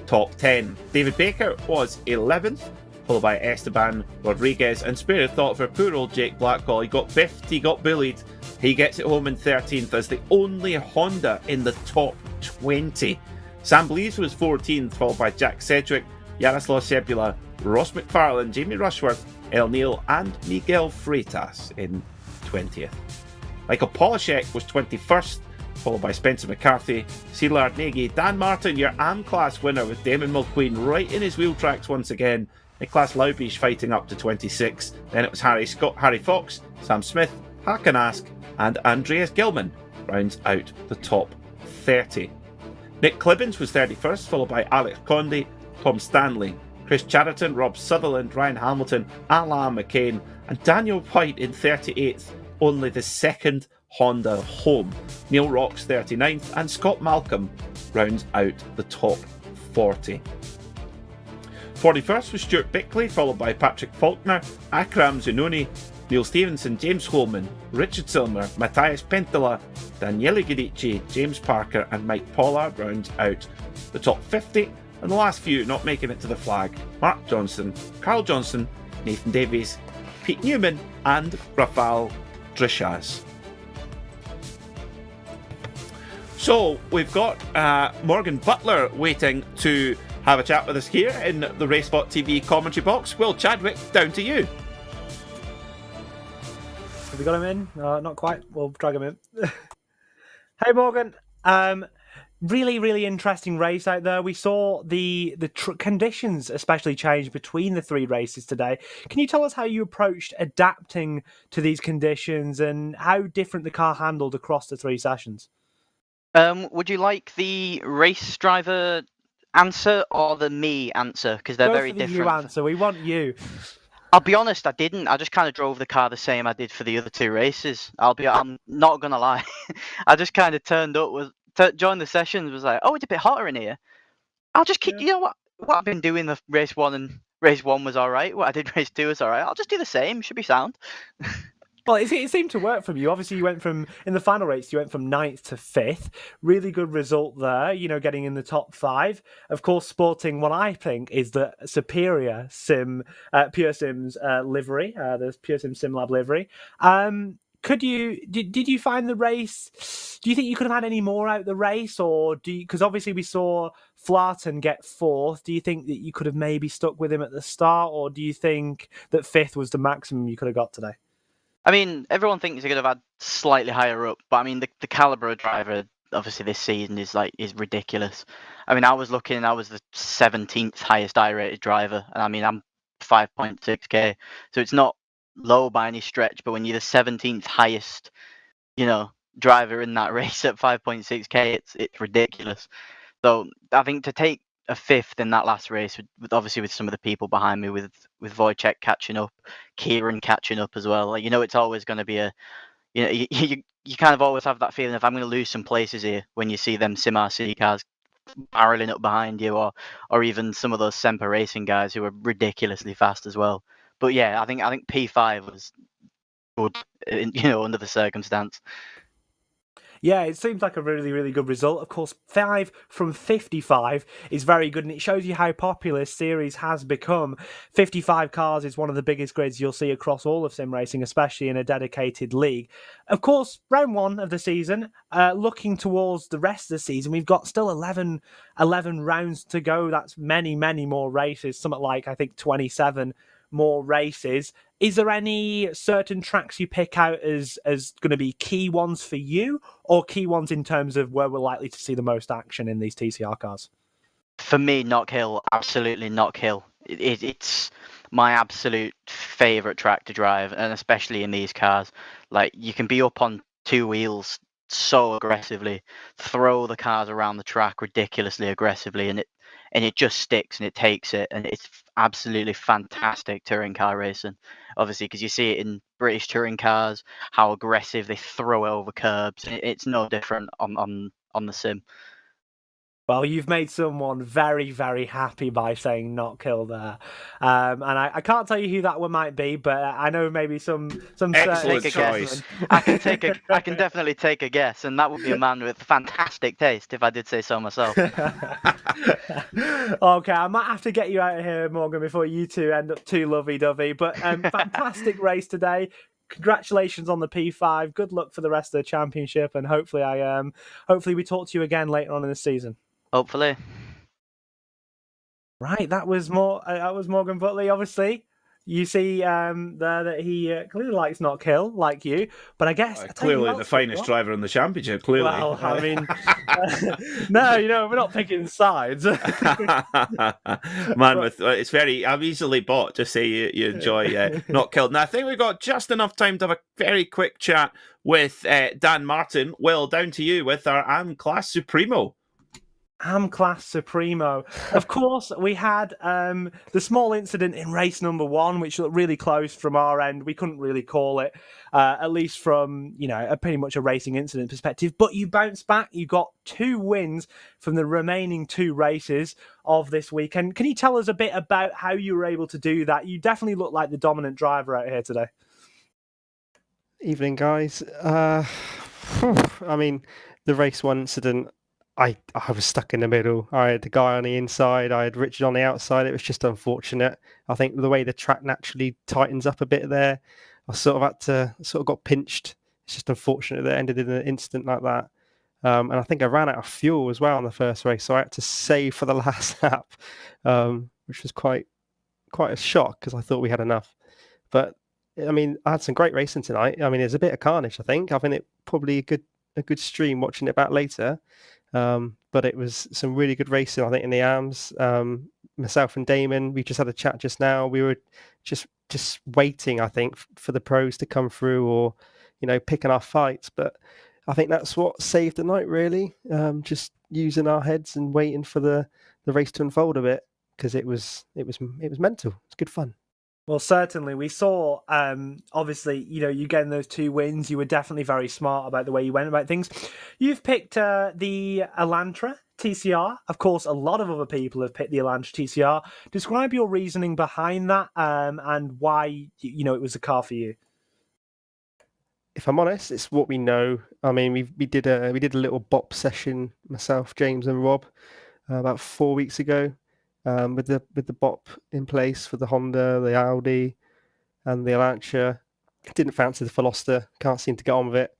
top 10. David Baker was 11th, followed by Esteban Rodriguez, and spare thought for poor old Jake Blackwell. He got biffed, he got bullied. He gets it home in 13th as the only Honda in the top 20. Sam Blease was 14th, followed by Jack Sedgwick, Yaroslav Sebula, Ross McFarlane, Jamie Rushworth, El Neil, and Miguel Freitas in 20th. Michael Polishek was 21st, followed by Spencer McCarthy, Szilard Nagy, Dan Martin, your AM class winner, with Damon Mulqueen right in his wheel tracks once again. Nicolas Laubish fighting up to 26. Then it was Harry Fox, Sam Smith, Hakan Ask, and Andreas Gilman rounds out the top 30. Nick Clibbins was 31st, followed by Alex Conde, Tom Stanley, Chris Chatterton, Rob Sutherland, Ryan Hamilton, Alain McCain, and Daniel White in 38th, only the 2nd Honda home. Neil Rocks 39th, and Scott Malcolm rounds out the top 40. 41st was Stuart Bickley, followed by Patrick Faulkner, Akram Zunoni, Neil Stevenson, James Holman, Richard Silmer, Matthias Pentola, Daniele Guidici, James Parker, and Mike Pollard rounds out the top 50. And the last few not making it to the flag: Mark Johnson, Carl Johnson, Nathan Davies, Pete Newman, and Rafal Drishas. So we've got Morgan Butler waiting to have a chat with us here in the RaceSpotTV commentary box. Will Chadwick, down to you. Have we got him in? Not quite. We'll drag him in. Hey, Morgan. Really interesting race out there. We saw the conditions especially change between the 3 races today. Can you tell us how you approached adapting to these conditions and how different the car handled across the 3 sessions? Would you like the race driver answer or the me answer? Because they're very different. You answer. We want you. I'll be honest, I didn't. I just kind of drove the car the same I did for the other 2 races. I'm not gonna lie. I just kind of turned up joined the sessions, was like, oh, it's a bit hotter in here. I'll just keep. You know what I've been doing the race 1, and race 1 was all right. What I did race 2 was all right. I'll just do the same. Should be sound. Well, it seemed to work for you. Obviously, in the final race, you went from 9th to 5th. Really good result there, getting in the top 5. Of course, sporting what I think is the superior Pure Sims livery, the Pure Sim SimLab livery. Did you find the race? Do you think you could have had any more out the race, or because obviously we saw Flarton get 4th? Do you think that you could have maybe stuck with him at the start, or do you think that 5th was the maximum you could have got today? I mean, everyone thinks he could have had slightly higher up, but I mean, the caliber of driver obviously this season is ridiculous. I mean, I was the 17th highest I rated driver, and I mean, I'm 5.6k, so it's not low by any stretch. But when you're the 17th highest, driver in that race at 5.6k, it's ridiculous. So I think to take a 5th in that last race, obviously with some of the people behind me, with Wojciech catching up, Kieran catching up as well. Like, it's always going to be you kind of always have that feeling of I'm going to lose some places here when you see them Sim RC cars barreling up behind you, or even some of those Semper Racing guys who are ridiculously fast as well. But yeah, I think P5 was good, under the circumstance. Yeah, it seems like a really, really good result. Of course, 5 from 55 is very good, and it shows you how popular this series has become. 55 cars is one of the biggest grids you'll see across all of sim racing, especially in a dedicated league. Of course, round 1 of the season, looking towards the rest of the season, we've got still 11 rounds to go. That's many, many more races, something like, I think, 27 more races. Is there any certain tracks you pick out as going to be key ones for you, or key ones in terms of where we're likely to see the most action in these TCR cars? For me, Knock Hill, absolutely Knock Hill. It's my absolute favourite track to drive, and especially in these cars. Like, you can be up on 2 wheels so aggressively, throw the cars around the track ridiculously aggressively, and it just sticks and it takes it, and it's absolutely fantastic touring car racing. Obviously, because you see it in British touring cars, how aggressive they throw it over curbs. It's no different on the sim. Well, you've made someone very, very happy by saying not kill there. And I can't tell you who that one might be, but I know maybe some Excellent take a guess. I can definitely take a guess, and that would be a man with fantastic taste, if I did say so myself. Okay, I might have to get you out of here, Morgan, before you two end up too lovey-dovey. But fantastic race today. Congratulations on the P5. Good luck for the rest of the championship, and hopefully we talk to you again later on in the season. Hopefully. Right, that was Morgan Butley. Obviously, you see there that he clearly likes not kill like you, but I guess clearly the finest driver in the championship. Clearly, well, I mean, no, we're not picking sides. Man, it's very. I'm easily bought to say you enjoy not killed. Now I think we've got just enough time to have a very quick chat with Dan Martin. Well, down to you with our AM Class Supremo. AM-Class Supremo. Of course, we had the small incident in race number 1, which looked really close from our end. We couldn't really call it, at least from, pretty much a racing incident perspective. But you bounced back. You got 2 wins from the remaining 2 races of this weekend. Can you tell us a bit about how you were able to do that? You definitely look like the dominant driver out here today. Evening, guys. I mean, the race 1 incident, I was stuck in the middle. I had the guy on the inside. I had Richard on the outside. It was just unfortunate. I think the way the track naturally tightens up a bit there, I sort of got pinched. It's just unfortunate that it ended in an incident like that. And I think I ran out of fuel as well on the first race, so I had to save for the last lap, which was quite a shock because I thought we had enough. But I mean, I had some great racing tonight. I mean, there's a bit of carnage. I think it probably a good stream watching it back later. But it was some really good racing, I think, in the AMs. Myself and Damon, we just had a chat just now. We were just waiting, I think, for the pros to come through, or picking our fights. But I think that's what saved the night, really. Just using our heads and waiting for the race to unfold a bit, because it was mental. It's good fun. Well, certainly. We saw, obviously, you getting those 2 wins. You were definitely very smart about the way you went about things. You've picked the Elantra TCR. Of course, a lot of other people have picked the Elantra TCR. Describe your reasoning behind that, and why, it was a car for you. if I'm honest, it's what we know. I mean, we did a little bop session, myself, James, and Rob, about 4 weeks ago, with the bop in place for the Honda, the Audi, and the Lancia. Didn't fancy the Veloster. Can't seem to get on with it.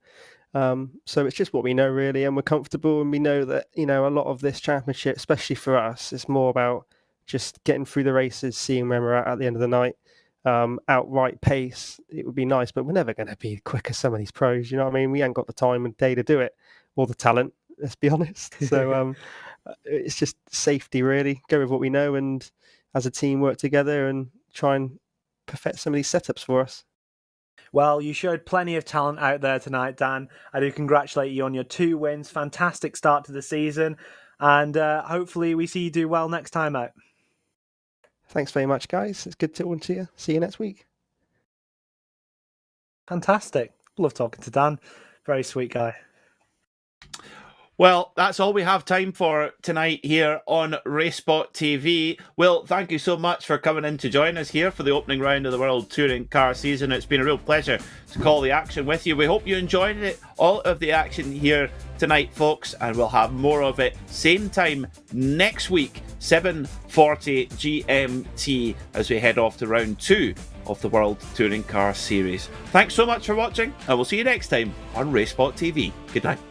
So it's just what we know, really, and we're comfortable, and we know that, you know, a lot of this championship, especially for us, it's more about just getting through the races, seeing where we're at the end of the night. Outright pace, it would be nice, but we're never going to be quick as some of these pros. You know what I mean? We ain't got the time and day to do it, or the talent. Let's be honest. So it's just safety, really. Go with what we know, and as a team, work together and try and perfect some of these setups for us. Well, you showed plenty of talent out there tonight, Dan. I do congratulate you on your 2 wins. Fantastic start to the season. And hopefully we see you do well next time out. Thanks very much, guys. It's good talking to you. See you next week. Fantastic. Love talking to Dan. Very sweet guy. Well, that's all we have time for tonight here on RaceSpotTV. Will, thank you so much for coming in to join us here for the opening round of the World Touring Car season. It's been a real pleasure to call the action with you. We hope you enjoyed it, all of the action here tonight, folks, and we'll have more of it same time next week, 7:40 GMT, as we head off to round 2 of the World Touring Car Series. Thanks so much for watching, and we'll see you next time on RaceSpotTV. Good night.